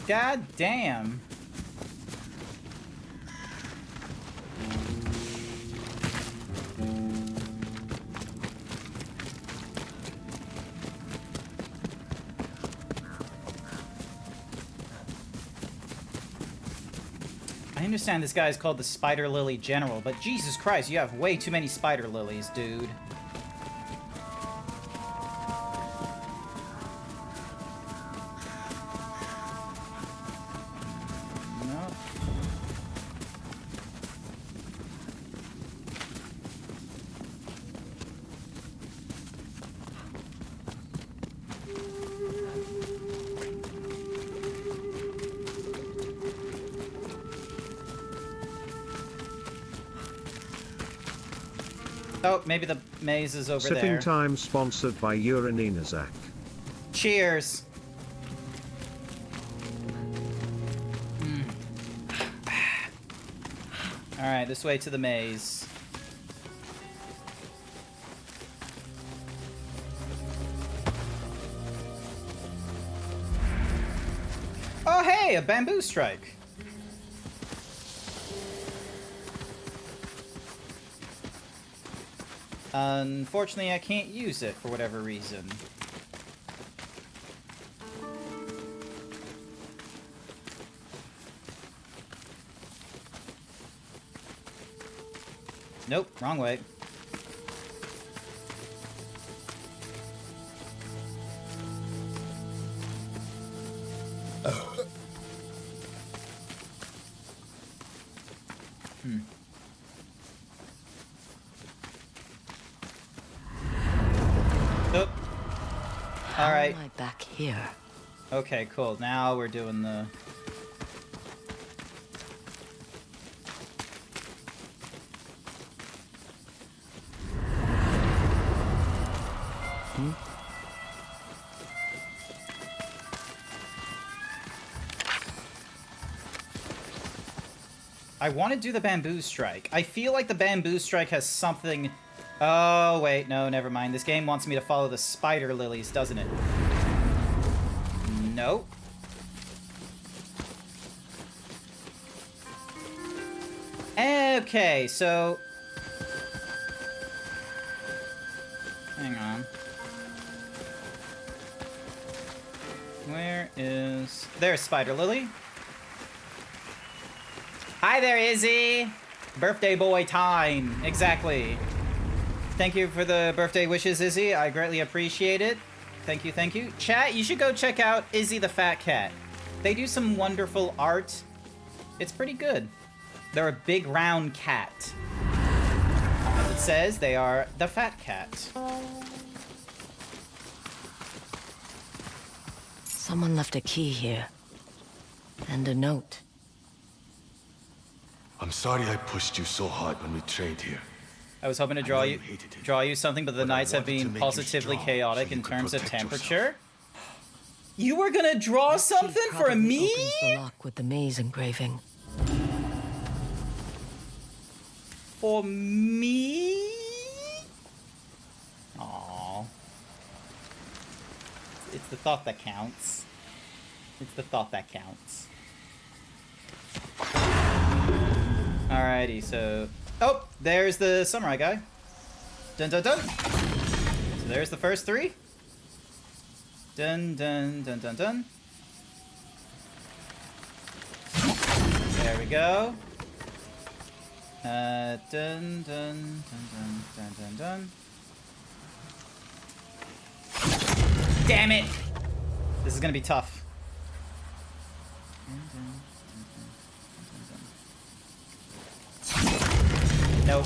God damn. understand this guy is called the Spider Lily General, but Jesus Christ, you have way too many spider lilies, dude. Nope. Oh, maybe the maze is over Sipping there. time sponsored by Uraninazak. Cheers. Alright, this way to the maze. Oh, hey, a bamboo strike. Unfortunately, I can't use it for whatever reason. Nope, wrong way. Nope. All right. How am I back here? Okay, cool. Now we're doing the... I want to do the bamboo strike. I feel like the bamboo strike has something... Oh, wait, no, never mind. This game wants me to follow the spider lilies, doesn't it? Nope. Okay, so... Hang on. Where is... There's Spider Lily. Hi there, Izzy! Birthday boy time. Exactly. Thank you for the birthday wishes, Izzy. I greatly appreciate it. Thank you, thank you. Chat, you should go check out Izzy the Fat Cat. They do some wonderful art. It's pretty good. They're a big round cat. As it says, they are the Fat Cat. Someone left a key here. And a note. I'm sorry I pushed you so hard when we trained here. I was hoping to draw you something, but the nights have been positively chaotic in terms of temperature. You were gonna draw something for me? Opens the lock with the maze engraving. For me? Aww. It's the thought that counts. It's the thought that counts. Alrighty, so... Oh, there's the samurai guy. Dun dun dun. So there's the first three. Dun dun dun dun dun. There we go. Dun dun dun dun dun dun dun. Damn it! This is gonna be tough. Nope.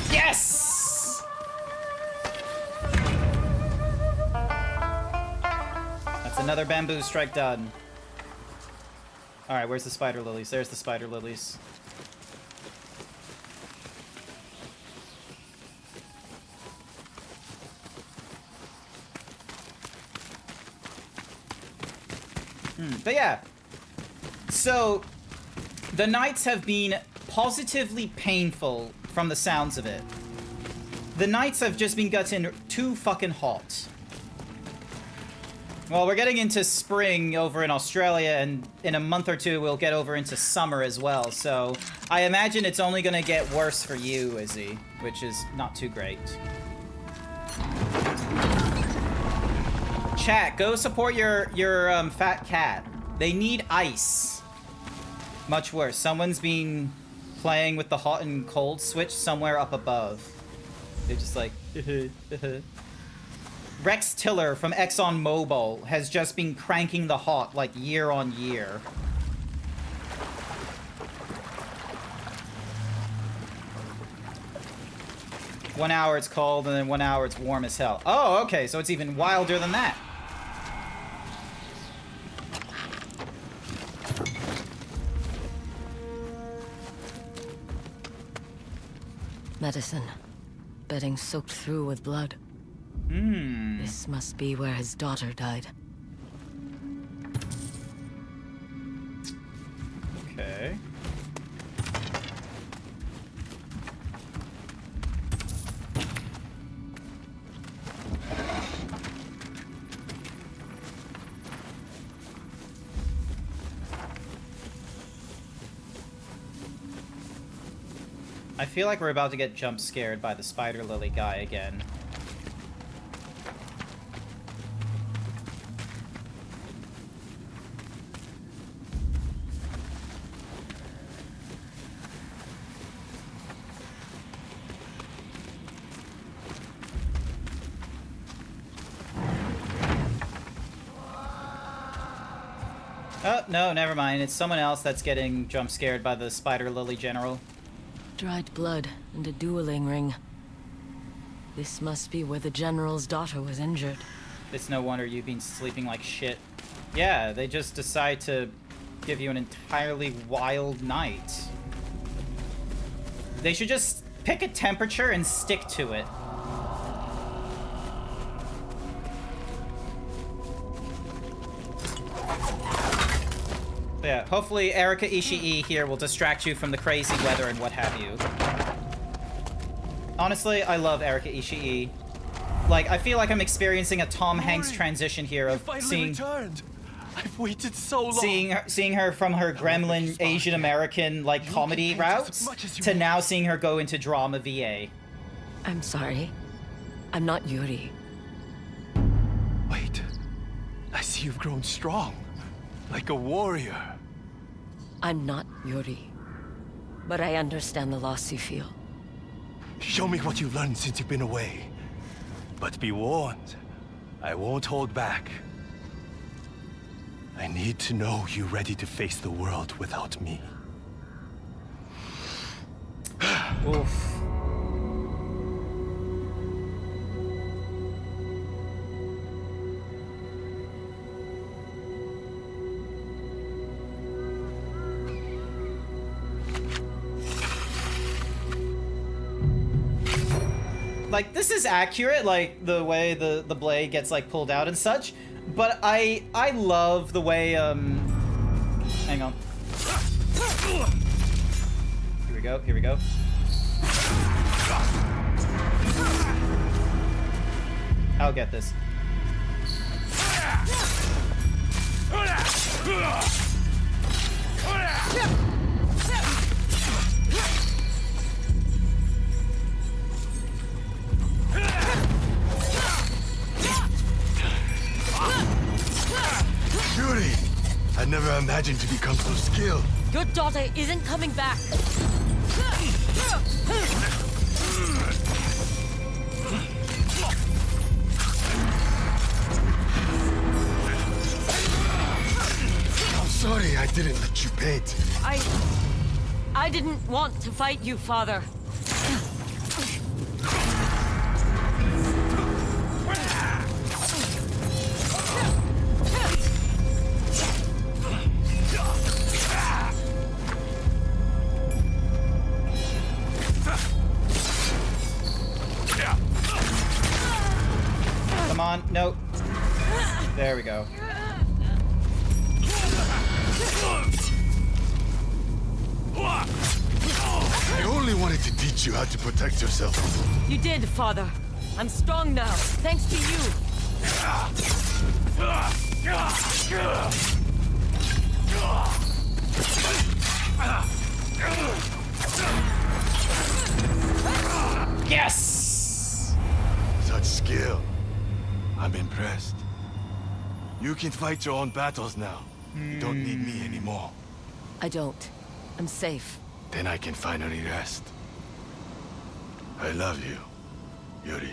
Yes! That's another bamboo strike done. Alright, where's the spider lilies? There's the spider lilies. But yeah, so the nights have been positively painful from the sounds of it. The nights have just been getting too fucking hot. Well, we're getting into spring over in Australia, and in a month or two we'll get over into summer as well, so I imagine it's only gonna get worse for you, Izzy. which is not too great. Chat, go support your fat cat. They need ice. Much worse. Someone's been playing with the hot and cold switch somewhere up above. They're just like, Rex Tiller from ExxonMobil has just been cranking the hot like year on year. One hour it's cold and then 1 hour it's warm as hell. Oh, okay, so it's even wilder than that. Medicine. Bedding soaked through with blood. This must be where his daughter died. Okay. I feel like we're about to get jump scared by the spider lily guy again. Oh, no, never mind. It's someone else that's getting jump scared by the spider lily general. Dried blood and a dueling ring. This must be where the general's daughter was injured. It's no wonder you've been sleeping like shit. Yeah, they just decide to give you an entirely wild night. They should just pick a temperature and stick to it. Yeah, hopefully Erika Ishii here will distract you from the crazy weather and what have you. Honestly, I love Erika Ishii. Like, I feel like I'm experiencing a Tom Hanks transition here of seeing... returned. I've waited so long. Seeing her from her gremlin Asian American like comedy routes to now seeing her go into drama VA. I'm sorry. I'm not Yuri. Wait. I see you've grown strong. Like a warrior. I'm not Yuri. But I understand the loss you feel. Show me what you've learned since you've been away. But be warned, I won't hold back. I need to know you're ready to face the world without me. Oof. Like, this is accurate, like, the way the blade gets, like, pulled out and such, but I love the way, hang on. Here we go, here we go. I'll get this. Yuri! I never imagined to become so skilled. Your daughter isn't coming back. I'm sorry I didn't let you paint. I didn't want to fight you, father. Come on, no. There we go. I only wanted to teach you how to protect yourself. You did, father. I'm strong now, thanks to you. Yes! Such skill. I'm impressed. You can fight your own battles now. You don't need me anymore. I don't. I'm safe. Then I can finally rest. I love you, Yuri.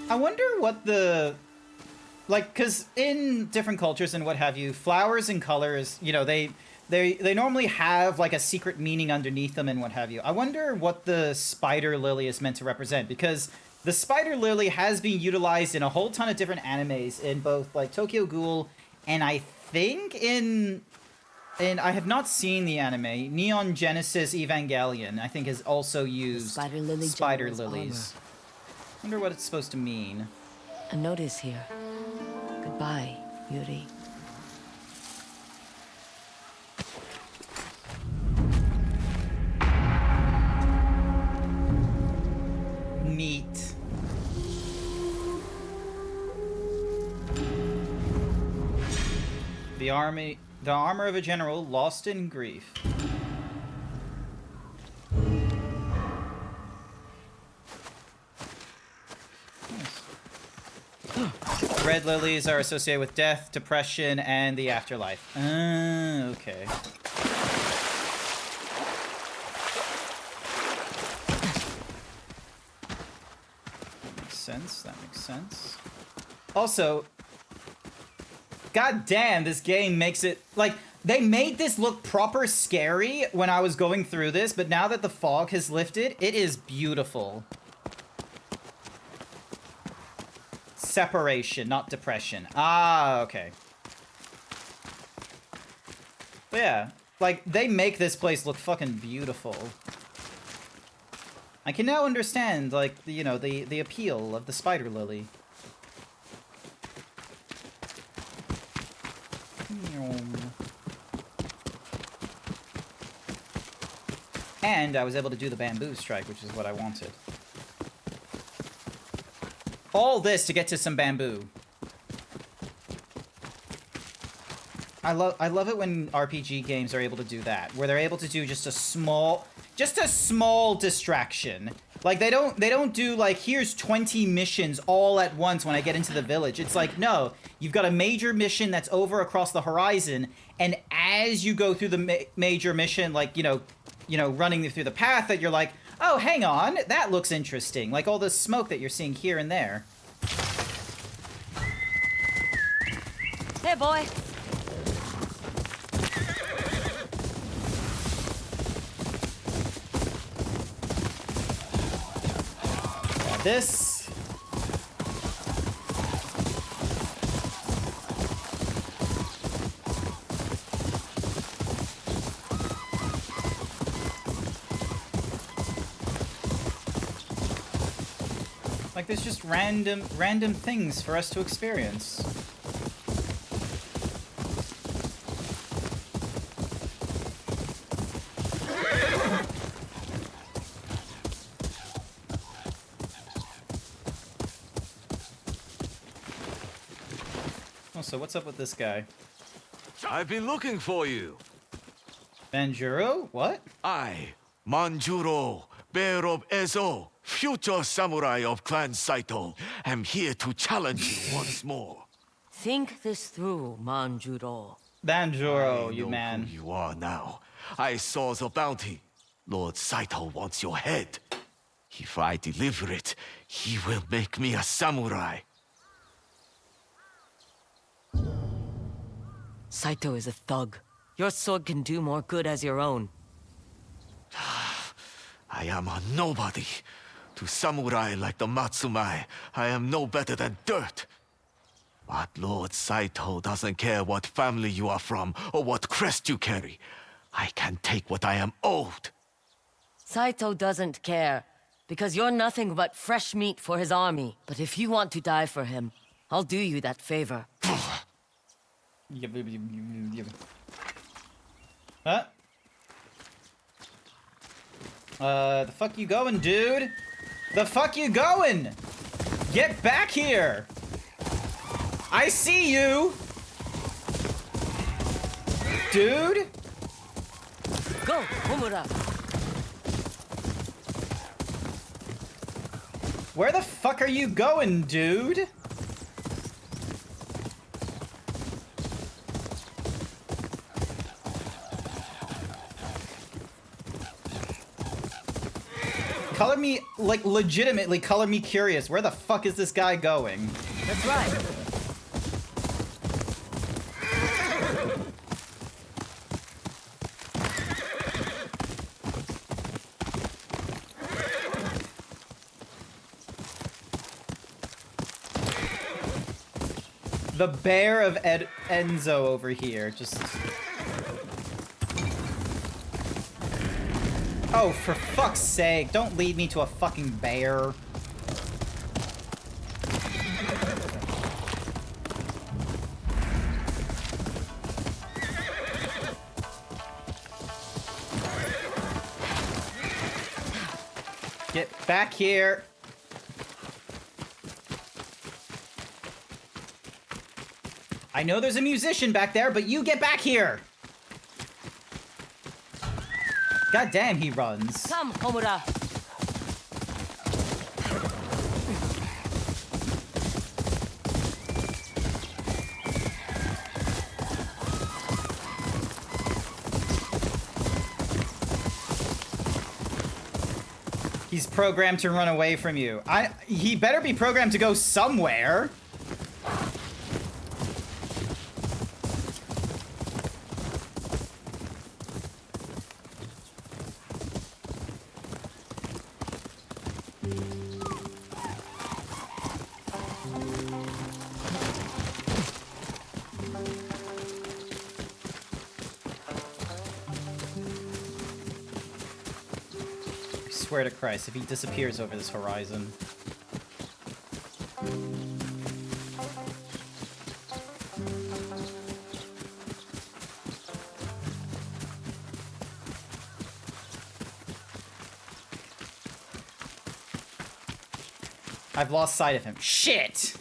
I wonder what the... Like, because in different cultures and what have you, flowers and colors, you know, they normally have, like, a secret meaning underneath them and what have you. I wonder what the spider lily is meant to represent, because the spider lily has been utilized in a whole ton of different animes in both, like, Tokyo Ghoul and I think in I have not seen the anime, Neon Genesis Evangelion, I think has also used spider lilies. I wonder what it's supposed to mean. A notice here. Goodbye, Yuri. Neat. The armor of a general lost in grief. Red lilies are associated with death, depression, and the afterlife. Okay. That makes sense. That makes sense. Also, god damn, this game makes it... Like, they made this look proper scary when I was going through this, but now that the fog has lifted, it is beautiful. Separation, not depression. Ah, okay. But yeah, like, they make this place look fucking beautiful. I can now understand, like, you know, the appeal of the spider lily. And I was able to do the bamboo strike, which is what I wanted. All this to get to some bamboo. I love it when RPG games are able to do that, where they're able to do just a small distraction. Like they don't do like, here's 20 missions all at once when I get into the village. It's like, no, you've got a major mission that's over across the horizon, and as you go through the major mission, like, you know, running through the path, that you're like, oh, hang on, that looks interesting. Like all the smoke that you're seeing here and there. Hey, boy. Got this. Like, there's just random things for us to experience. Oh, so what's up with this guy? I've been looking for you. Banjuro? What? I, Manjuro, Bear of Ezo, future samurai of Clan Saito, am here to challenge you once more. Think this through, Manjuro. Banjuro, you I know man. who you are now. I saw the bounty. Lord Saito wants your head. If I deliver it, he will make me a samurai. Saito is a thug. Your sword can do more good as your own. I am a nobody. To samurai like the Matsumai, I am no better than dirt. But Lord Saito doesn't care what family you are from or what crest you carry. I can take what I am owed. Saito doesn't care, because you're nothing but fresh meat for his army. But if you want to die for him, I'll do you that favor. Huh? The fuck you going, dude? The fuck you going? Get back here! I see you! Dude? Go, Homura. Where the fuck are you going, dude? Color me, like, legitimately color me curious. Where the fuck is this guy going? That's right. The bear of Enzo over here, just... Oh, for fuck's sake, don't lead me to a fucking bear. Get back here. I know there's a musician back there, but you get back here! God damn, he runs. Come, Homura. He's programmed to run away from you. He better be programmed to go somewhere. I swear to Christ, if he disappears over this horizon. I've lost sight of him. Shit!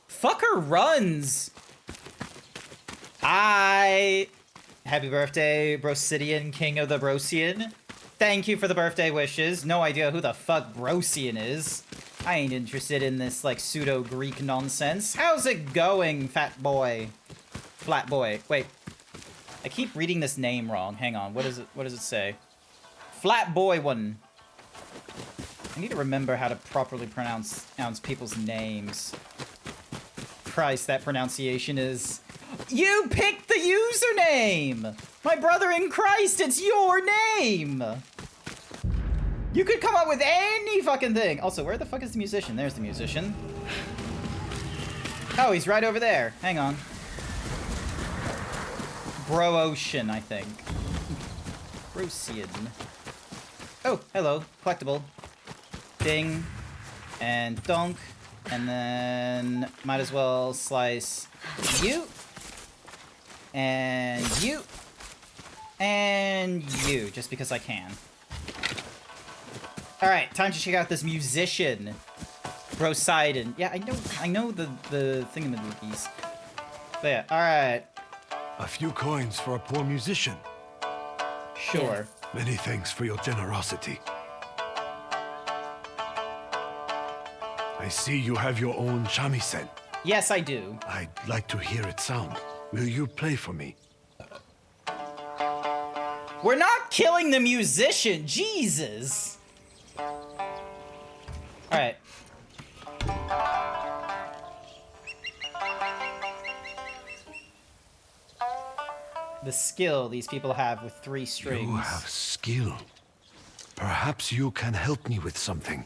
Fucker runs! Happy birthday, Brosidian, King of the Brosian. Thank you for the birthday wishes. No idea who the fuck Brosian is. I ain't interested in this, like, pseudo-Greek nonsense. How's it going, fat boy? Flat boy. Wait. I keep reading this name wrong. Hang on. What does it say? Flat boy one. I need to remember how to properly pronounce people's names. Christ, that pronunciation is... You picked the username! My brother in Christ, it's your name! You could come up with any fucking thing. Also, where the fuck is the musician? There's the musician. Oh, he's right over there. Hang on. Bro Ocean, I think. Brosian. Oh, hello. Collectible. Ding. And donk. And then might as well slice you. And you. And you, just because I can. Alright, time to check out this musician. Brosidon. Yeah, I know the thingamaboogies. But yeah, alright. A few coins for a poor musician. Sure. Many thanks for your generosity. I see you have your own shamisen. Yes, I do. I'd like to hear it sound. Will you play for me? We're not killing the musician! Jesus! Alright. The skill these people have with 3 strings. You have skill. Perhaps you can help me with something.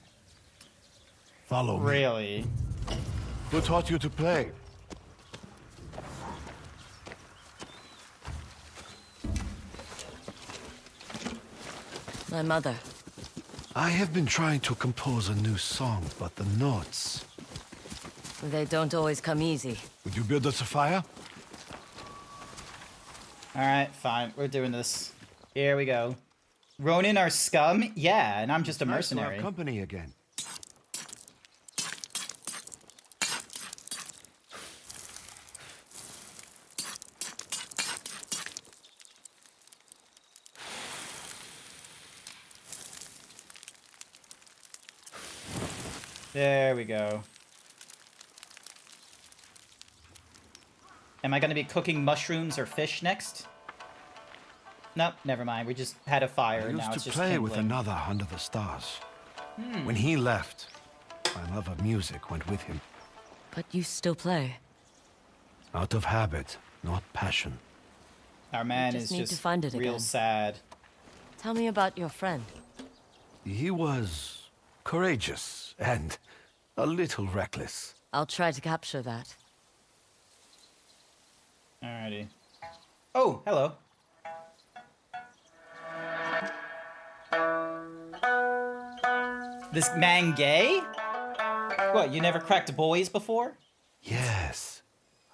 Follow me. Really? Who taught you to play? My mother. I have been trying to compose a new song, but the notes... They don't always come easy. Would you build us a fire? Alright, fine. We're doing this. Here we go. Ronin are scum? Yeah, and I'm just a Nice to have mercenary. company again. There we go. Am I going to be cooking mushrooms or fish next? Nope, never mind. We just had a fire I and used now to it's just play with kindling. another under the stars. Hmm. When he left, my love of music went with him. But you still play. Out of habit, not passion. Our man just is need just to find it real again. sad. Tell me about your friend. He was courageous and a little reckless. I'll try to capture that. Alrighty. Oh, hello. This man gay? What, you never cracked boys before? Yes,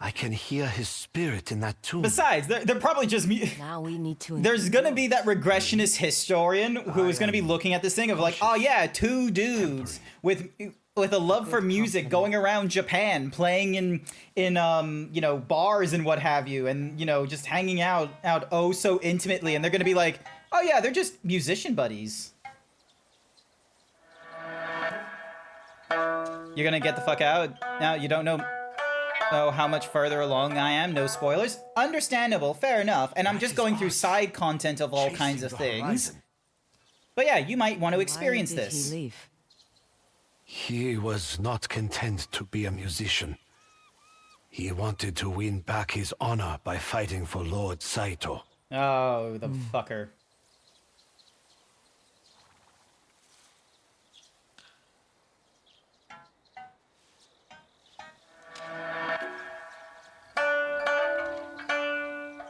I can hear his spirit in that tune. Besides, they're probably just... Now we need to... There's gonna be that regressionist historian who is gonna be looking at this thing of like, oh yeah, two dudes with a love for music going around Japan, playing in you know, bars and what have you, and you know, just hanging out oh so intimately, and they're gonna be like, oh yeah, they're just musician buddies. You're gonna get the fuck out now. You don't know how much further along I am. No spoilers. Understandable, fair enough. And I'm just going through side content of all kinds of things. But yeah, you might want to experience this. He leave? He was not content to be a musician. He wanted to win back his honor by fighting for Lord Saito. Oh, the fucker.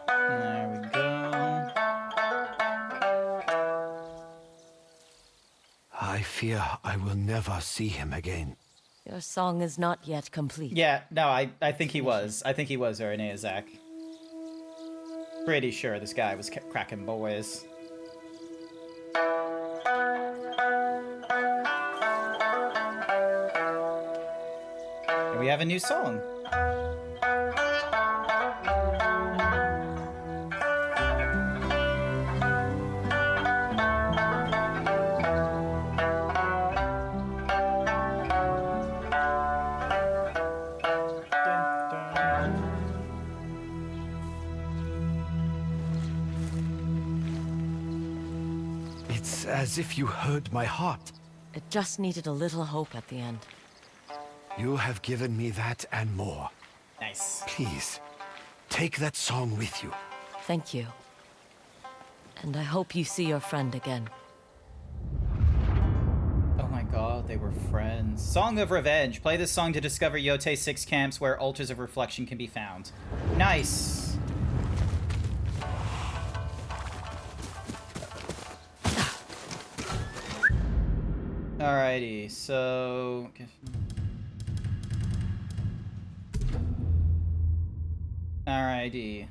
There we go. I fear I will never see him again. Your song is not yet complete. Yeah, no, I think he was. I think he was Zach. Pretty sure this guy was cracking boys. And we have a new song. It's as if you heard my heart. It just needed a little hope at the end. You have given me that and more. Nice. Please, take that song with you. Thank you. And I hope you see your friend again. Oh my god, they were friends. Song of Revenge. Play this song to discover Yōtei 6 camps where altars of reflection can be found. Nice. Alrighty, so... Alrighty.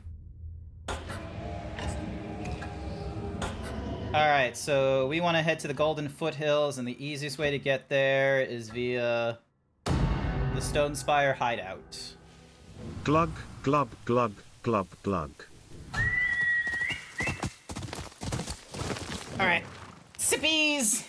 Alright, so we want to head to the Golden Foothills, and the easiest way to get there is via the Stone Spire hideout. Glug, glub, glug, glub, glug. Alright. Sippies!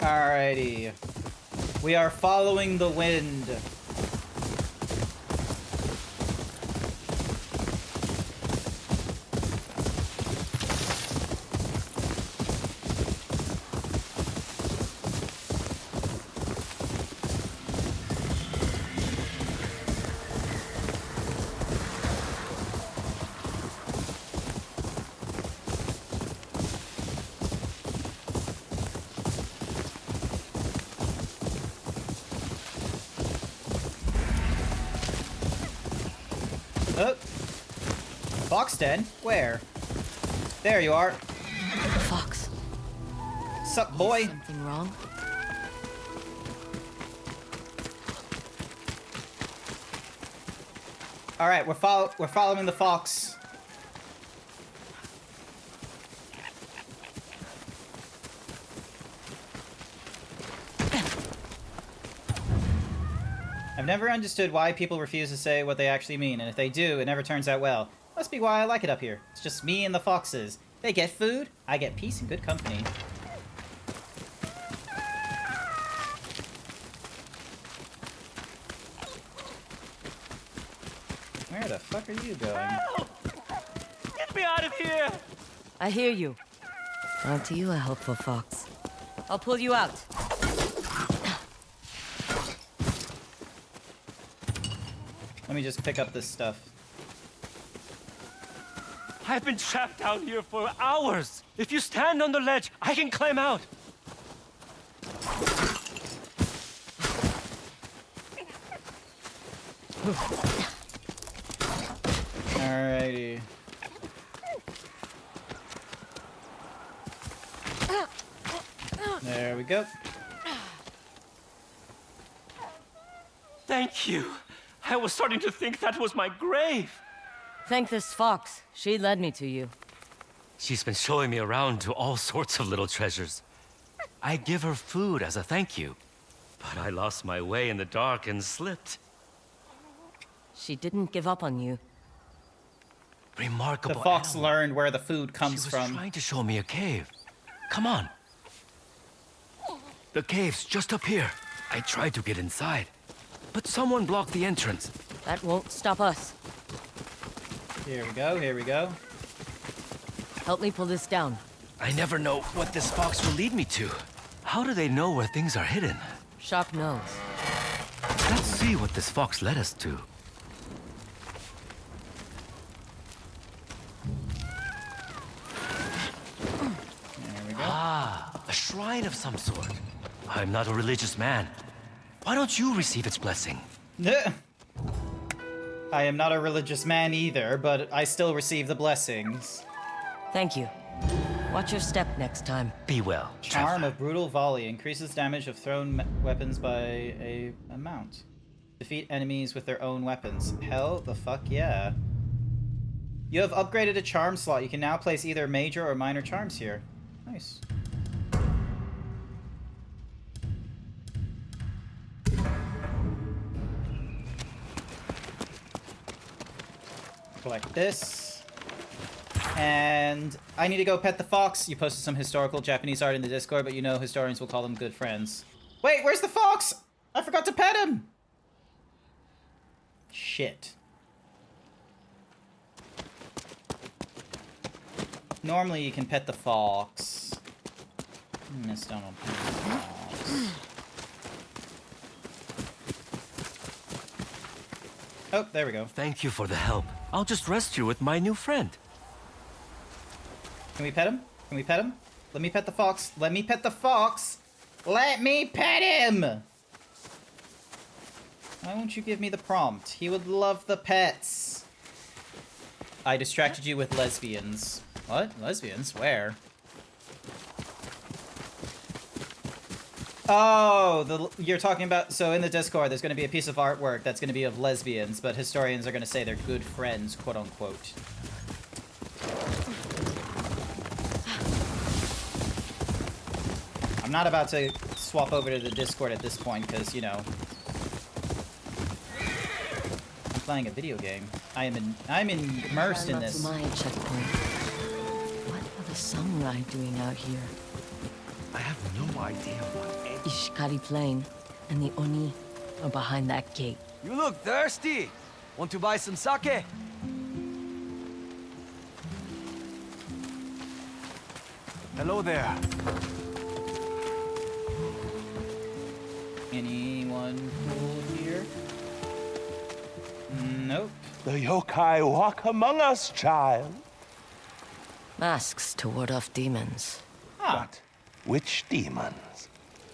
Alrighty. We are following the wind. Oh. Fox den? Where? There you are. Fox. Sup, boy? Something wrong? All right, we're following the fox. I've never understood why people refuse to say what they actually mean, and if they do, it never turns out well. Must be why I like it up here. It's just me and the foxes. They get food, I get peace and good company. Where the fuck are you going? Help! Get me out of here! I hear you. Aren't you a helpful fox? I'll pull you out. Let me just pick up this stuff. I've been trapped down here for hours. If you stand on the ledge, I can climb out. Alrighty. There we go. Thank you. I was starting to think that was my grave. Thank this fox. She led me to you. She's been showing me around to all sorts of little treasures. I give her food as a thank you. But I lost my way in the dark and slipped. She didn't give up on you. Remarkable. The fox animal. learned where the food comes She was from. trying to show me a cave. Come on. The cave's just up here. I tried to get inside, but someone blocked the entrance. That won't stop us. Here we go, here we go. Help me pull this down. I never know what this fox will lead me to. How do they know where things are hidden? Sharp nose. Let's see what this fox led us to. There we go. Ah, a shrine of some sort. I'm not a religious man. Why don't you receive its blessing? I am not a religious man either, but I still receive the blessings. Thank you. Watch your step next time. Be well. Charm of Brutal Volley increases damage of thrown weapons by a amount. Defeat enemies with their own weapons. Hell the fuck yeah. You have upgraded a charm slot. You can now place either major or minor charms here. Nice. Collect this. And I need to go pet the fox. You posted some historical Japanese art in the Discord, but you know historians will call them good friends. Wait, where's the fox? I forgot to pet him. Shit. Normally you can pet the fox. Miss Donald. Oh, there we go. Thank you for the help. I'll just rest you with my new friend. Can we pet him? Can we pet him? Let me pet the fox. Let me pet the fox. Let me pet him! Why won't you give me the prompt? He would love the pets. I distracted you with lesbians. What? Lesbians? Where? Oh, you're talking about... So in the Discord, there's going to be a piece of artwork that's going to be of lesbians, but historians are going to say they're good friends, quote-unquote. I'm not about to swap over to the Discord at this point, because, you know... I'm playing a video game. I'm immersed in this. My checkpoint. What are the samurai doing out here? I have no idea what... Ishikari Plain and the Oni are behind that gate. You look thirsty. Want to buy some sake? Hello there. Anyone cool here? Nope. The yokai walk among us, child. Masks to ward off demons. But which demons?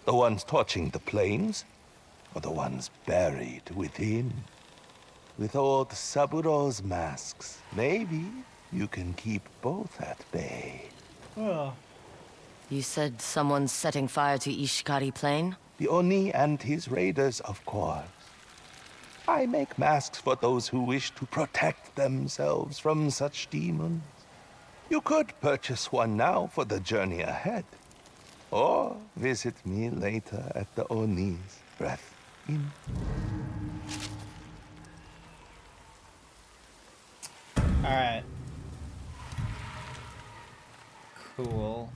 The ones torching the plains? Or the ones buried within? With old Saburo's masks, maybe you can keep both at bay. Oh. You said someone's setting fire to Ishikari Plain? The Oni and his raiders, of course. I make masks for those who wish to protect themselves from such demons. You could purchase one now for the journey ahead, or visit me later at the Oni's Breath Inn. Alright. Cool.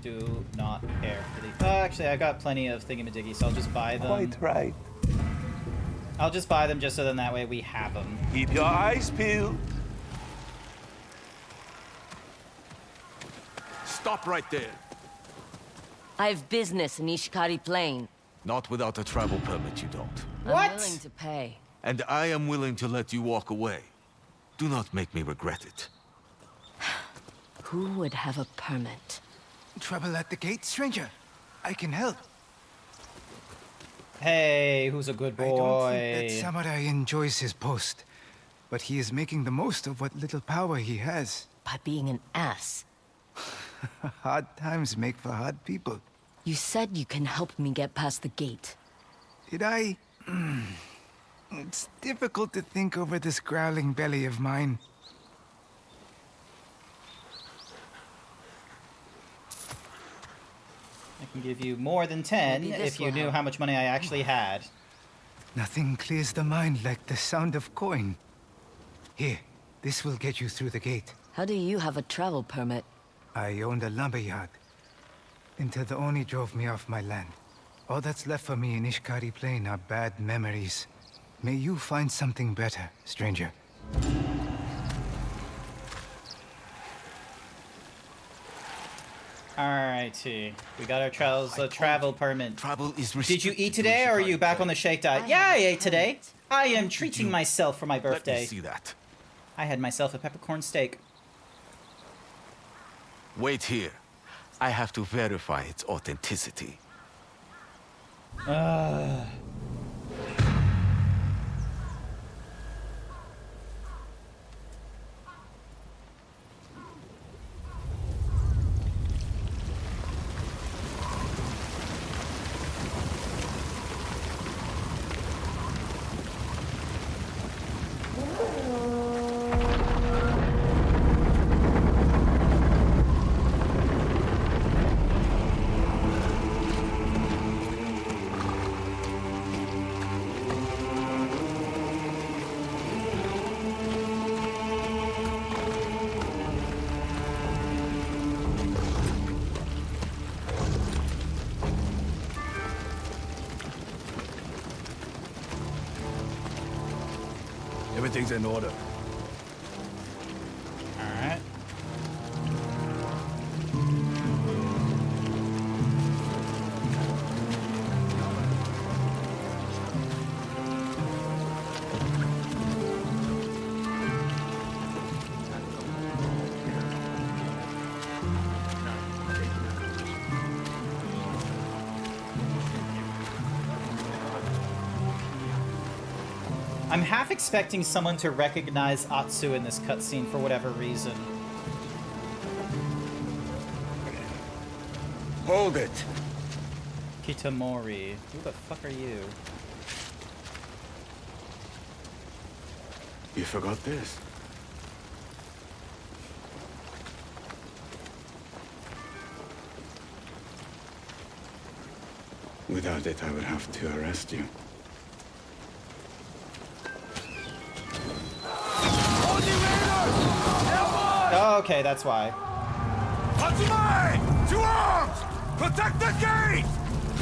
Do not care for the... Oh, actually, I got plenty of thingamadiggy, so I'll just buy them. Quite right. I'll just buy them just so then that way we have them. Keep your eyes peeled. Stop right there. I have business in Ishikari Plain. Not without a travel permit, you don't. I'm willing to pay. And I am willing to let you walk away. Do not make me regret it. Who would have a permit? Trouble at the gate, stranger. I can help. Hey, who's a good boy? I don't think that samurai enjoys his post, but he is making the most of what little power he has. By being an ass. Hard times make for hard people. You said you can help me get past the gate. Did I? It's difficult to think over this growling belly of mine. I can give you more than 10 if you knew how much money I actually had. Nothing clears the mind like the sound of coin. Here, this will get you through the gate. How do you have a travel permit? I owned a lumberyard, until the Oni drove me off my land. All that's left for me in Ishikari Plain are bad memories. May you find something better, stranger. Alrighty, we got our travel permit. Travel is Did you eat today, or are you back on the shake diet? Yeah, I ate today. I am treating myself for my birthday. Let me see that. I had myself a peppercorn steak. Wait here. I have to verify its authenticity. Everything's in order. Alright. I'm half expecting someone to recognize Atsu in this cutscene for whatever reason. Hold it. Kitamori. Who the fuck are you? You forgot this? Without it, I would have to arrest you. Oh, okay, that's why. Hatsumai! To arms! Protect the gate!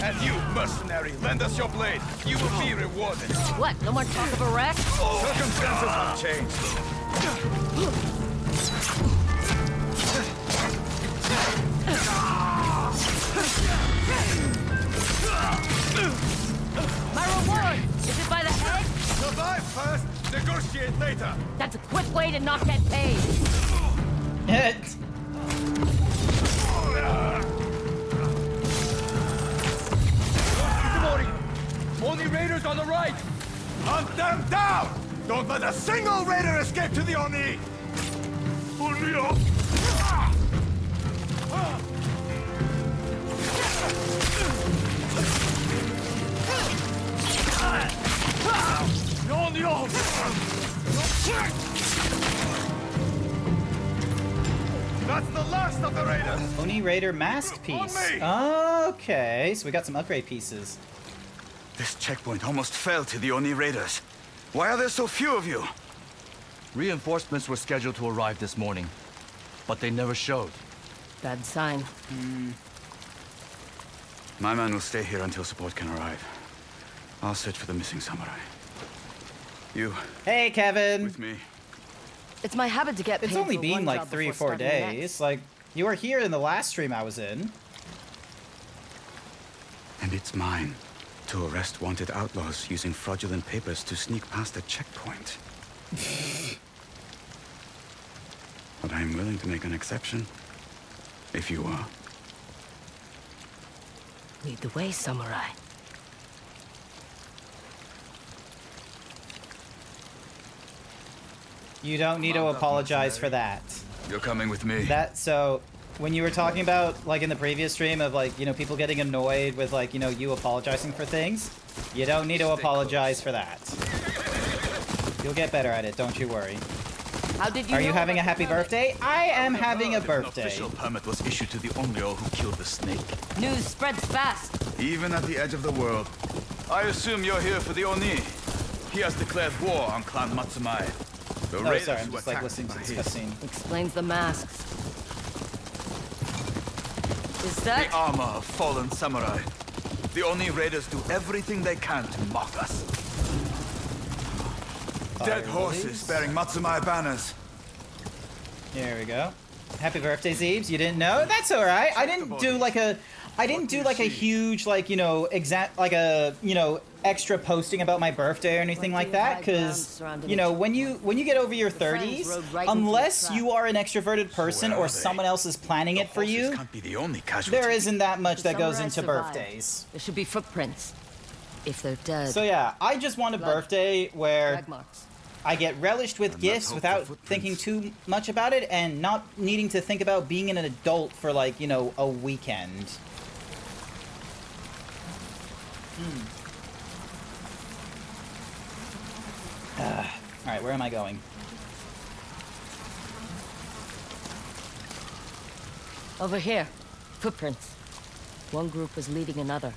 And you, mercenary, lend us your blade. You will be rewarded. What? No more talk of arrest? Circumstances have changed. My reward! Is it by the head? Survive first, negotiate later. That's a quick way to not get paid. Only raiders on the right! Hunt them down! Don't let a single raider escape to the Oni! No, no! That's the last of the raiders! Oni Raider mask piece. Okay, so we got some upgrade pieces. This checkpoint almost fell to the Oni Raiders. Why are there so few of you? Reinforcements were scheduled to arrive this morning, but they never showed. Bad sign. My man will stay here until support can arrive. I'll search for the missing samurai. You. Hey, Kevin. With me. It's my habit to get paid It's only for been one like job 3 or before 4 starting the next. days. Like, you were here in the last stream I was in. And it's mine to arrest wanted outlaws using fraudulent papers to sneak past a checkpoint. But I'm willing to make an exception, if you are. Lead the way, samurai. You don't need to apologize for that. You're coming with me. So, when you were talking about, like, in the previous stream of, like, you know, people getting annoyed with, like, you know, you apologizing for things, you don't need to apologize for that. You'll get better at it, don't you worry. How did you Are you know having a about the happy permit? birthday? I am having a An birthday. official permit was issued to the Onryo who killed the snake. News spreads fast. Even at the edge of the world. I assume you're here for the Oni. He has declared war on Clan Matsumai. The Oh, raiders sorry, I'm who just, like, attacked listening to him are this his. cutscene. Explains the masks. Is that... The armor of fallen samurai. The Oni raiders do everything they can to mock us. Dead horses bearing Matsumai banners. Here we go. Happy birthday, Zeebs. You didn't know? That's all right. I didn't do like a huge, like, you know, extra posting about my birthday or anything like that, because, you know, when you get over your 30s, unless you are an extroverted person or someone else is planning it for you, Can't be the only casualty. there isn't that much that goes Samurai into survived. birthdays. There should be footprints. If they're dead. So yeah, I just want a birthday where Drag marks. I get relished with gifts without thinking too much about it and not needing to think about being an adult for, like, you know, a weekend. Alright, where am I going? Over here. Footprints. One group is leading another.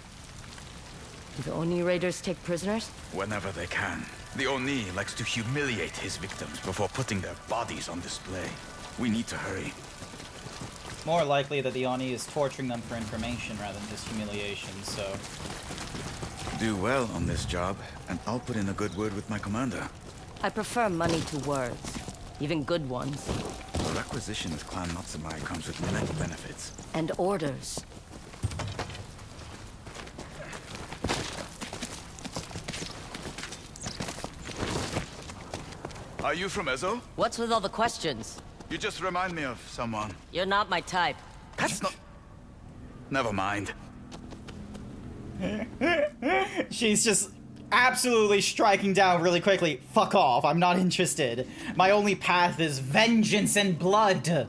Do the Oni raiders take prisoners? Whenever they can. The Oni likes to humiliate his victims before putting their bodies on display. We need to hurry. More likely that the Oni is torturing them for information rather than just humiliation, so... Do well on this job, and I'll put in a good word with my commander. I prefer money to words. Even good ones. A requisition with Clan Matsumai comes with many benefits. And orders. Are you from Ezo? What's with all the questions? You just remind me of someone. You're not my type. That's not... Never mind. She's just absolutely striking down really quickly. Fuck off, I'm not interested. My only path is vengeance and blood.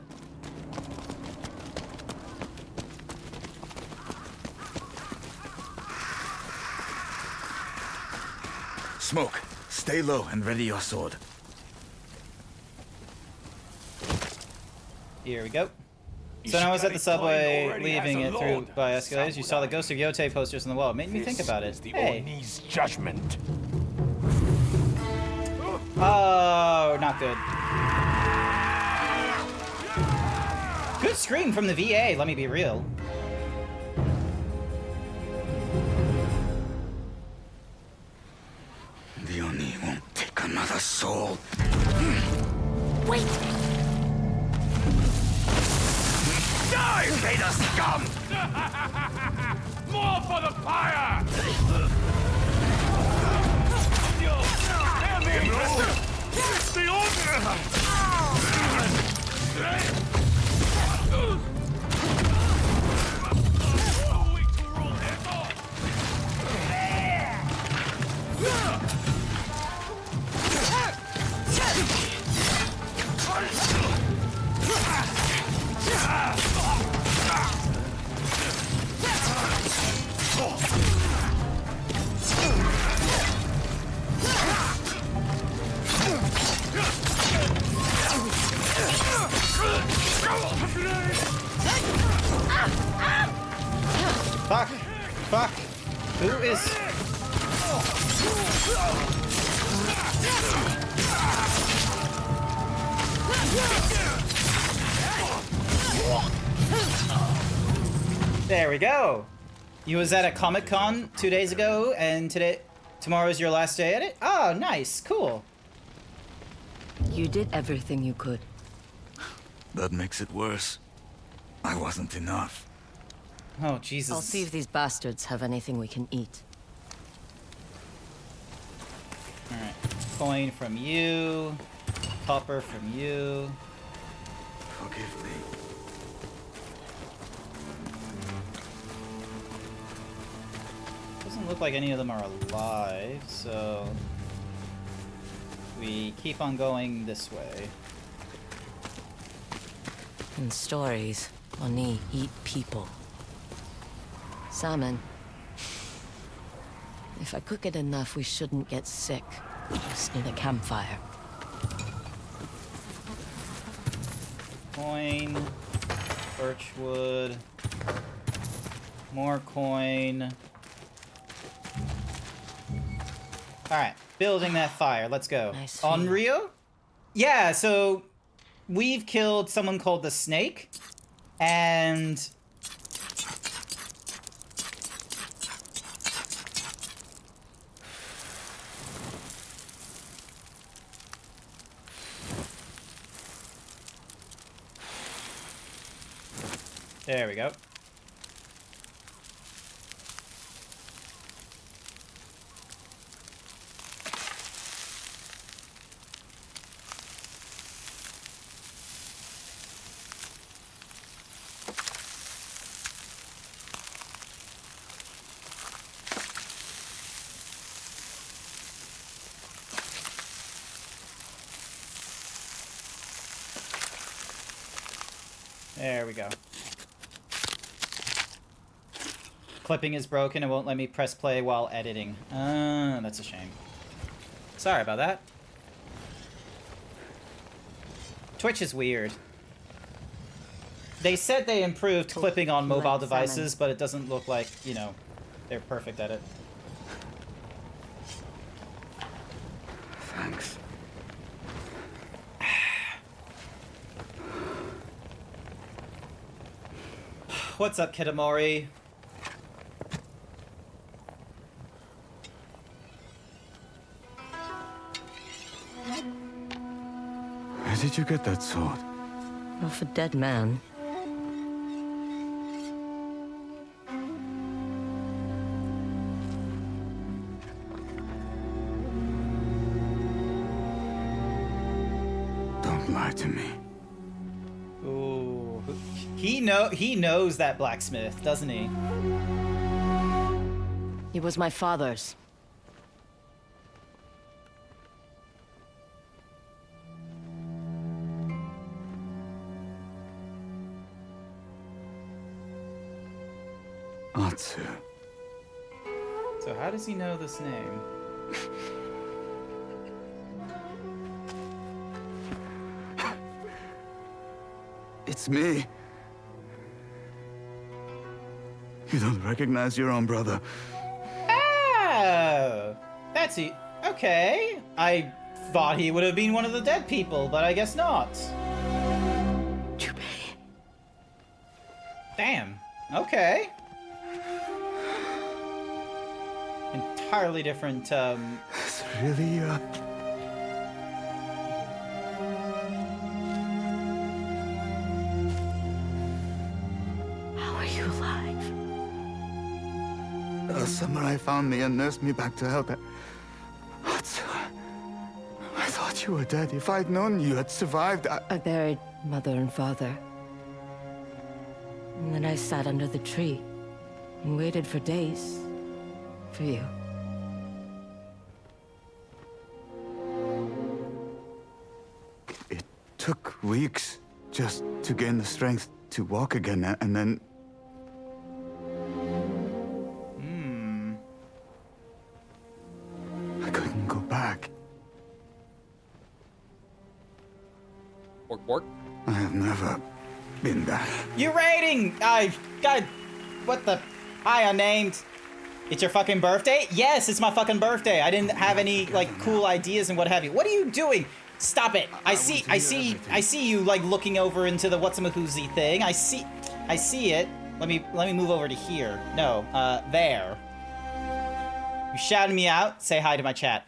Smoke, stay low and ready your sword. Here we go. So now I was at the subway, leaving it through by escalators. You saw the Ghost of Yōtei posters on the wall. It made me think about it. Hey. Oni's judgment. Oh, not good. Good scream from the VA, let me be real. The Oni won't take another soul. Wait! Die, Vader scum! More for the fire! It's the Fuck! Who is... There we go! You was at a Comic-Con 2 days ago, and tomorrow's your last day at it? Oh, nice, cool. You did everything you could. That makes it worse. I wasn't enough. Oh, Jesus. I'll see if these bastards have anything we can eat. Alright. Coin from you. Copper from you. Forgive me. Doesn't look like any of them are alive, so... we keep on going this way. In stories, Oni eat people. Salmon. If I cook it enough, we shouldn't get sick. Just need a campfire. Coin. Birchwood. More coin. Alright, building that fire. Let's go. Nice On Rio? Yeah, so we've killed someone called the Snake, and there we go. There we go. Clipping is broken. It won't let me press play while editing. That's a shame. Sorry about that. Twitch is weird. They said they improved clipping on mobile devices, but it doesn't look like, you know, they're perfect at it. Thanks. What's up, Kitamori? Where did you get that sword? Off a dead man. Don't lie to me. Ooh, he knows that blacksmith, doesn't he? He was my father's. Atsu. So how does he know this name? It's me. You don't recognize your own brother. Oh, that's he. Okay, I thought he would have been one of the dead people, but I guess not. Damn. Okay. Entirely different. It's really How are you alive? A samurai found me and nursed me back to health. Atsu, I thought you were dead. If I'd known you had survived, I buried mother and father. And then I sat under the tree and waited for days for you. It took weeks just to gain the strength to walk again, and then... I couldn't go back. Work, work. I have never been back. You rating? I got what the? Hi, unnamed. It's your fucking birthday? Yes, it's my fucking birthday. I didn't have any like cool ideas and what have you. What are you doing? Stop it. I see you like looking over into the whatsamahoozy thing. I see it. Let me move over to here. No, there. You shouting me out? Say hi to my chat.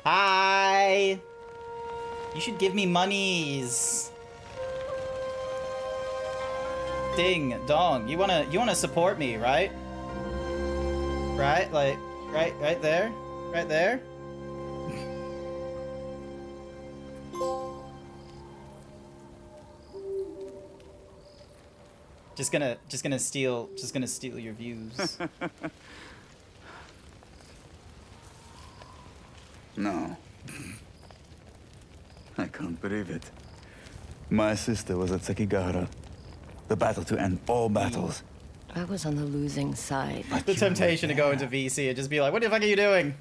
Hi. You should give me monies. Ding dong. You wanna support me, right? Right? Like right there? Right there? Just gonna steal your views. No. I can't believe it. My sister was at Sekigahara. The battle to end all battles. I was on the losing side. The temptation to go into VC and just be like, what the fuck are you doing?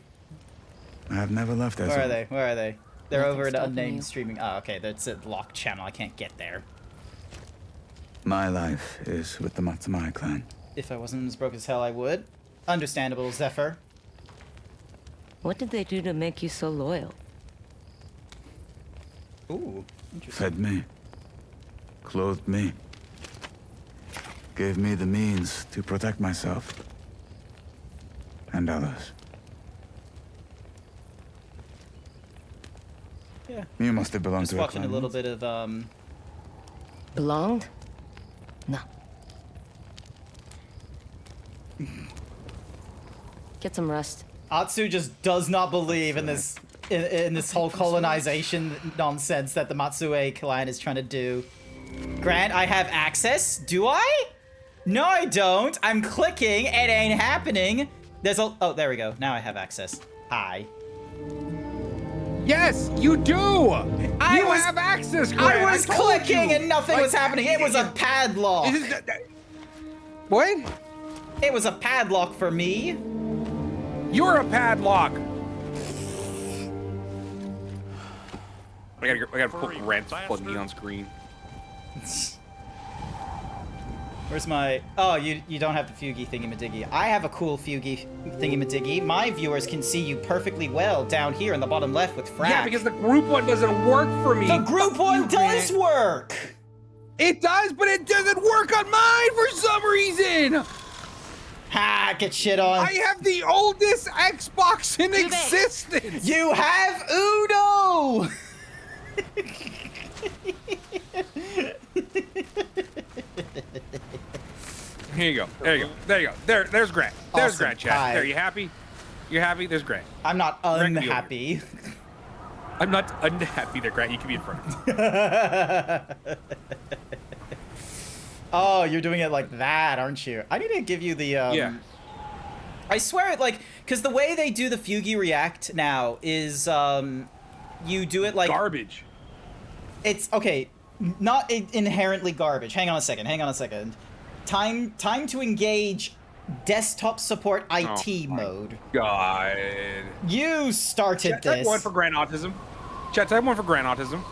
I have never left Ezra. Where are they? Where are they? They're Nothing's over at stopping unnamed you. streaming. Oh, okay. That's a locked channel. I can't get there. My life is with the Matsumai clan. If I wasn't as broke as hell, I would. Understandable, Zephyr. What did they do to make you so loyal? Ooh, interesting. Fed me. Clothed me. Gave me the means to protect myself. And others. Yeah. You must have belonged Just to a watching clan a little once. bit of Belonged? No. Get some rest. Atsu just does not believe in this in this whole colonization nonsense that the Matsue clan is trying to do. Grant, I have access? Do I? No, I don't. I'm clicking. It ain't happening. There's a... Oh, there we go. Now I have access. Hi. Yes, you do. You have access, Grant. I was told clicking you. and nothing was happening. It was a padlock. What? It was a padlock for me. You're a padlock. I gotta put Grant's plug me on screen. Where's my... Oh, you don't have the Fugi thingy-madiggy. I have a cool Fugi thingy-madiggy. My viewers can see you perfectly well down here in the bottom left with Frack. Yeah, because the group one doesn't work for me. The group one does work! It does, but it doesn't work on mine for some reason! Ha! Get shit on. I have the oldest Xbox in existence! You have Uno! Here you go. There you go. There you go. There's Grant. There's Awesome. Grant, chat. Hi. There, you happy? You happy? There's Grant. I'm not Grant, unhappy. I'm not unhappy there, Grant. You can be in front. Oh, you're doing it like that, aren't you? I need to give you the, Yeah. I swear it, like, because the way they do the Fugi React now is, you do it like... Garbage. It's, okay, not inherently garbage. Hang on a second. Time to engage desktop support IT mode. God. You started Chat, type this. one for Grant Autism. Chat, type one for Grant Autism.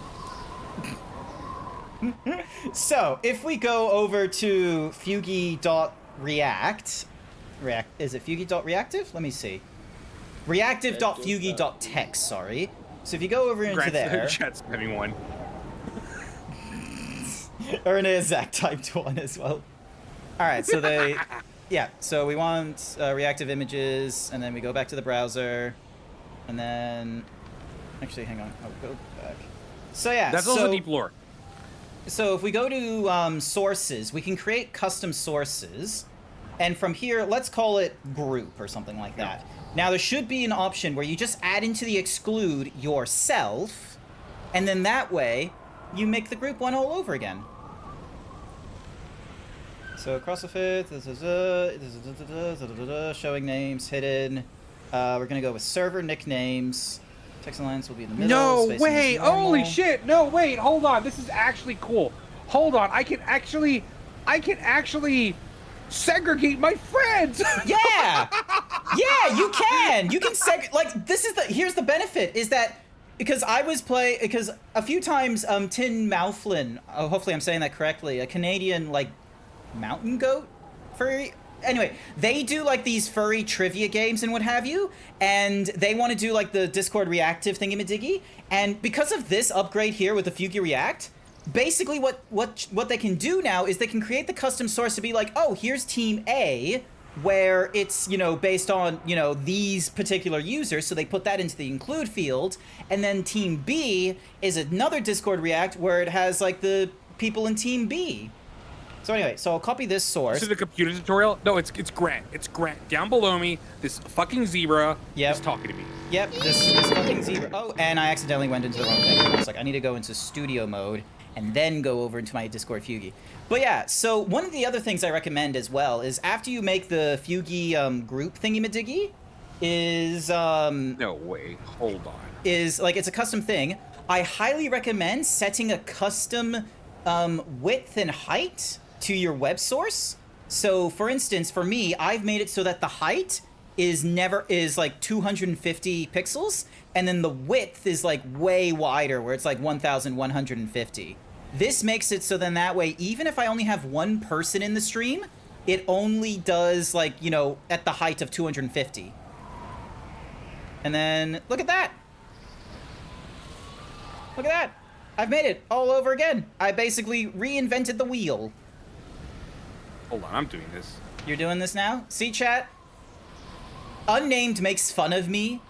So, if we go over to Fugi.react, is it Fugi.reactive? Let me see. Reactive.fugi.text, sorry. So if you go over into there... Chat's having one. Erna Zach typed one as well. Alright, so they... Yeah, so we want reactive images, and then we go back to the browser, and then... Actually, hang on. I'll go back. So yeah, That's also deep lore. So if we go to sources, we can create custom sources. And from here, let's call it group or something like that. Now there should be an option where you just add into the exclude yourself. And then that way, you make the group one all over again. So across the fifth, showing names, hidden. We're gonna go with server nicknames. Text alliance will be in the middle. No, spacing is wait, normal. holy shit. No, wait, hold on. This is actually cool. Hold on, I can actually segregate my friends. Yeah. Yeah, you can. You can here's the benefit is that because because a few times Tin Mouthlin, hopefully I'm saying that correctly, a Canadian like mountain goat furry anyway, they do like these furry trivia games and what have you, and they want to do like the Discord reactive thingy-majiggy, and because of this upgrade here with the Fugi React, basically what they can do now is they can create the custom source to be like, oh, here's Team A, where it's, you know, based on, you know, these particular users, so they put that into the include field, and then Team B is another Discord React where it has like the people in Team B. So anyway, so I'll copy this source. This is the computer tutorial? No, it's Grant. It's Grant. Down below me, this fucking zebra is talking to me. Yep, this fucking zebra. Oh, and I accidentally went into the wrong thing. I was like, I need to go into studio mode and then go over into my Discord Fugi. But yeah, so one of the other things I recommend as well is after you make the Fugi group thingy-majiggy is... No way. Hold on. Is, like, it's a custom thing. I highly recommend setting a custom width and height to your web source. So, for instance, for me, I've made it so that the height is like 250 pixels, and then the width is like way wider, where it's like 1,150. This makes it so then that way, even if I only have one person in the stream, it only does like, you know, at the height of 250. And then look at that. Look at that. I've made it all over again. I basically reinvented the wheel. Hold on, I'm doing this. You're doing this now? See, chat? Unnamed makes fun of me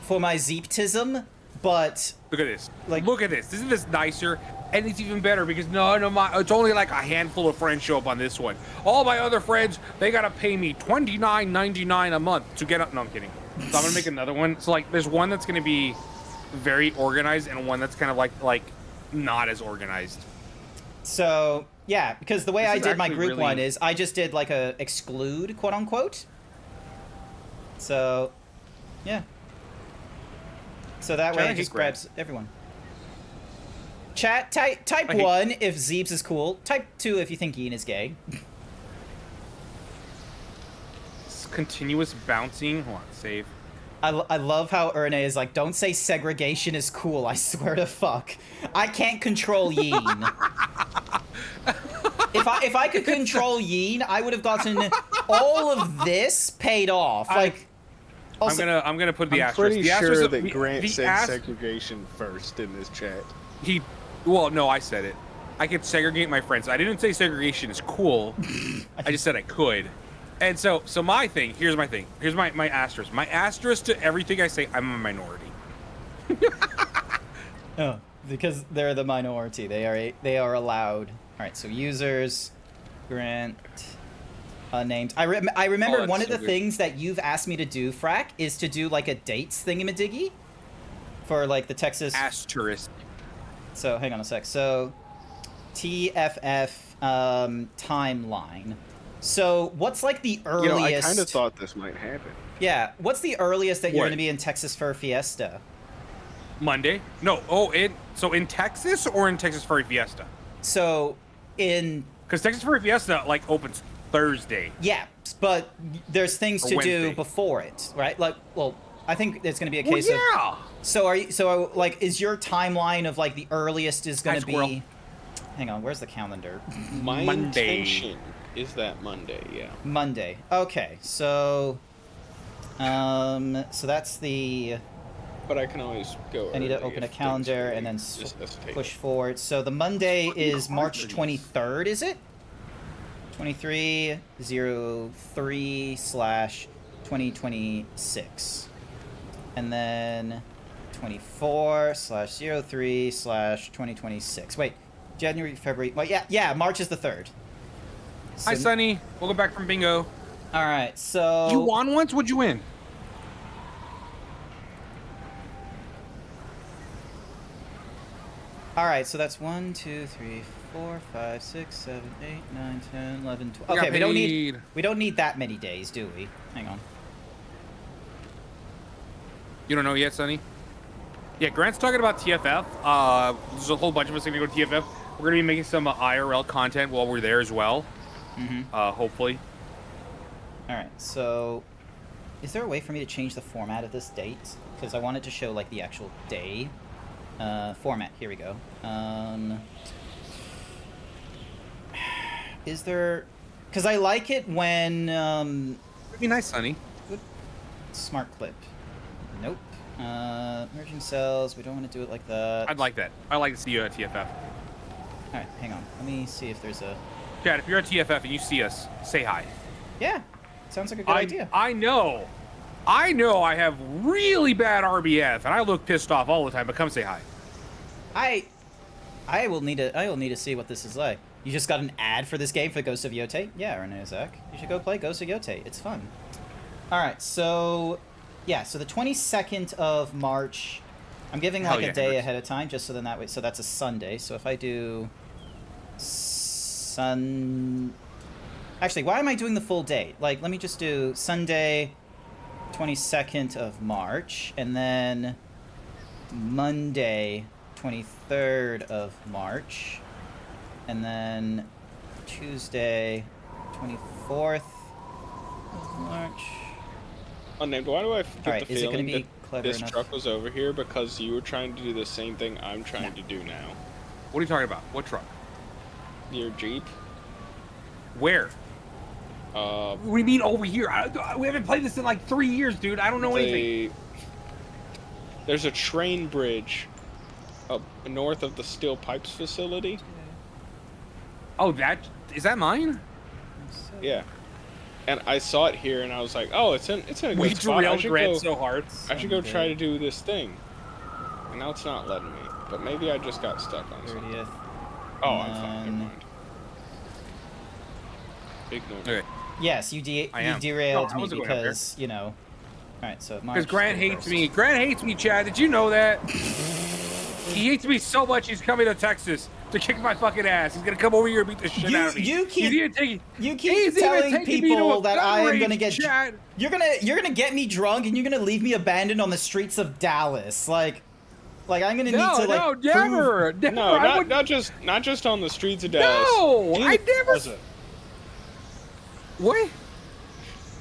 for my Zeeptism, but... Look at this. Like, look at this. Isn't this nicer? And it's even better because it's only like a handful of friends show up on this one. All my other friends, they gotta pay me $29.99 a month to get up. No, I'm kidding. So I'm gonna make another one. So like, there's one that's gonna be very organized and one that's kind of like not as organized. So yeah, because the way I did my group one is I just did like a exclude, quote unquote. So yeah. So that way it just grabs everyone. Chat, type 1 if Zeebs is cool. Type 2 if you think Ian is gay. It's continuous bouncing. Hold on, save. I love how Erne is like, don't say segregation is cool, I swear to fuck. I can't control Yin. If I could control Yin, I would have gotten all of this paid off. Like, also, I'm gonna put the asterisk. I'm pretty the sure asterisk, that Grant said said segregation first in this chat. Well, no, I said it. I could segregate my friends. I didn't say segregation is cool. I just said I could. And so my thing, here's my thing. Here's my asterisk. My asterisk to everything I say, I'm a minority. Oh, because they're the minority. They are allowed. All right, so users, Grant, unnamed. I remember one of the things that you've asked me to do, Frack, is to do like a dates thingamadiggy for like the Texas asterisk. So hang on a sec. So TFF timeline. So what's like the earliest? You know, I kind of thought this might happen. Yeah. What's the earliest that you're going to be in Texas Fur Fiesta? Monday? No. Oh, so in Texas or in Texas Furry Fiesta? So in... Because Texas Furry Fiesta like opens Thursday. Yeah, but there's things to do before it, right? Like, well, I think it's going to be a case of... So like, is your timeline of like the earliest is going to be... Hang on, where's the calendar? My intention is that Monday, yeah. Monday. Okay, so that's the... But I can always go. I need to open a calendar and then push forward. So the Monday is March 23rd, is it? 23/03/2026. And then 24/03/2026. Wait, January, February. Well, yeah, March is the 3rd. So, hi, Sonny. Welcome back from bingo. All right, so... You won once? What'd you win? All right, so that's 1, 2, 3, 4, 5, 6, 7, 8, 9, 10, 11, 12. Okay, we don't need that many days, do we? Hang on. You don't know yet, Sonny? Yeah, Grant's talking about TFF. There's a whole bunch of us going to go to TFF. We're going to be making some IRL content while we're there as well. Hopefully. All right, so is there a way for me to change the format of this date? Because I want it to show like the actual day. Format, here we go. Is there Because I like it when... It'd be nice, Sonny. Smart clip. Nope. Merging cells. We don't want to do it like that. I'd like that. I'd like to see you at TFF. Alright, hang on. Let me see if there's a... Chad, if you're at TFF and you see us, say hi. Yeah. Sounds like a good idea. I know I have really bad RBF, and I look pissed off all the time, but come say hi. I will need to see what this is like. You just got an ad for this game for Ghost of Yōtei? Yeah, Renee Zach. You should go play Ghost of Yōtei. It's fun. Alright, so... Yeah, so the 22nd of March... I'm giving like a day ahead of time, just so then that way... So that's a Sunday. So if I do... Actually, why am I doing the full day? Like, let me just do Sunday, 22nd of March, and then Monday, 23rd of March, and then Tuesday, 24th of March. Unnamed, why do I get the feeling be that this truck was over here because you were trying to do the same thing I'm trying to do now? What are you talking about? What truck? Your Jeep. Where? What do you mean over here? We haven't played this in like 3 years, dude. I don't know anything. There's a train bridge up north of the steel pipes facility. Oh, is that mine? Yeah. And I saw it here, and I was like, "Oh, it's in a good spot. I should go so hard. I should go try to do this thing." And now it's not letting me. But maybe I just got stuck on something. 30th. Oh, I'm fine. Never mind. Ignore. Okay. Yes, you derailed me because, you know. Alright, so March. Because Grant hates me. Grant hates me, Chad. Did you know that? He hates me so much he's coming to Texas to kick my fucking ass. He's gonna come over here and beat the shit out of me. You keep telling people that I am gonna get... Chad. You're gonna get me drunk and you're gonna leave me abandoned on the streets of Dallas. Like I'm gonna need to like never. No, not just on the streets of Dallas. No, I never. What?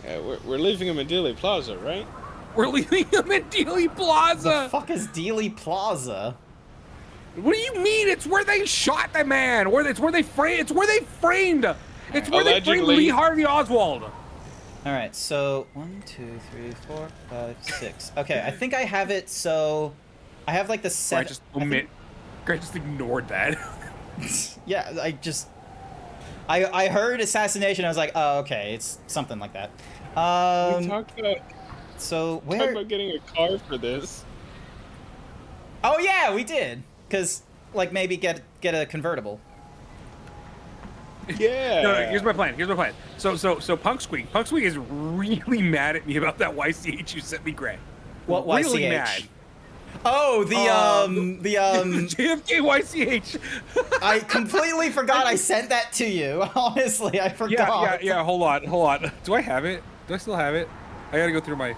Yeah, we're leaving him in Dealey Plaza, right? We're leaving him in Dealey Plaza. The fuck is Dealey Plaza? What do you mean? It's where they shot the man. It's where they framed. It's where they framed Lee Harvey Oswald. All right, so 1, 2, 3, 4, 5, 6. Okay, I think I have it. So I have like the 7. Grant just ignored that. Yeah, I heard assassination. I was like, oh, okay, it's something like that. We talked about. So where? Talked about getting a car for this. Oh yeah, we did. Cause like maybe get a convertible. Yeah. No, here's my plan. So Punk Squeak is really mad at me about that YCH you sent me, Grant. What really YCH? Mad. Oh, the JFK YCH. I completely forgot I sent that to you. Honestly, I forgot. Yeah. Hold on. Do I have it? Do I still have it? I gotta go through my.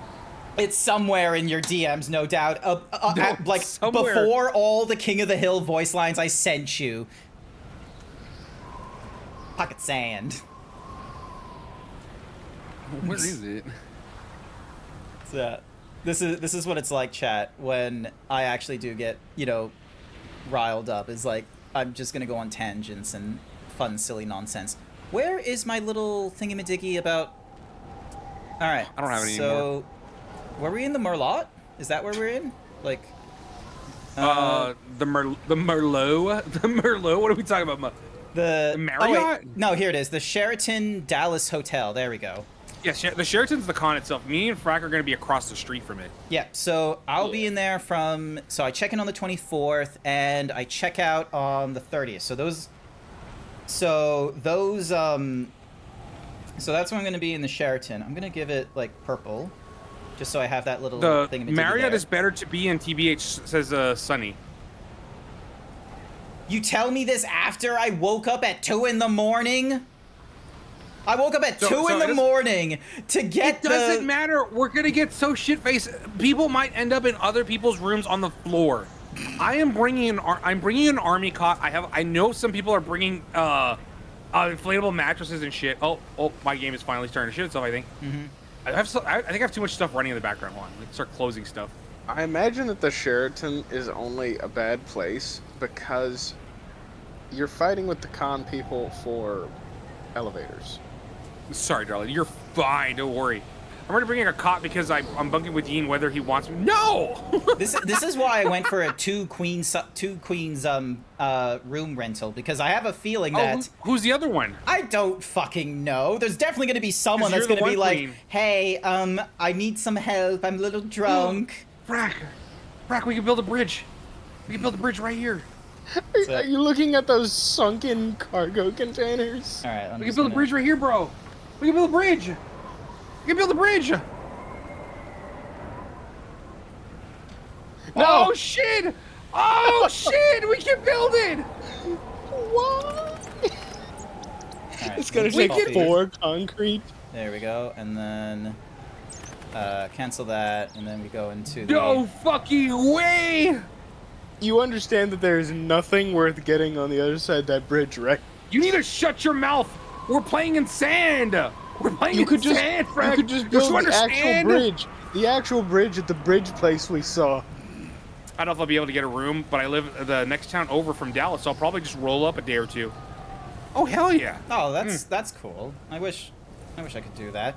It's somewhere in your DMs, no doubt. Somewhere. Before all the King of the Hill voice lines I sent you. Pocket sand. Where is it? So, this is what it's like, chat, when I actually do get, riled up. Is like I'm just gonna go on tangents and fun, silly nonsense. Where is my little thingamadiggy about? All right. I don't have any anymore. So, were we in the Merlot? Is that where we're in? Like. The Merlot. What are we talking about? The Marriott? Oh, wait. No, here it is. The Sheraton Dallas Hotel. There we go. Yeah, the Sheraton's the con itself. Me and Frack are going to be across the street from it. Yeah, so I'll be in there so I check in on the 24th and I check out on the 30th. So that's when I'm going to be in the Sheraton. I'm going to give it like purple, just so I have that little thing. The Marriott is better to be in, TBH, says Sunny. You tell me this after I woke up at 2 in the morning? I woke up at 2 in the morning to get It doesn't matter. We're going to get so shit-faced. People might end up in other people's rooms on the floor. I'm bringing an army cot. I know some people are bringing inflatable mattresses and shit. Oh, my game is finally starting to shit itself, I think. Mm-hmm. I think I have too much stuff running in the background. Hold on. Let's start closing stuff. I imagine that the Sheraton is only a bad place because you're fighting with the con people for elevators. Sorry, darling. You're fine. Don't worry. I'm already bringing a cot because I'm bunking with Dean whether he wants me. No! This is why I went for a two queens room rental, because I have a feeling that who's the other one? I don't fucking know. There's definitely gonna be someone that's you're gonna the be one like, queen. hey, I need some help. I'm a little drunk. Frack, we can build a bridge. We can build a bridge right here. Are you looking at those sunken cargo containers? All right, we can build a bridge right here, bro. We can build a bridge. We can build a bridge. No! Oh shit! Oh shit! We can build it. What? Right, It's gonna let's take copy. 4 concrete. There we go, and then cancel that, and then we go into the. No fucking way! You understand that there is nothing worth getting on the other side of that bridge, right? You need to shut your mouth. We're playing in sand. We're playing in sand, Frank. You could just Don't build you the actual understand? bridge. The actual bridge at the bridge place we saw. I don't know if I'll be able to get a room, but I live the next town over from Dallas, so I'll probably just roll up a day or two. Oh hell yeah! Oh, that's cool. I wish I could do that.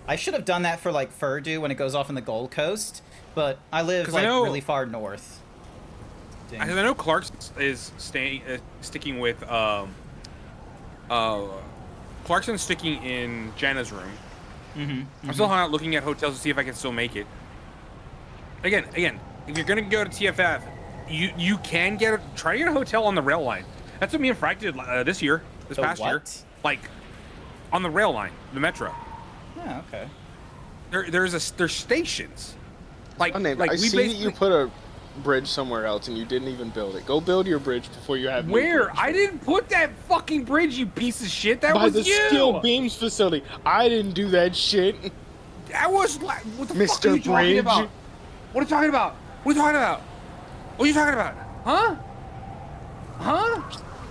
I should have done that for like Furdu when it goes off in the Gold Coast, but I live like really far north. Dang. I know Clark is sticking with Clarkson's sticking in Jenna's room. I'm still out looking at hotels to see if I can still make it. Again, if you're gonna go to TFF, you can try to get a hotel on the rail line. That's what me and Frank did this past year. Like on the rail line, the metro. Yeah, okay. There's stations. Like I we see that you put a bridge somewhere else and you didn't even build it. Go build your bridge before you have. Where? I didn't put that fucking bridge, you piece of shit. That was by the steel beams facility. I didn't do that shit. That was like, what the Mr. fuck are you talking Bridge. about? What are you talking about? What are you talking about? What are you talking about? Huh? Huh?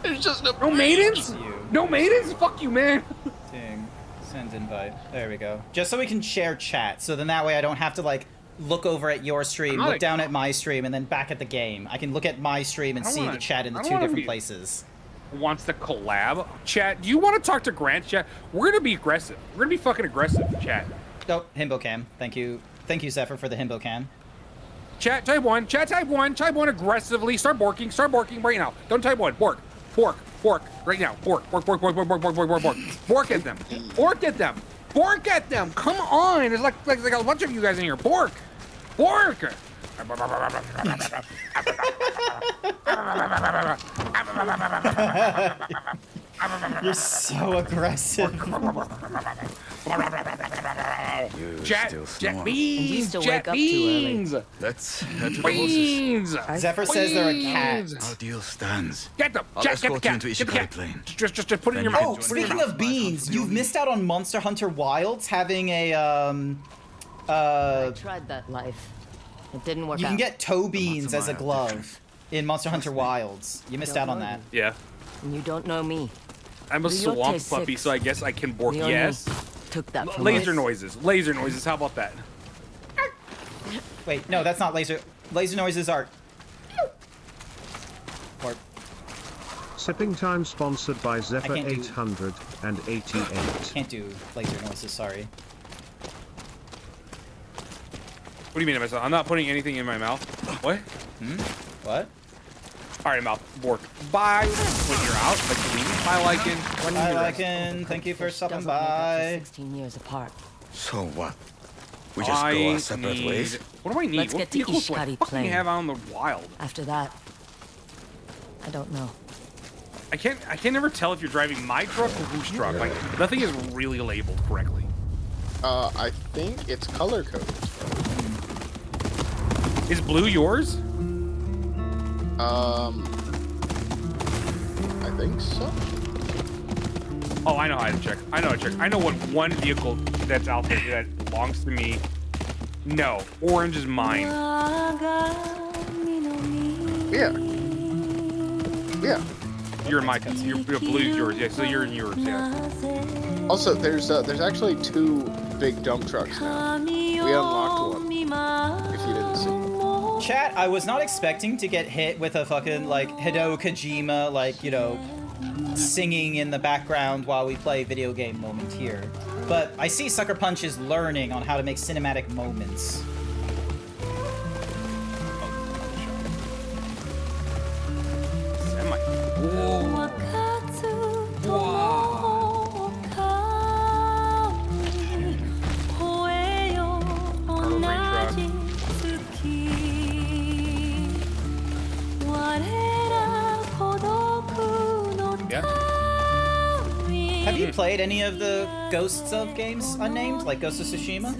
It's just a no maidens? No maidens? Fuck you, man. Dang. Send invite. There we go. Just so we can share chat, so then that way I don't have to like look over at your stream, look down at my stream, and then back at the game. I can look at my stream and see the chat in the two different places. Wants to collab? Chat, do you want to talk to Grant, chat? We're gonna be aggressive. We're gonna be fucking aggressive, chat. Oh, Himbo Cam. Thank you. Thank you, Zephyr, for the Himbo Cam. Chat, type 1. Chat, type 1. Type 1 aggressively. Start borking. Start borking right now. Don't type 1. Bork. Bork. Bork. Right now. Bork. Bork, bork, bork, bork, bork, bork, bork, bork, bork. Bork at them. Bork at them. Bork at them. Come on. There's like a bunch of you guys in here. Bork. Bork. You're so aggressive. Jet beans. to Jet wake up too early. beans. Let's head to the Beans. horses. Zephyr says they're a cat. Our deal stands. Get them. I'll Jet, get the escort you cat. into Get the Ishikari cat. Plain. Just put it in your Then you mouth. Oh, speaking of beans, you've missed out on Monster Hunter Wilds having I tried that life. It didn't work you out. can get toe beans as a glove in Monster Hunter Wilds. You missed out on that. Yeah. And you don't know me. I'm a The swamp Yōtei puppy, 6. so I guess I can bork. The only Yes. Took that from Laser us. noises. Laser noises. How about that? Wait, no, that's not laser. Laser noises are. Or Sipping time sponsored by Zephyr can't do- 888. can't do laser noises. Sorry. What do you mean, myself? I'm not putting anything in my mouth. What? What? All right, mouth. Bork. Bye. When you're out, like leave. Bye, Lycan. When Hi, you're Lycan. Thank you for stopping Doesn't make up for by. 16 years apart. So what? We just go our separate ways? What do I need? Let's What get to vehicles do I Ishikari fucking Plain. have out in the wild? After that, I don't know. I can't never tell if you're driving my truck or whose truck. Like nothing is really labeled correctly. I think it's color coded. Is blue yours? I think so. Oh, I know how to check. I know how to check. I know what one vehicle that's out there that belongs to me. No, orange is mine. Yeah. Yeah. You're in my your blue is yours. Yeah, so you're in yours. Yeah. Also, there's actually 2 big dump trucks now. We unlocked one. If you didn't see. Chat, I was not expecting to get hit with a fucking like Hideo Kojima, like, you know, singing in the background while we play video game moment here. But I see Sucker Punch is learning on how to make cinematic moments. Have you played any of the Ghosts of games unnamed, like Ghost of Tsushima?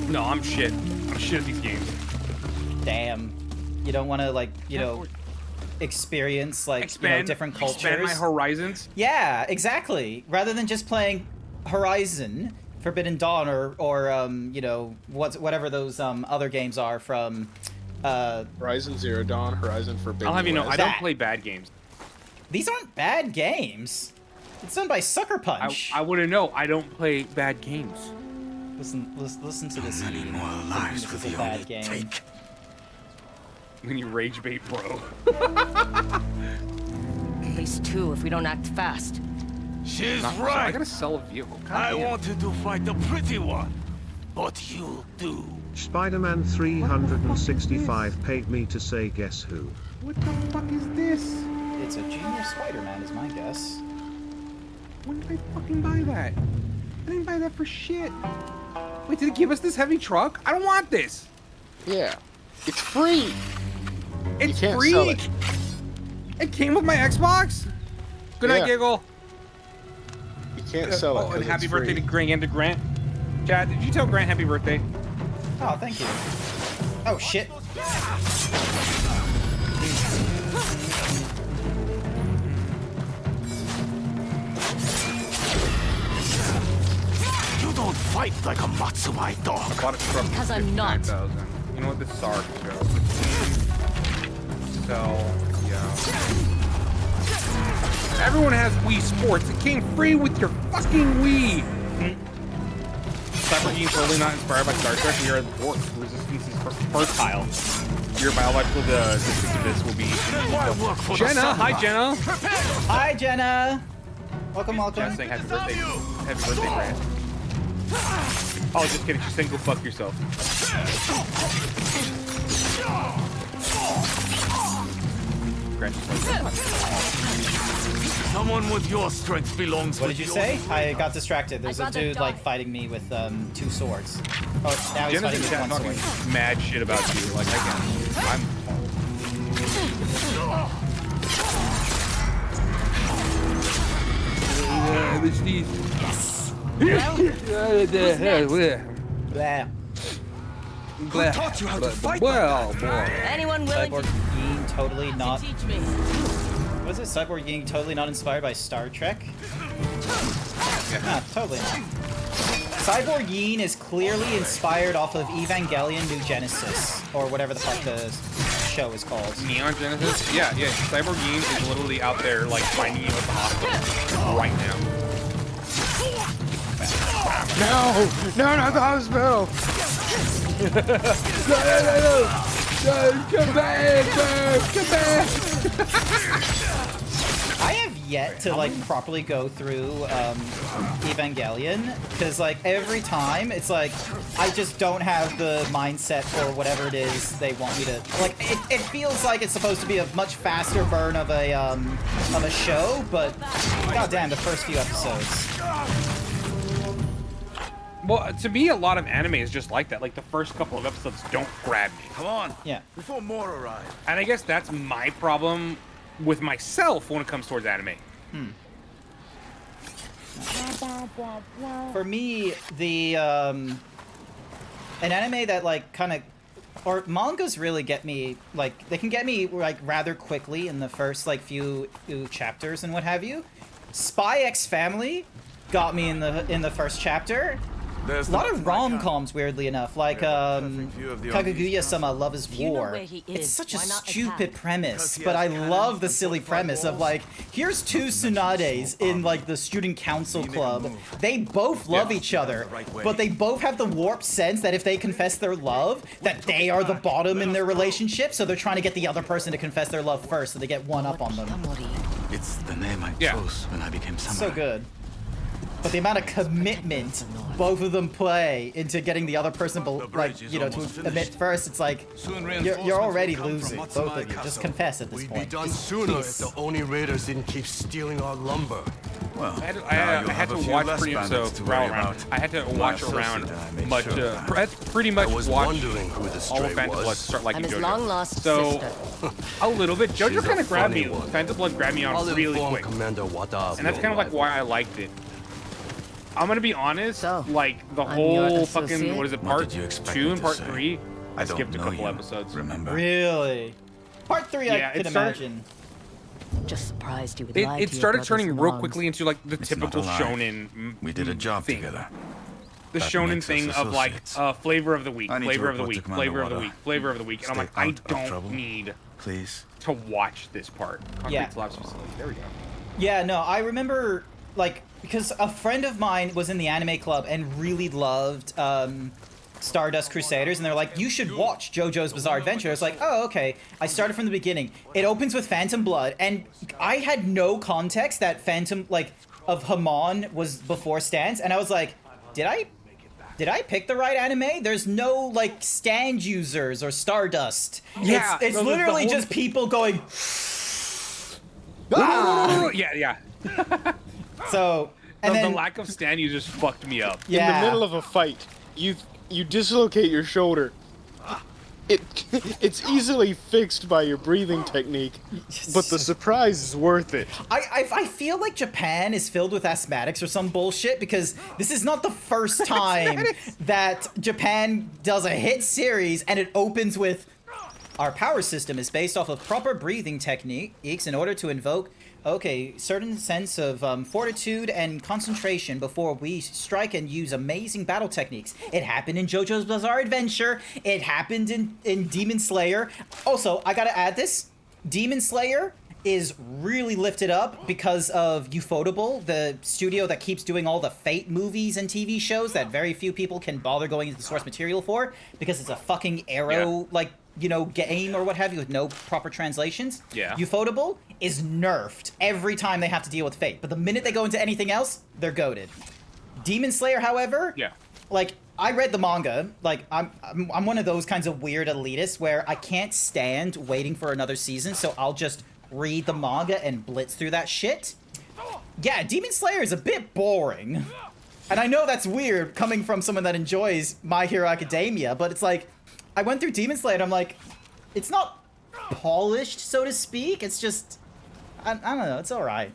No, I'm shit. I'm shit at these games. Damn. You don't want to, like, you know, experience, like, different cultures? Expand my horizons? Yeah, exactly. Rather than just playing Horizon, Forbidden Dawn, or you know, whatever those other games are from... Horizon Zero Dawn, Horizon Forbidden I'll have you know, West. I don't play bad games. These aren't bad games. It's done by Sucker Punch. I wouldn't know. I don't play bad games. Listen to this. Many more lives this is a bad game. When you rage bait, bro. At least 2 if we don't act fast. She's I right. gotta sell a vehicle. I wanted to fight the pretty one, but you'll do. Spider-Man 365 paid me to say guess who. What the fuck is this? It's a Junior Spider-Man is my guess. When did I fucking buy that? I didn't buy that for shit. Wait, did it give us this heavy truck? I don't want this. Yeah. It's free. It's can't free. sell it. It came with my Xbox. Good night, Yeah. Giggle. You can't sell it. Oh, 'cause and happy it's birthday free. to Grant. Chad, did you tell Grant happy birthday? Oh, thank you. Oh, shit. You don't fight like a Matsumai dog. I bought it for Because I'm not. 59,000. You know what? This is our show. So, yeah. Everyone has Wii Sports. It came free with your fucking Wii. Cyber Gene's totally not inspired by Star Trek. We are the force. Resistance is fertile. Your biological this will be. Jenna, hi Jenna. Hi Jenna. Welcome. Jenna saying happy birthday. Happy birthday, Grant. Oh, just kidding. She's saying go fuck yourself. Grant just like, Someone with your strength belongs What with did you your say? strength. I got distracted. There's a I'd rather dude like fighting me with 2 swords. Oh, now he's Jenna's fighting in with chat 1 talking sword. mad shit about you. Like, I'm. Blah. Who taught you how to fight Well, boy. Anyone willing Cyborg to being totally not. teach me? Was it Cyborg being totally not inspired by Star Trek? Nah, totally not. Cyborg Yin is clearly inspired off of Evangelion New Genesis, or whatever the fuck the show is called. Neon Genesis? Yeah. Cyborg Yin is literally out there, like, finding you at the hospital right now. No, not the hospital. No, come back, come back. I have yet to like properly go through Evangelion because like every time it's like I just don't have the mindset for whatever it is they want me to like. It feels like it's supposed to be a much faster burn of a show, but goddamn, the first few episodes. Well, to me, a lot of anime is just like that. Like, the first couple of episodes don't grab me. Come on. Yeah. Before more arrive. And I guess that's my problem with myself when it comes towards anime. For me, the an anime that like kind of or mangas really get me like they can get me like rather quickly in the first like few chapters and what have you. Spy X Family got me in the first chapter. There's A lot of rom-coms, weirdly enough, like Kaguya-sama Love is War. where he It's is, such a why not stupid attack? premise, but I love the silly premise of like, here's 2 Tsunades in like the student council club. They both love each other, but they both have the warped sense that if they confess their love, that they are the bottom in their relationship, so they're trying to get the other person to confess their love first, so they get one up on them. It's the name I chose when I became samurai. So good. But the amount of commitment both of them play into getting the other person, like, you know, to admit first, it's like, you're already losing, both of you. Just confess at this point. We'd be done Just sooner peace. if the Oni raiders didn't keep stealing our lumber. Well, I had to watch pretty much I had to watch around much, pretty much watch all of Phantom Blood to start liking I'm his JoJo. long-lost So, sister. a little bit. JoJo She's a kind of grabbed me. funny one. Phantom Blood grabbed me on I'll really inform quick. Commander Wada And that's kind of like why I liked it. I'm gonna be honest, like the I'm your whole fucking, associate? what is it, What part did you expect 2 me and to part say? 3? I don't skipped a know couple you, episodes. remember? Really? Part 3, Yeah, I could it started- imagine. Just surprised you would lie It to your started brother's turning real moms. quickly into like the It's typical not a lie. shonen. We did a job thing. together. The That shonen makes us thing of like associates. flavor of the week, I need to flavor of the report to week, Commander flavor of the Wada. week, flavor of the week, and I'm Stay like, I out of don't trouble. need Please. to watch this part. Concrete Yeah. Slabs facility. There we go. Yeah, no, I remember, like, because a friend of mine was in the anime club and really loved Stardust Crusaders, and they're like, you should watch JoJo's Bizarre Adventure. I was like, oh, okay. I started from the beginning. It opens with Phantom Blood, and I had no context that Phantom, like, of Hamon was before Stans, and I was like, did I pick the right anime? There's no, like, stand users or Stardust. Yeah, It's no, the literally whole- just people going, Yeah. so, and the then, lack of stand users fucked me up. Yeah. In the middle of a fight, you dislocate your shoulder. It's easily fixed by your breathing technique, but the surprise is worth it. I feel like Japan is filled with asthmatics or some bullshit, because this is not the first time that Japan does a hit series and it opens with, our power system is based off of proper breathing techniques in order to invoke, okay, certain sense of fortitude and concentration before we strike and use amazing battle techniques. It happened in JoJo's Bizarre Adventure. It happened in Demon Slayer. Also, I gotta add this. Demon Slayer is really lifted up because of Ufotable, the studio that keeps doing all the Fate movies and TV shows that very few people can bother going into the source material for, because it's a fucking arrow, like, you know, game or what have you with no proper translations. Yeah. Ufotable is nerfed every time they have to deal with Fate, but the minute they go into anything else, they're goated. Demon Slayer, however, like, I read the manga. Like, I'm one of those kinds of weird elitists where I can't stand waiting for another season, so I'll just read the manga and blitz through that shit. Yeah, Demon Slayer is a bit boring. And I know that's weird coming from someone that enjoys My Hero Academia, but it's like, I went through Demon Slayer and I'm like, it's not polished, so to speak. It's just, I don't know, it's alright.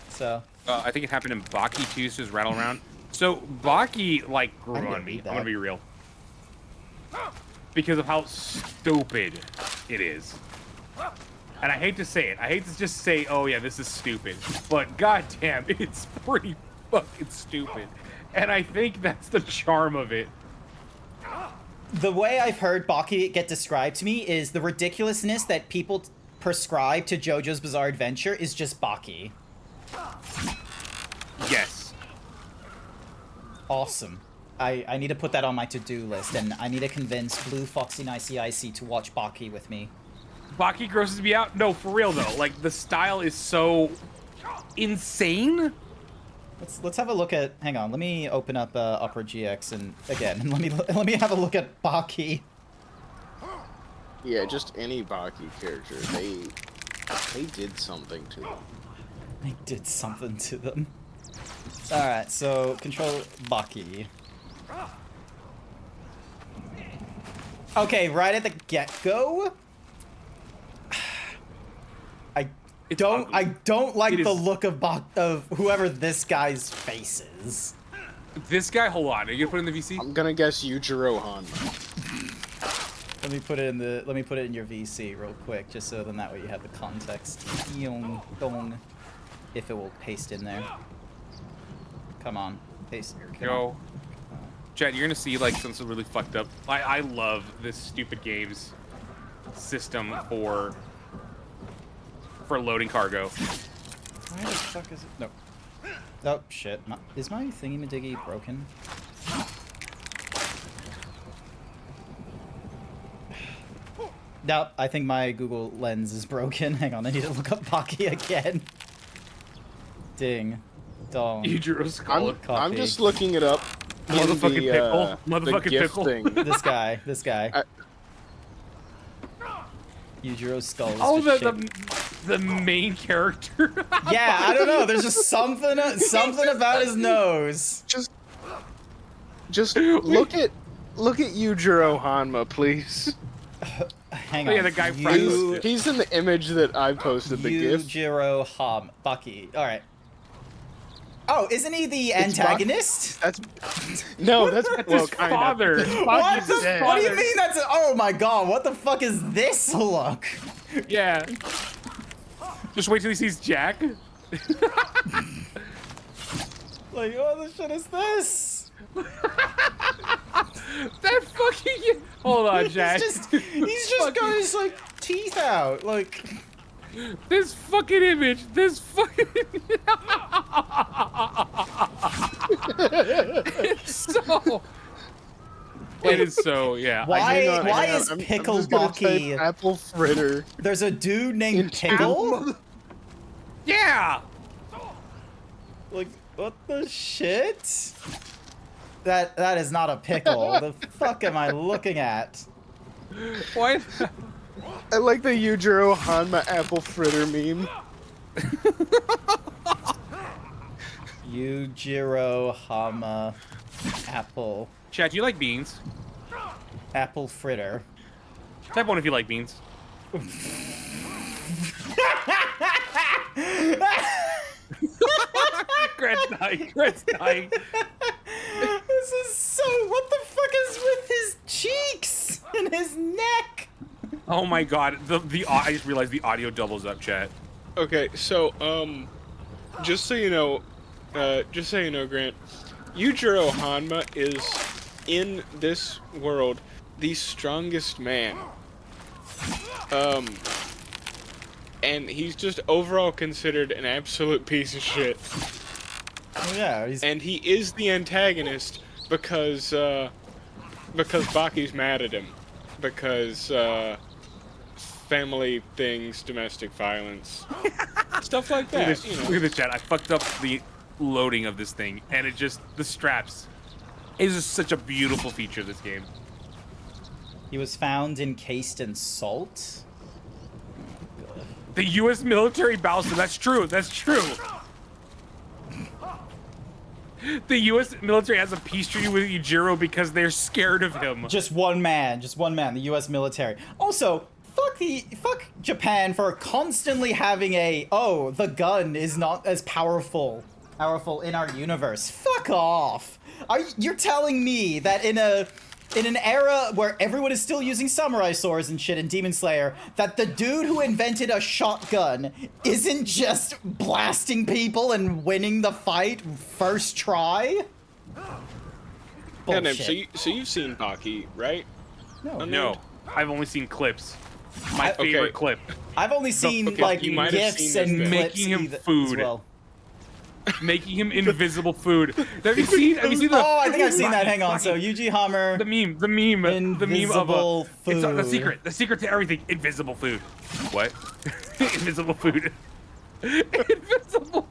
So. I think it happened in Baki too, so just rattle around. So Baki, like, grew on me. I'm gonna be real. Because of how stupid it is. And I hate to say it. I hate to just say, oh yeah, this is stupid. But goddamn, it's pretty fucking stupid. And I think that's the charm of it. The way I've heard Baki get described to me is the ridiculousness that people prescribe to JoJo's Bizarre Adventure is just Baki. Yes. Awesome. I need to put that on my to-do list, and I need to convince Blue Foxy and ICIC to watch Baki with me. Baki grosses me out? No, for real though. Like, the style is so insane. Let's have a look at. Hang on, let me open up Upper GX and again, let me have a look at Baki. Yeah, just any Baki character. They did something to them. They did something to them. All right, so control Baki. Okay, right at the get-go. I don't like the look of whoever this guy's face is. This guy, hold on. Are you gonna put it in the VC? I'm gonna guess Yujiro Han. Let me put it in your VC real quick, just so then that way you have the context. Yong dong, if it will paste in there. Come on, paste. Yo, Chad, you're gonna see like something really fucked up. I love this stupid game's system for loading cargo. Why the fuck is it? No. Oh shit! Is my thingy-majiggy broken? Nope, I think my Google Lens is broken. Hang on, I need to look up Baki again. Ding. Dong. Yujiro skull. I'm just looking it up. Motherfucking pickle. The Motherfucking GIF pickle. thing. This guy. Yujiro skull. Is Oh, just the main character. yeah, I don't know. There's just something about his nose. Just look at Yujiro Hanma, please. Hang Oh, on. yeah, the guy He's in the image that I posted. The GIF. Yujiro Baki. All right. Oh, isn't he the antagonist? That's That's his father. What do you mean that's oh my god, what the fuck is this look? Yeah. Just wait till he sees Jack. Like, what the shit is this? That fucking hold on, Jack. He's just got his like teeth out, like this fucking image. This fucking it's so. It is so, yeah. Why is Pickle Baki apple fritter? There's a dude named Pickle? Yeah! Like, what the shit? That is not a pickle. The fuck am I looking at? What? I like the Yujiro Hanma apple fritter meme. Yujiro Hanma apple. Chad, do you like beans? Apple fritter. Type 1 if you like beans. Grant's dying. This is so. What the fuck is with his cheeks and his neck? Oh my god, I just realized the audio doubles up, chat. Okay, so just so you know, Grant, Yujiro Hanma is in this world the strongest man. And he's just overall considered an absolute piece of shit. Oh yeah, and he is the antagonist because Baki's mad at him because family things, domestic violence, stuff like that. Look at this, chat. I fucked up the loading of this thing, and the straps. It is just such a beautiful feature of this game. He was found encased in salt. The U.S. military bows to. That's true. That's true. The U.S. military has a peace treaty with Yujiro because they're scared of him. Just one man, the U.S. military. Also, fuck Japan for constantly having the gun is not as powerful in our universe. Fuck off. You're telling me that in an era where everyone is still using samurai swords and shit in Demon Slayer, that the dude who invented a shotgun isn't just blasting people and winning the fight first try? Bullshit. So you've seen Baki, right? No. I've only seen clips. My favorite clip. I've only seen gifs and making him food. As well. Making him invisible food. Have you seen the? Oh, I think I've seen that. Hang on. So Yuji Hammer. The meme of food. It's the secret to everything. Invisible food. What? Invisible food. Invisible.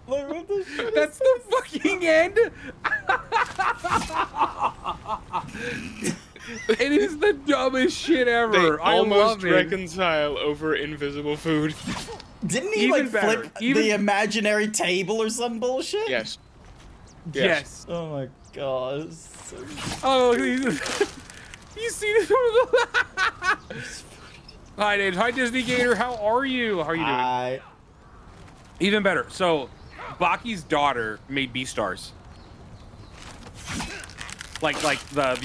That's the fucking end. It is the dumbest shit ever. They I almost love it. reconcile over invisible food. Didn't he flip the imaginary table or some bullshit? Yes. Yes. Oh my god. Oh, you see this? Hi, Dave. Hi, Disney Gator. How are you? How are you doing? Hi. Even better. So, Baki's daughter made Beastars. Like the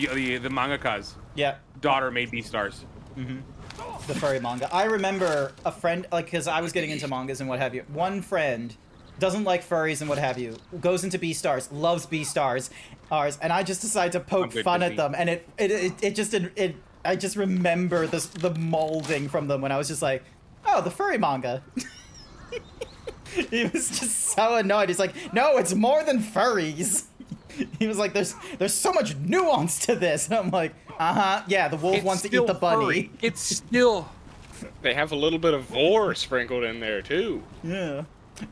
mangakas. Yeah. Daughter made Beastars. Mm-hmm. The furry manga. I remember a friend, because I was getting into mangas and what have you. One friend doesn't like furries and what have you. Goes into Beastars, loves Beastars, and I just decided to poke fun at them, and I just remember the molding from them when I was just like, oh, the furry manga. He was just so annoyed. He's like, no, it's more than furries. He was like, there's so much nuance to this. And I'm like, yeah, the wolf wants to eat the bunny. Furry. It's still They have a little bit of vor sprinkled in there too. Yeah.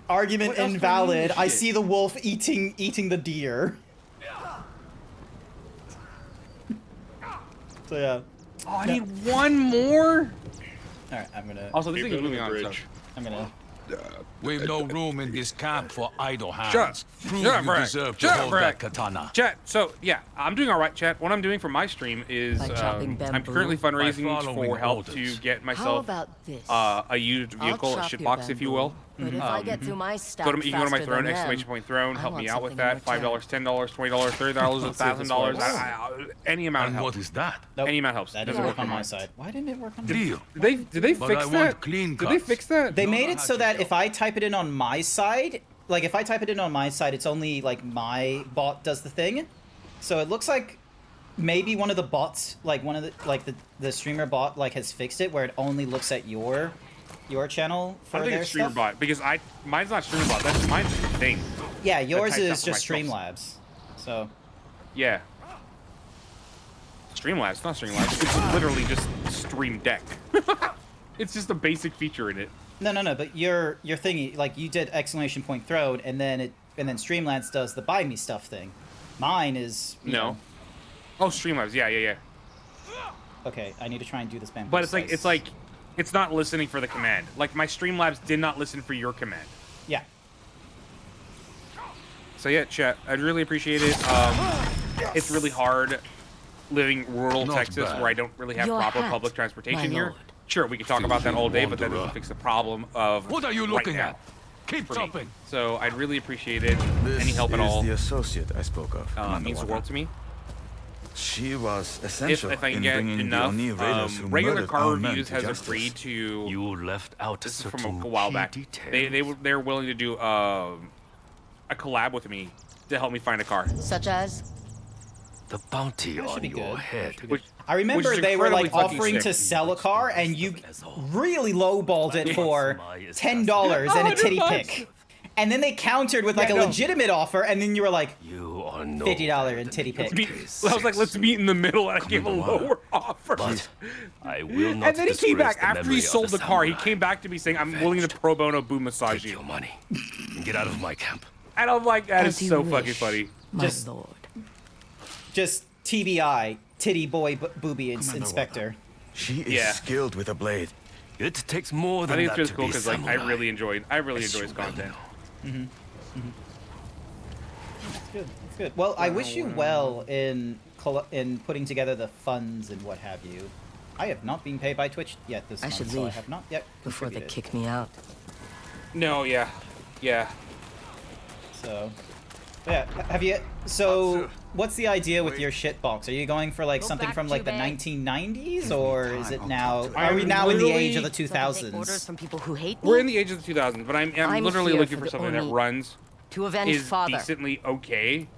Argument What else do I invalid. need? I Shit. see the wolf eating the deer. So yeah. Oh, I need one more. All right, I'm gonna. Also, this thing is moving on. So. I'm gonna. We've no room in this camp for idle hands. Shut up. Prove Shut up, you Bragg. deserve to Shut up, hold Bragg. that katana. Chat. So yeah, I'm doing all right. Chat. What I'm doing for my stream is By chopping I'm bamboo? currently By fundraising following for help orders. to get How myself about this? a used I'll vehicle, a chop your shitbox, if you bamboo, will. But if I get through my stack You can go to my faster throne, than exclamation them, point throne, I help want me out with something in that. $5, return. $10, $20, $30, $1,000. Any amount And helps. what is that? Nope. Any amount helps. That Doesn't didn't work on on my mine. side. Why didn't it work on? Deal. Did they But fix I that? want clean Did they cuts. fix that? They made it so that if I type it in on my side, like if I type it in on my side, it's only like my bot does the thing. So it looks like maybe one of the bots, like one of the streamer bot, like has fixed it where it only looks at your channel for I think their it's stuff. StreamerBot because mine's not StreamerBot. That's mine's the thing. Yeah, yours types is up for just myself. Streamlabs. So Yeah. Streamlabs, not Streamlabs. It's literally just Stream Deck. It's just a basic feature in it. no, but your thingy, like you did exclamation point throne, and then Streamlabs does the buy me stuff thing. Mine is you No. know- Oh, Streamlabs. Yeah. Okay, I need to try and do this bamboo. But it's slice. it's not listening for the command. Like my Streamlabs did not listen for your command. Yeah. So yeah, chat. I'd really appreciate it. It's really hard living rural Not Texas bad. where I don't really have Your proper hat, public my transportation here. lord. Sure, we could talk about that all day, but that doesn't fix the problem of What are you right looking now at? Keep for me. chopping. So I'd really appreciate it. Any help at all the associate I spoke of. means the world to me. She was essential If I can in get bringing enough, the Oni raiders who regular murdered car our men reviews to has justice. agreed to. You left out This is certain from a while key back. details. They're willing to do a collab with me to help me find a car. Such as? The bounty That should on be your good. head. I remember which is they were like incredibly fucking offering sick. to sell a car, and you really lowballed it for $10 and a titty $100. pic. And then they countered with like Yeah, a no. legitimate offer, and then you were like, You are no $50 and titty pic. I was like, let's meet in the middle, and I gave a lower offer. But I will not. And then he came disgrace back the after he memory sold of the car. He samurai. came back to me saying, "I'm willing to pro bono boo massage Take you." your money and get out of my camp. And I'm like, that is As you so wish, fucking funny. My Just- lord. Just TBI, titty boy booby inspector. She is Yeah. skilled with a blade. It takes more I than think that it's just to cool be because like I samurai. really enjoy As his you well content. know. That's good. That's good. Well, I wish you well in putting together the funds and what have you. I have not been paid by Twitch yet this I month, should so I leave have not yet before they contributed. kick me out. No, yeah. So, yeah. Have you? So, what's the idea with your shit box? Are you going for like something back, from like the Jubei. 1990s, or is it now? I Are we am now in the literally- age of the So I can take orders 2000s? from people who hate me? We're in the age of the 2000s, but I'm I'm literally here looking for for the something that Oni. runs To avenge is father. decently okay.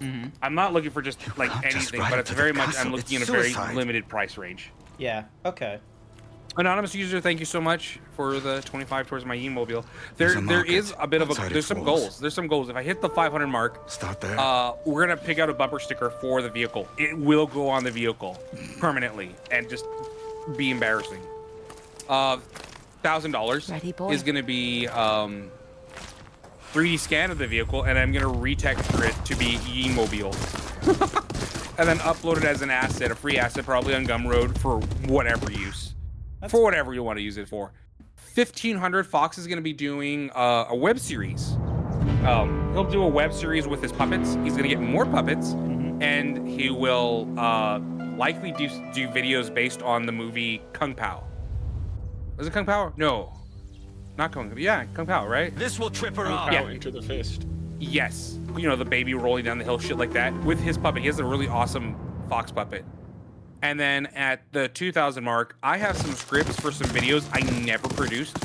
I'm not looking for just like anything, ride but it's to the very much castle. I'm looking It's in a very suicide. limited price range. Yeah. Okay. Anonymous user, thank you so much for the 25 towards my E-mobile. There's a There market is a bit of outside there's its some walls. goals. There's some goals. If I hit the 500 mark, Start there. we're gonna pick out a bumper sticker for the vehicle. It will go on the vehicle permanently and just be embarrassing. $1,000 Ready, boy? is gonna be 3D scan of the vehicle, and I'm gonna retexture it to be E-mobile. And then upload it as an asset, a free asset, probably on Gumroad for whatever use. For whatever you want to use it for. 1,500, Fox is going to be doing a web series. He'll do a web series with his puppets. He's going to get more puppets, and he will likely do videos based on the movie Kung Pao. Was it Kung Pao? No. Not Kung Pao. Yeah, Kung Pao, right? This will trip her Kung out. Pao Enter the Fist. Yes. You know, the baby rolling down the hill, shit like that, with his puppet. He has a really awesome Fox puppet. And then at the 2,000 mark, I have some scripts for some videos I never produced.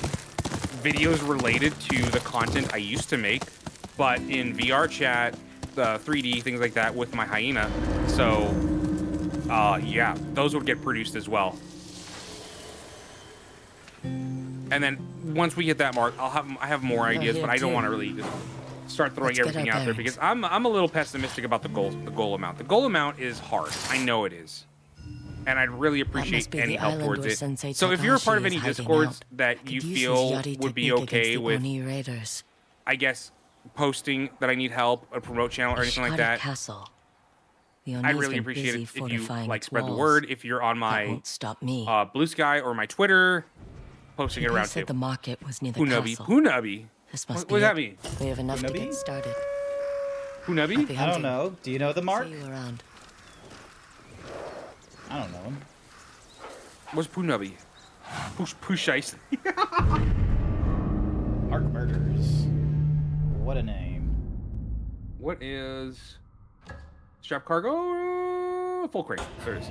Videos related to the content I used to make, but in VR chat, 3D, things like that with my hyena. So, yeah, those would get produced as well. And then once we hit that mark, I have more ideas, but I don't want to really just start throwing Let's get everything our out there bearings. because I'm a little pessimistic about the goal amount. The goal amount is hard. I know it is. and I'd really appreciate be any the help island towards where it. Sensei So if you're a part of Takahashi any is hiding discords out, that you could use feel his Yari would be technique okay against the with, Oni raiders. I guess, posting that I need help, a promote channel or anything like Ishikari that, Castle. I'd really appreciate it if you like spread the word. If you're on my won't stop me. Blue Sky or my Twitter, posting it People around said too. the market was near the Punubi. castle. Punubi. This must What be does it. that mean? We have enough to Punubi? get started. Punubi? Happy I don't hunting. know. Do you know the mark? See you around. I don't know him. What's Punubi? Push ice. Mark Murders. What a name. What is strap cargo? Full crate. There it is.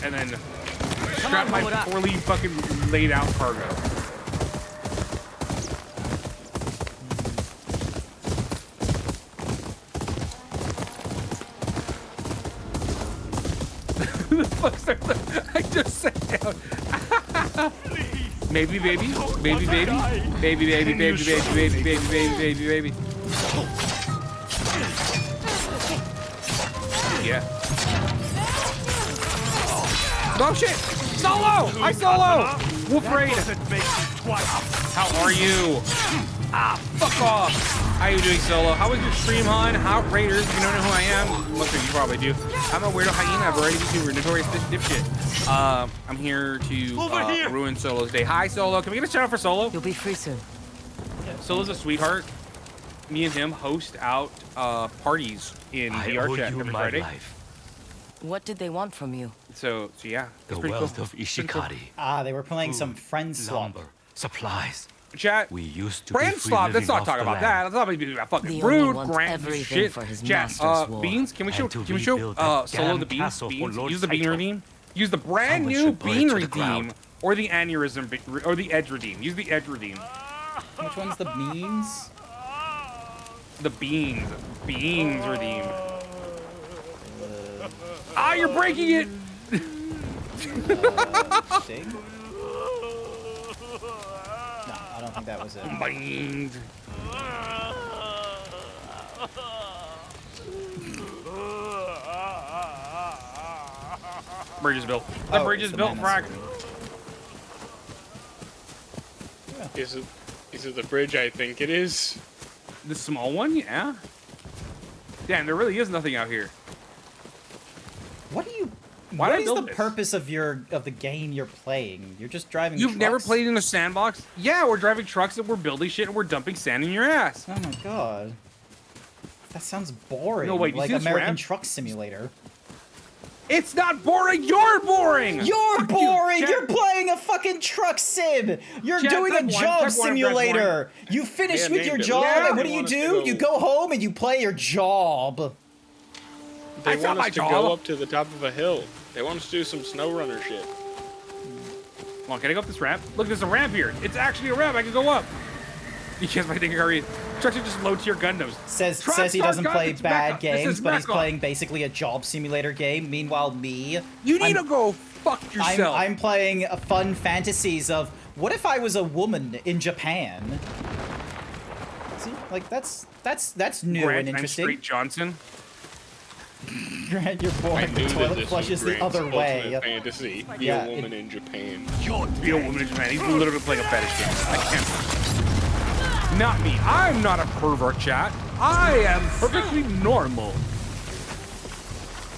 And then strap my poorly fucking laid out cargo. Who the fuck's that? I just sat down. Maybe, baby. Baby, baby. Baby, baby, baby, baby, baby, baby, baby, baby, baby. Yeah. Oh shit! Solo! I solo! Wolf Raid! How are you? Ah, fuck off! How you doing, Solo? How was your stream, hon? How Raiders? If you don't know who I am, most of you probably do. I'm a weirdo hyena. I've already YouTuber, notorious dipshit. I'm here to ruin Solo's day. Hi, Solo. Can we get a shout out for Solo? You'll be free soon. Solo's a sweetheart. Me and him host out parties in VR chat every Friday. What did they want from you? So yeah, The it's pretty wealth cool. of Ishikari. Ah, they were playing some friend swap. Lumber, supplies. Chat. We used to Brand be free swap. Let's living not off talk the about land. that. Let's not be about fucking The Oni rude. wants Grant everything shit. for his Chat. master's war. Beans. Can we show? And to Can we show rebuild that Solo damn the beans? castle for Beans. Lord Use the bean Saito. redeem. Use the brand Someone new should put it bean to the redeem ground. or the aneurysm or the edge redeem. Use the edge redeem. Which one's the beans? The beans. Beans redeem. Ah, you're breaking it. Sting? No, I don't think that was it. Beans. Bridge is built. The bridge is built, Frag. Is it the bridge I think it is? The small one, yeah. Damn, there really is nothing out here. What do you? Why What did I is build the this? purpose of the game you're playing? You're just driving. You've never trucks? played in a sandbox? Yeah, we're driving trucks and we're building shit and we're dumping sand in your ass. Oh my god. That sounds boring. No, wait, you like see this American ramp? Truck Simulator. It's not boring. You're boring. You're Fuck boring. You, You're playing a fucking truck sim. You're Chat, doing a type one, job type one if that's simulator. You finish Yeah, with your named it. job, Yeah, and what they do you want us to do? go- You go home and you play your job. They That's not want my us to job. go up to the top of a hill. They want us to do some snow runner shit. Come on, can I go up this ramp? Look, there's a ramp here. It's actually a ramp. I can go up. Because my thing already. Trucks are just low tier Gundams. Says Trucks he are doesn't play Gundams. bad Back up. This games, is but he's back up. playing basically a job simulator game. Meanwhile, me, You need to go fuck yourself. I'm playing fun fantasies of what if I was a woman in Japan. See, like that's new Grant, and I'm interesting. Straight Johnson. Grant, you're I born. knew The that toilet this flushes was the Grant's other way. ultimate fantasy. Be Yeah, a woman in Japan. Be a woman in Japan. He's literally playing a fetish game. I can't. Not me. I'm not a pervert, chat. I am perfectly normal.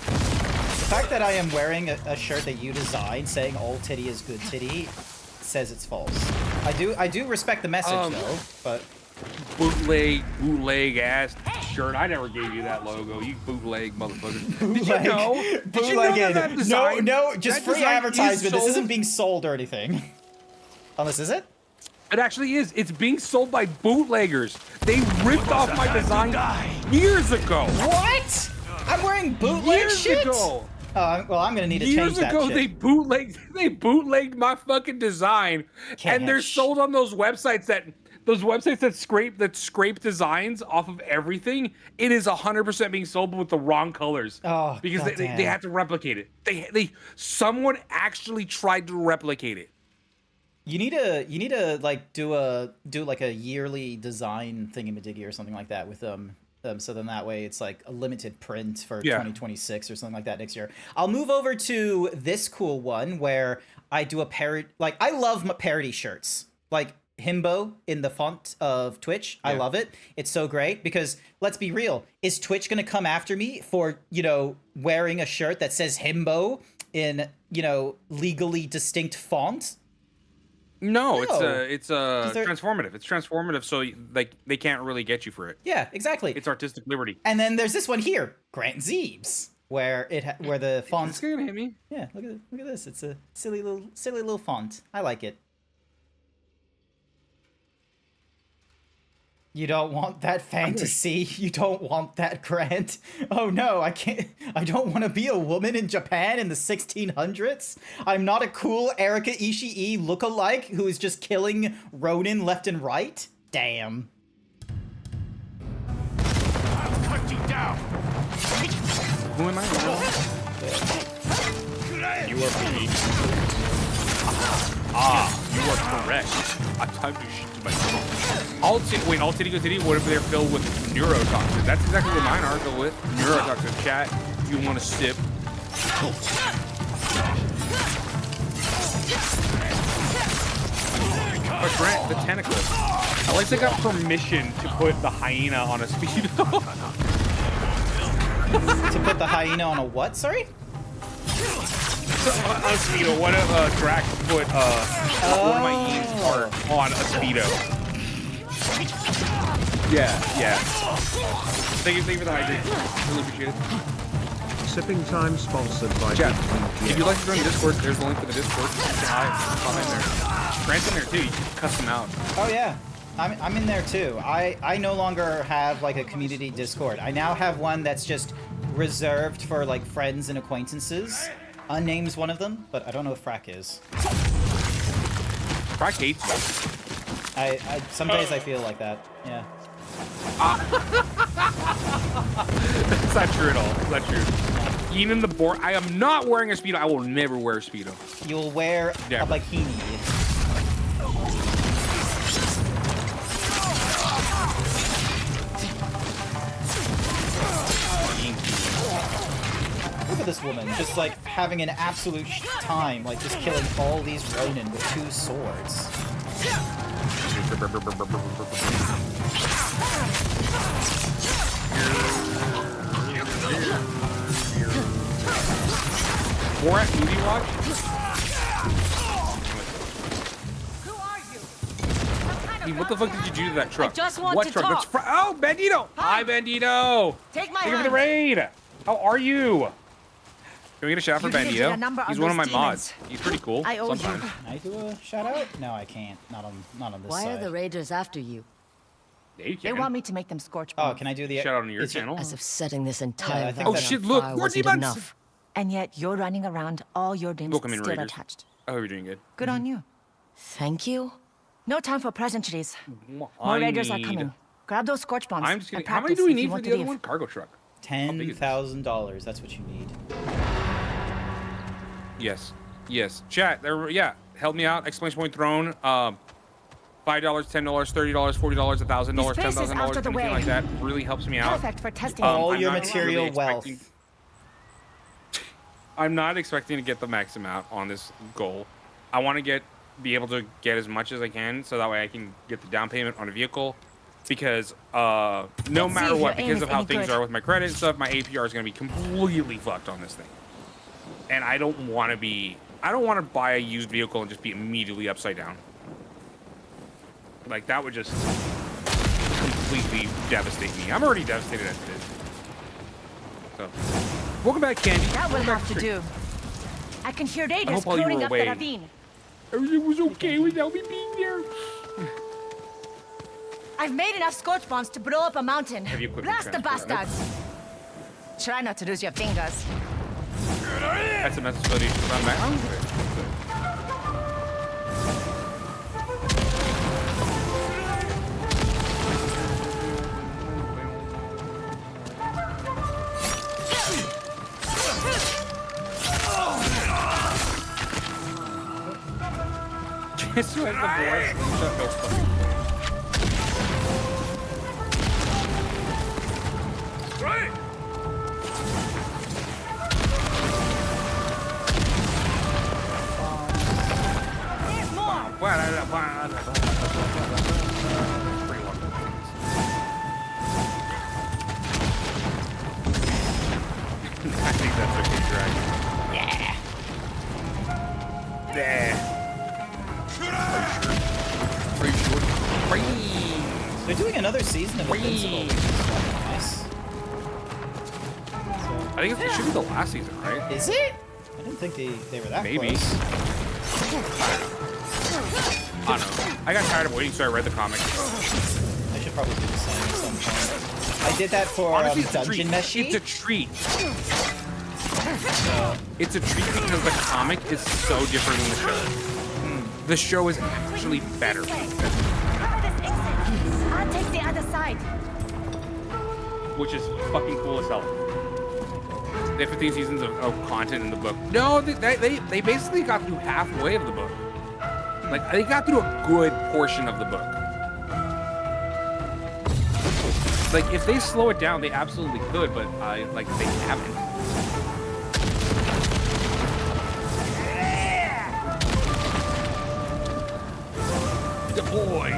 The fact that I am wearing a shirt that you designed saying all titty is good titty says it's false. I do respect the message though, but bootleg ass shirt. I never gave you that logo. You bootleg motherfucker. Did you know? Did you know bootleg that it. design? No, just that free design advertisement. is This sold? isn't being sold or anything. Unless is it? It actually is. It's being sold by bootleggers. They ripped off my design years ago. What? I'm wearing bootleg Years shit? ago. Well, I'm gonna need to change Years that ago, shit. they bootlegged my fucking design, and they're sold on those websites that scrape designs off of everything. It is 100% being sold with the wrong colors. Oh, because they goddamn. have to replicate it. Someone actually tried to replicate it. You need to like do like a yearly design thingamadiggy or something like that with So then that way it's like a limited print for 2026 or something like that next year. I'll move over to this cool one where I do a parody. Like, I love parody shirts. Like, himbo in the font of Twitch. I love it. It's so great because, let's be real, is Twitch going to come after me for, you know, wearing a shirt that says himbo in, you know, legally distinct font? No, it's transformative. It's transformative, so like they can't really get you for it. Yeah, exactly. It's artistic liberty. And then there's this one here, GrantZeebs, where where the font. It's gonna hit me. Yeah, look at this. It's a silly little font. I like it. You don't want that fantasy. You don't want that, Grant. Oh no, I can't. I don't want to be a woman in Japan in the 1600s. I'm not a cool Erika Ishii lookalike who is just killing Ronin left and right. Damn. I'll cut you down. Who am I? You are me. You are correct. I'm time to shoot to myself. All titty go titty. What if they're filled with neurotoxins? That's exactly what mine are filled with. Neurotoxins. Chat, if you want to sip. But Grant, the tentacle. At least I got permission to put the hyena on a speedo. To put the hyena on a what? Sorry? A speedo. What if Drax put one of my E's part on a speedo? Yeah. Thank you for the hydrate. Really appreciate it. Sipping time sponsored by Chat. If you'd like to join the Discord, there's the link to the Discord. Say hi. Comment there. Grant's in there too. You can cuss them out. Oh yeah. I'm in there too. I no longer have like a community Discord. I now have one that's just reserved for like friends and acquaintances. Unname's one of them, but I don't know if Frack is. Frack hates you. Some days I feel like that. Yeah. That's not true at all. It's not true. Even the board. I am not wearing a speedo. I will never wear a speedo. You'll wear a bikini. Look at this woman, just like having an absolute time, like just killing all these Ronin with 2 swords. Borat movie watch? I mean, what the fuck did you do to that truck? I just want what to truck? talk. That's oh, Bandito! Hi, Bandito! Take my Thank you for hand. the raid! How are you? Can we get a shout out for You needed a Bandito? number He's of one of my those mods. He's pretty cool I owe you. sometimes. Can I do a shout out? No, I can't. Not on this Why side. are the raiders after you? Yeah, you They can. want me to make them scorch Oh, bombs. can I do the Shout out on your is it- channel. As if setting this entire I think valley that's- on Oh, shit, look, fire more wasn't demons! enough. And yet you're running around, all your limbs Welcome in, still Raiders. attached. I hope you're doing good. Good on you. Thank you. No time for pleasantries. More I raiders are need- coming. Grab those scorch bombs. I'm just kidding. and How many practice do we if you need for want the to other leave. one? Cargo truck. $10,000. That's what you need. Yes. Chat. Yeah. Help me out. Exclamation point throne. $5, $10, $30, $40, $1,000, This place is out $10,000, of the anything way. like that really helps me out. Perfect for testing. All I'm your not material really wealth. I'm not expecting to get the max amount on this goal. I want to be able to get as much as I can, so that way I can get the down payment on a vehicle. Because no Let's matter see if what, your aim because is of how any things good. are with my credit and stuff, my APR is going to be completely fucked on this thing. And I don't want to buy a used vehicle and just be immediately upside down. Like, that would just completely devastate me. I'm already devastated as it is. So, welcome back, Candy. That will Welcome have to back do. I can hear I raiders hope while you clearing were up the away, ravine. everything was okay without me being there. I've made enough scorch bombs to blow up a mountain. Have you equipped Blast the transport? bastards. Try not to lose your fingers. That's a message for you to run back. Guess who has the board? No, fuck. I think that's a good drag. Yeah. There. Pretty short. They're doing another season of Invincible, which is nice. I think it should be the last season, right? Is it? I didn't think they were that Maybe. close. I don't know. I got tired of waiting, so I read the comic. I should probably do the same at some point. I did that for Honestly, Dungeon Meshi. It's a treat. It's a treat because the comic is so different than the show. The show is actually better. I'll take the other side. Which is fucking cool as hell. They have 15 seasons of content in the book. No, they basically got through halfway of the book. Like, they got through a good portion of the book. Like, if they slow it down, they absolutely could, but like, they haven't. Deploy.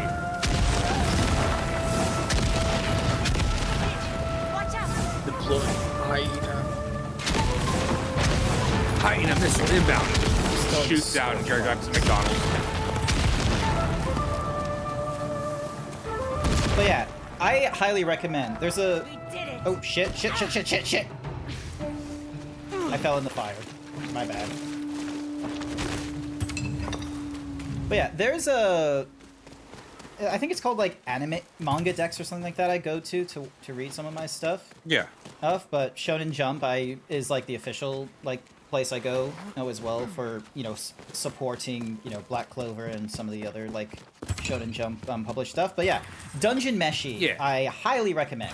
Watch out. Deploy. Hyena missile inbound. Shoots down and carries out to McDonald's. But yeah, I highly recommend. There's a... Oh, shit. I fell in the fire. My bad. But yeah, there's a... I think it's called like anime manga decks or something like that I go to read some of my stuff. Yeah. But Shonen Jump is like the official like place I go as well for, you know, supporting, you know, Black Clover and some of the other like Shonen Jump published stuff. But yeah, Dungeon Meshi, yeah. I highly recommend.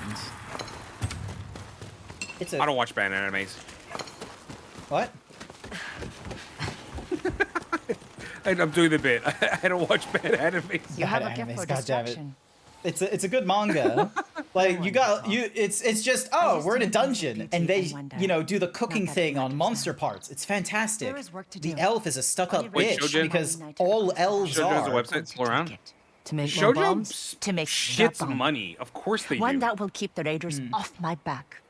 It's a... I don't watch bad animes. What? I'm doing the bit. I don't watch bad animes. You have a gift for distraction. It's a good manga. Like it's just we're in a dungeon and they do the cooking thing on monster parts. It's fantastic. The elf is a stuck-up bitch because all elves Shoujo are. has a website. Slow around. To make more bombs, Shoujo to make shits money. Of course they one do. that will keep the raiders off my back.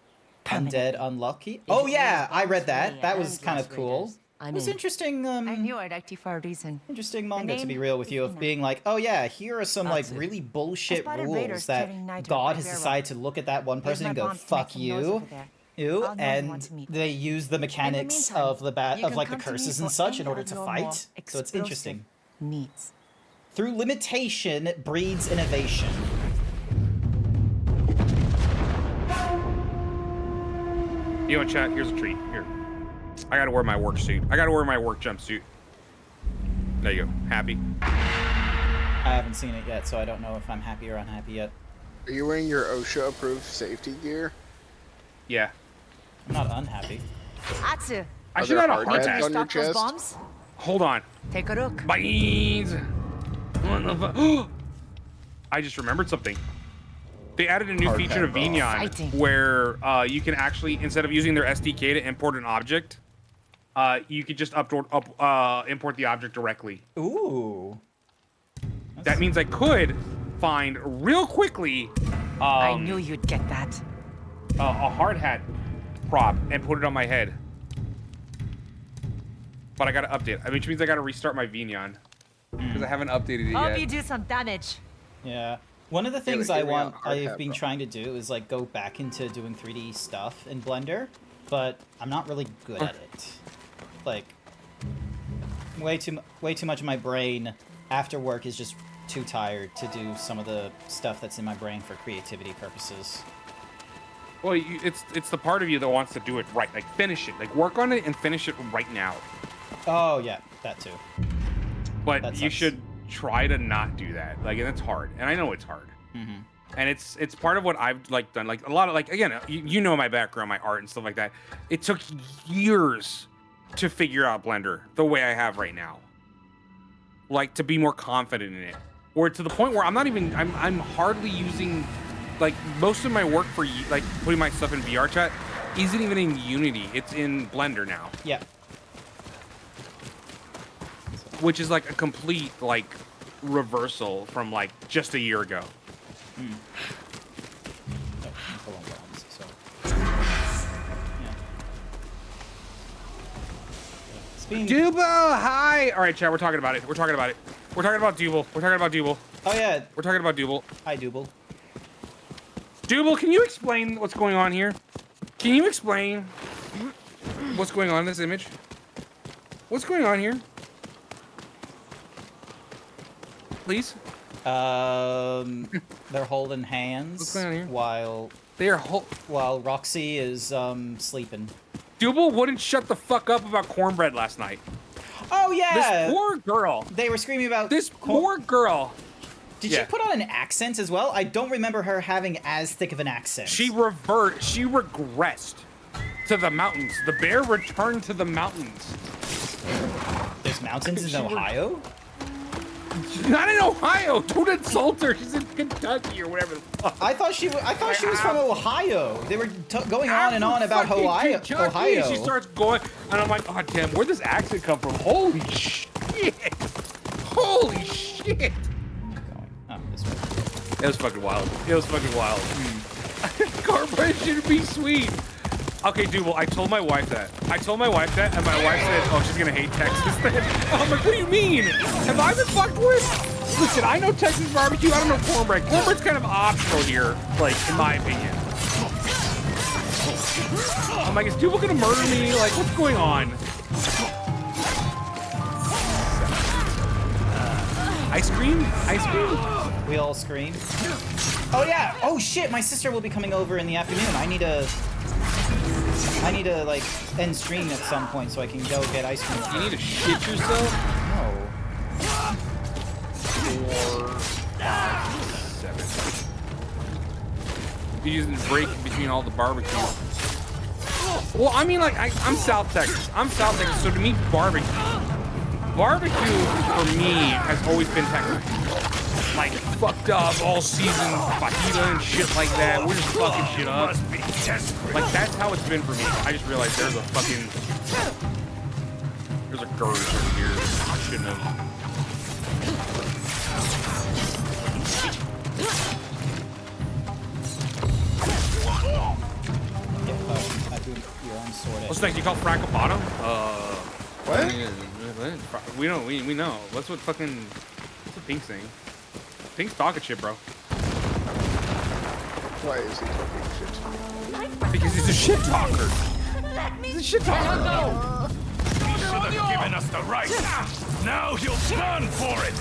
Undead Unlucky. Oh yeah, I read that. That was kind of cool. It was interesting. I knew I liked you for a reason. Interesting manga, to be real with you, of being like, oh yeah, here are some like really bullshit rules that God has decided to look at that one person and go, fuck you, and they use the mechanics of the like the curses and such in order to fight. So it's interesting. Needs. Through limitation breeds innovation. You know what, chat? Here's a treat. Here. I gotta wear my work suit. I gotta wear my work jumpsuit. There you go. Happy? I haven't seen it yet, so I don't know if I'm happy or unhappy yet. Are you wearing your OSHA-approved safety gear? Yeah. I'm not unhappy. Atsu. I should have a hard heart hats attack. on your chest? Bombs? Hold on. Take a look. Beans. What the fuck? I just remembered something. They added a new feature to Vignon where you can actually, instead of using their SDK to import an object, you could just import the object directly. Ooh. That means I could find real quickly. I knew you'd get that. A hard hat prop and put it on my head. But I gotta update. Which means I gotta restart my Vignon because I haven't updated it Hope yet. you do some damage. Yeah. One of the things I've been trying to do is like go back into doing 3D stuff in Blender, but I'm not really good at it. Like, way too much of my brain after work is just too tired to do some of the stuff that's in my brain for creativity purposes. Well, it's the part of you that wants to do it right, like finish it, like work on it and finish it right now. Oh yeah, that too. But you should try to not do that. Like, and it's hard, and I know it's hard. Mm-hmm. And it's part of what I've like done. Like a lot of again, you know my background, my art and stuff like that. It took years to figure out Blender the way I have right now. Like to be more confident in it, or to the point where I'm hardly using like most of my work for like putting my stuff in VR chat isn't even in Unity. It's in Blender now. Yeah. Which is like a complete like reversal from like just a year ago. Hmm. Dubo, hi! All right, chat, we're talking about it. We're talking about it. We're talking about Duble. We're talking about Duble. Oh, yeah. We're talking about Duble. Hi, Duble. Duble, can you explain what's going on here? Can you explain what's going on in this image? What's going on here? Please? They're holding hands What's going on here? while Roxy is sleeping. Duble wouldn't shut the fuck up about cornbread last night. Oh yeah, This poor girl. They were screaming about this poor girl. Did she put on an accent as well? I don't remember her having as thick of an accent. She regressed to the mountains. The bear returned to the mountains. There's mountains in Ohio? Not in Ohio. Don't insult her. She's in Kentucky or whatever the fuck. I thought she was from Ohio. They were going on and on about Ohio. And she starts going, and I'm like, oh damn, where'd this accent come from? Holy shit! Holy shit! Oh, this way. It was fucking wild. It was fucking wild. Cornbread should be sweet. Okay, Duble, I told my wife that. And my wife said, oh, she's gonna hate Texas then. I'm like, what do you mean? Have I been fucked with? Listen, I know Texas barbecue, I don't know cornbread. Cornbread's kind of optional here, like, in my opinion. I'm like, is Duble gonna murder me? Like, what's going on? Ice cream? Ice cream? We all scream. Oh yeah! Oh shit, my sister will be coming over in the afternoon. I need to like end stream at some point so I can go get ice cream. You need to shit yourself? No. 4, 5, 7. You're using the break between all the barbecue. Well, I mean, like, I'm South Texas. So to me, barbecue for me has always been Texas. Like, fucked up, all season fajita and shit like that. We're just fucking shit up. Like, that's how it's been for me. I just realized there's a garbage over here. I shouldn't have. What's next? You call Frack a bottom? What? We know. What's what Pink's saying? Pink's talking shit, bro. Why is he talking shit? Because he's a shit talker. He's a shit talker. He should have given us the right. Now he'll stand for it.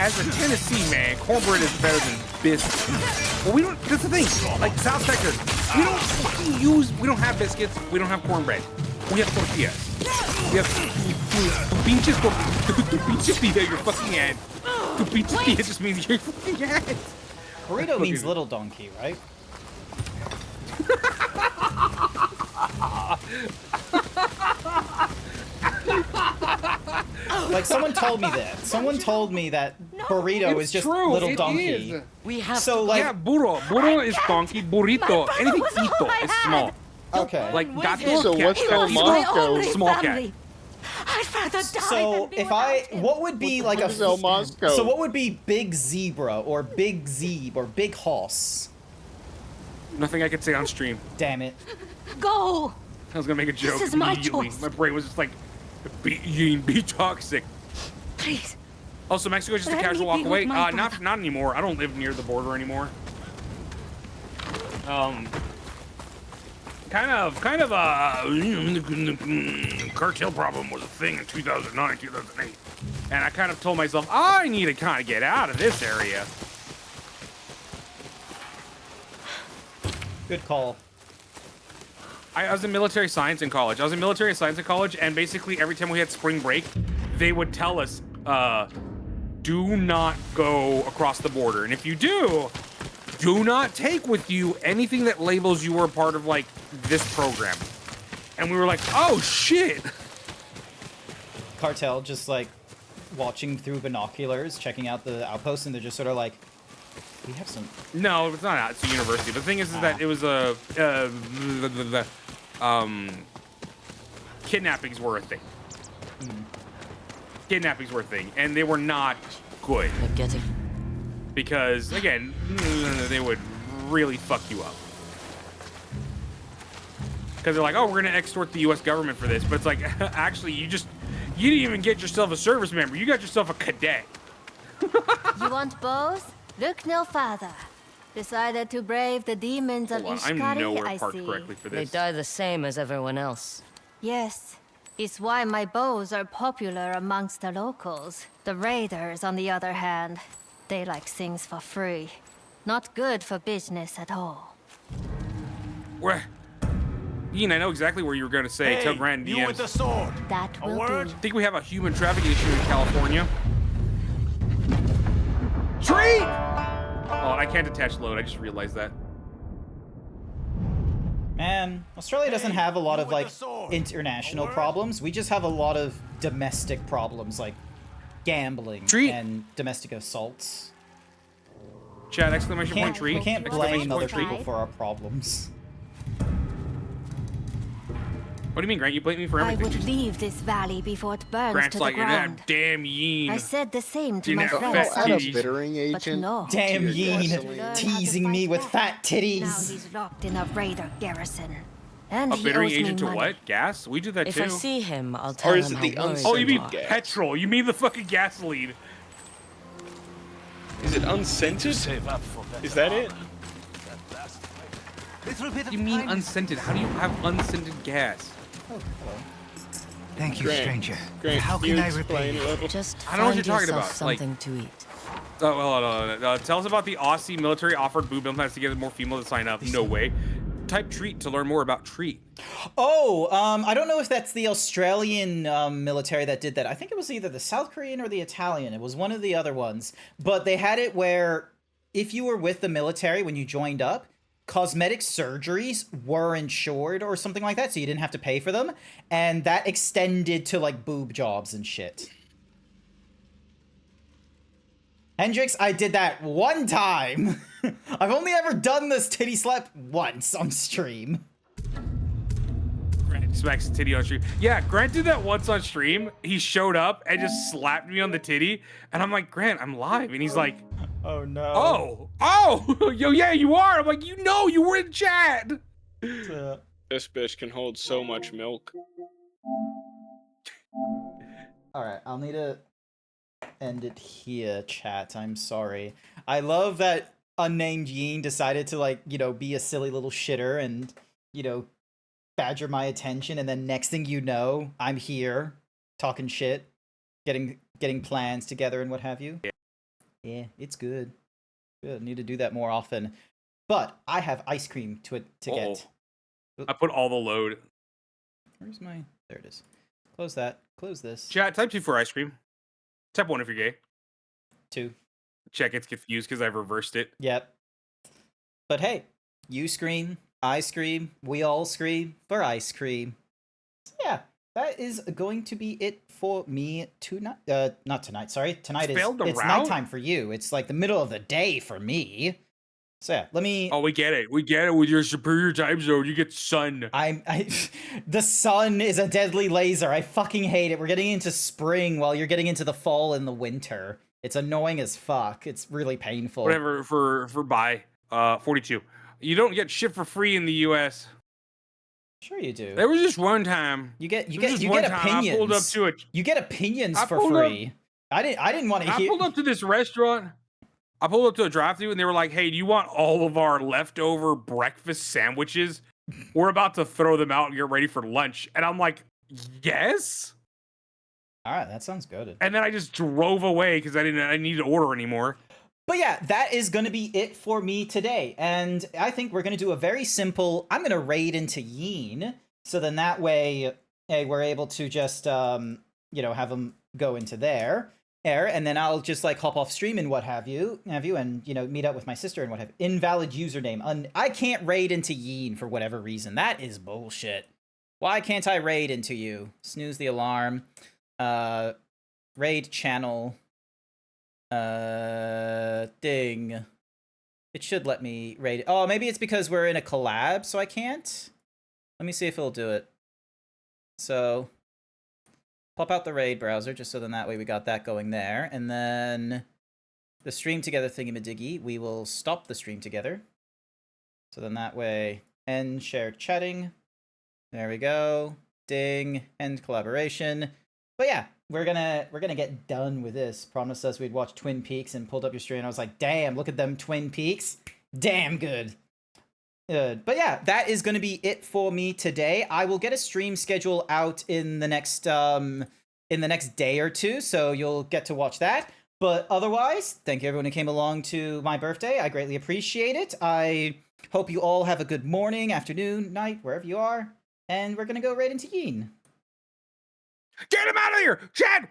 As a Tennessee man, cornbread is better than biscuits. Well, we don't. That's the thing. Like South Texas, we don't have biscuits. We don't have cornbread. We have tortillas. We have tu pinches tía, your fucking head. Tu pinches tía just means your fucking head. Burrito means little donkey, right? Like someone told me that. Someone told me that burrito is just true. little It donkey. is. We have so like yeah, burro. Burro is donkey. Burrito. Anything ito is small. Okay. Like gato. So what's El Mosco? Small cat. I'd rather die So if what would be like a El Mosco? So what would be big zebra or big zeeb or big horse? Nothing I could say on stream. Damn it. Go. I was gonna make a joke This is my immediately. choice. My brain was just like, be toxic. Please. Also, Mexico is just a Let me casual walk be away. with my Not anymore. I don't live near the border anymore. Kind of cartel problem was a thing in 2009, 2008. And I kind of told myself, I need to kind of get out of this area. Good call. I was in military science in college. And basically every time we had spring break, they would tell us, do not go across the border. And if you do not take with you anything that labels you were a part of, like, this program. And we were like, oh, shit. Cartel just, like, watching through binoculars, checking out the outposts, and they're just sort of like, We have some. No, it's not. It's a university. But the thing is that it was a kidnappings were a thing. Kidnappings were a thing, and they were not good. I get it. Because again, they would really fuck you up. Because they're like, oh, we're gonna extort the U.S. government for this, but it's like, actually, you didn't even get yourself a service member. You got yourself a cadet. You want both? Look no farther. Decided to brave the demons of Ishkari, I'm nowhere I parked see. correctly for They this. die the same as everyone else. Yes. It's why my bows are popular amongst the locals. The raiders, on the other hand, they like things for free. Not good for business at all. Where? Ian, I know exactly where you were gonna say. Tell Grant and you with the DMs. sword. That will I do. think we have a human trafficking issue in California. Tree! Oh, and I can't attach load. I just realized that. Man, Australia doesn't have a lot of like international problems. We just have a lot of domestic problems like gambling and domestic assaults. Chat, exclamation point tree. We can't blame other tree. people for our problems. What do you mean, Grant? You blame me for I everything. would leave this valley before it burns Grant's to the like, ground. that damn Yeen. I said the same to Didn't my have friends. fat titties. bittering But agent. no. Damn to your Yeen gasoline. teasing me with fat Now titties. he's locked in a raider garrison. And A he bittering owes me agent to money. what? Gas? We do that If too. I see him, I'll tell is him it the how worried Oh, you you mean are. petrol? You mean the fucking gasoline? Is it unscented? Is that it? You mean unscented? How do you have unscented gas? Thank you, Grant, stranger. Grant, How you can I explain repay a you? little? Just I don't know what find you're talking yourself about, like- something to eat. Oh, well, no. Tell us about the Aussie military offered boob implants to get more female to sign up. No way. Type treat to learn more about treat. Oh, I don't know if that's the Australian military that did that. I think it was either the South Korean or the Italian. It was one of the other ones. But they had it where if you were with the military when you joined up, cosmetic surgeries were insured or something like that, so you didn't have to pay for them. And that extended to like boob jobs and shit. Hendrix, I did that one time. I've only ever done this titty slap once on stream. Grant smacks the titty on stream. Yeah, Grant did that once on stream. He showed up and just slapped me on the titty. And I'm like, Grant, I'm live. And he's like, oh no. Oh, yo, yeah, you are. I'm like, you were in chat. This bitch can hold so much milk. Alright, I'll need to end it here, chat. I'm sorry. I love that unnamed Yeen decided to, like, you know, be a silly little shitter and, you know, badger my attention, and then next thing you know, I'm here talking shit, getting plans together and what have you. Yeah, it's good. Good. Need to do that more often. But I have ice cream to get. I put all the load. Where's my... There it is. Close that. Close this. Chat, type 2 for ice cream. Type 1 if you're gay. 2. Chat gets confused because I've reversed it. Yep. But hey, you scream, I scream, we all scream for ice cream. So yeah, that is going to be it for me tonight. Not tonight, sorry. Tonight it's nighttime for you. It's like the middle of the day for me. So yeah, let me... Oh, we get it. We get it. With your superior time zone, you get sun. The sun is a deadly laser. I fucking hate it. We're getting into spring while you're getting into the fall and the winter. It's annoying as fuck. It's really painful. Whatever for buy. 42. You don't get shit for free in the U.S. Sure you do. There was just one time. You get opinions. opinions. I pulled up to it. You get opinions for free. I didn't want to hear. I pulled up to this restaurant. I pulled up to a drive-thru and they were like, "Hey, do you want all of our leftover breakfast sandwiches? We're about to throw them out and get ready for lunch." And I'm like, "Yes." All right, that sounds good. And then I just drove away because I didn't need to order anymore. But yeah, that is going to be it for me today. And I think we're going to do a very simple, I'm going to raid into Yeen. So then that way, hey, we're able to just, you know, have them go into there. And then I'll just like hop off stream and what have you, and, you know, meet up with my sister and what have you. Invalid username. I can't raid into Yeen for whatever reason. That is bullshit. Why can't I raid into you? Snooze the alarm. Raid channel. Ding. It should let me raid it. Oh, maybe it's because we're in a collab, so I can't? Let me see if it'll do it. So, pop out the raid browser, just so then that way we got that going there. And then the stream together thingamadiggy, we will stop the stream together. So then that way, end share chatting. There we go. Ding, end collaboration. But yeah, we're gonna get done with this. Promised us we'd watch Twin Peaks and pulled up your stream and I was like, damn, look at them Twin Peaks. Damn good. But yeah, that is gonna be it for me today. I will get a stream schedule out in the next day or two, so you'll get to watch that. But otherwise, thank you everyone who came along to my birthday. I greatly appreciate it. I hope you all have a good morning, afternoon, night, wherever you are. And we're gonna go right into Yeen. Get him out of here! Chad,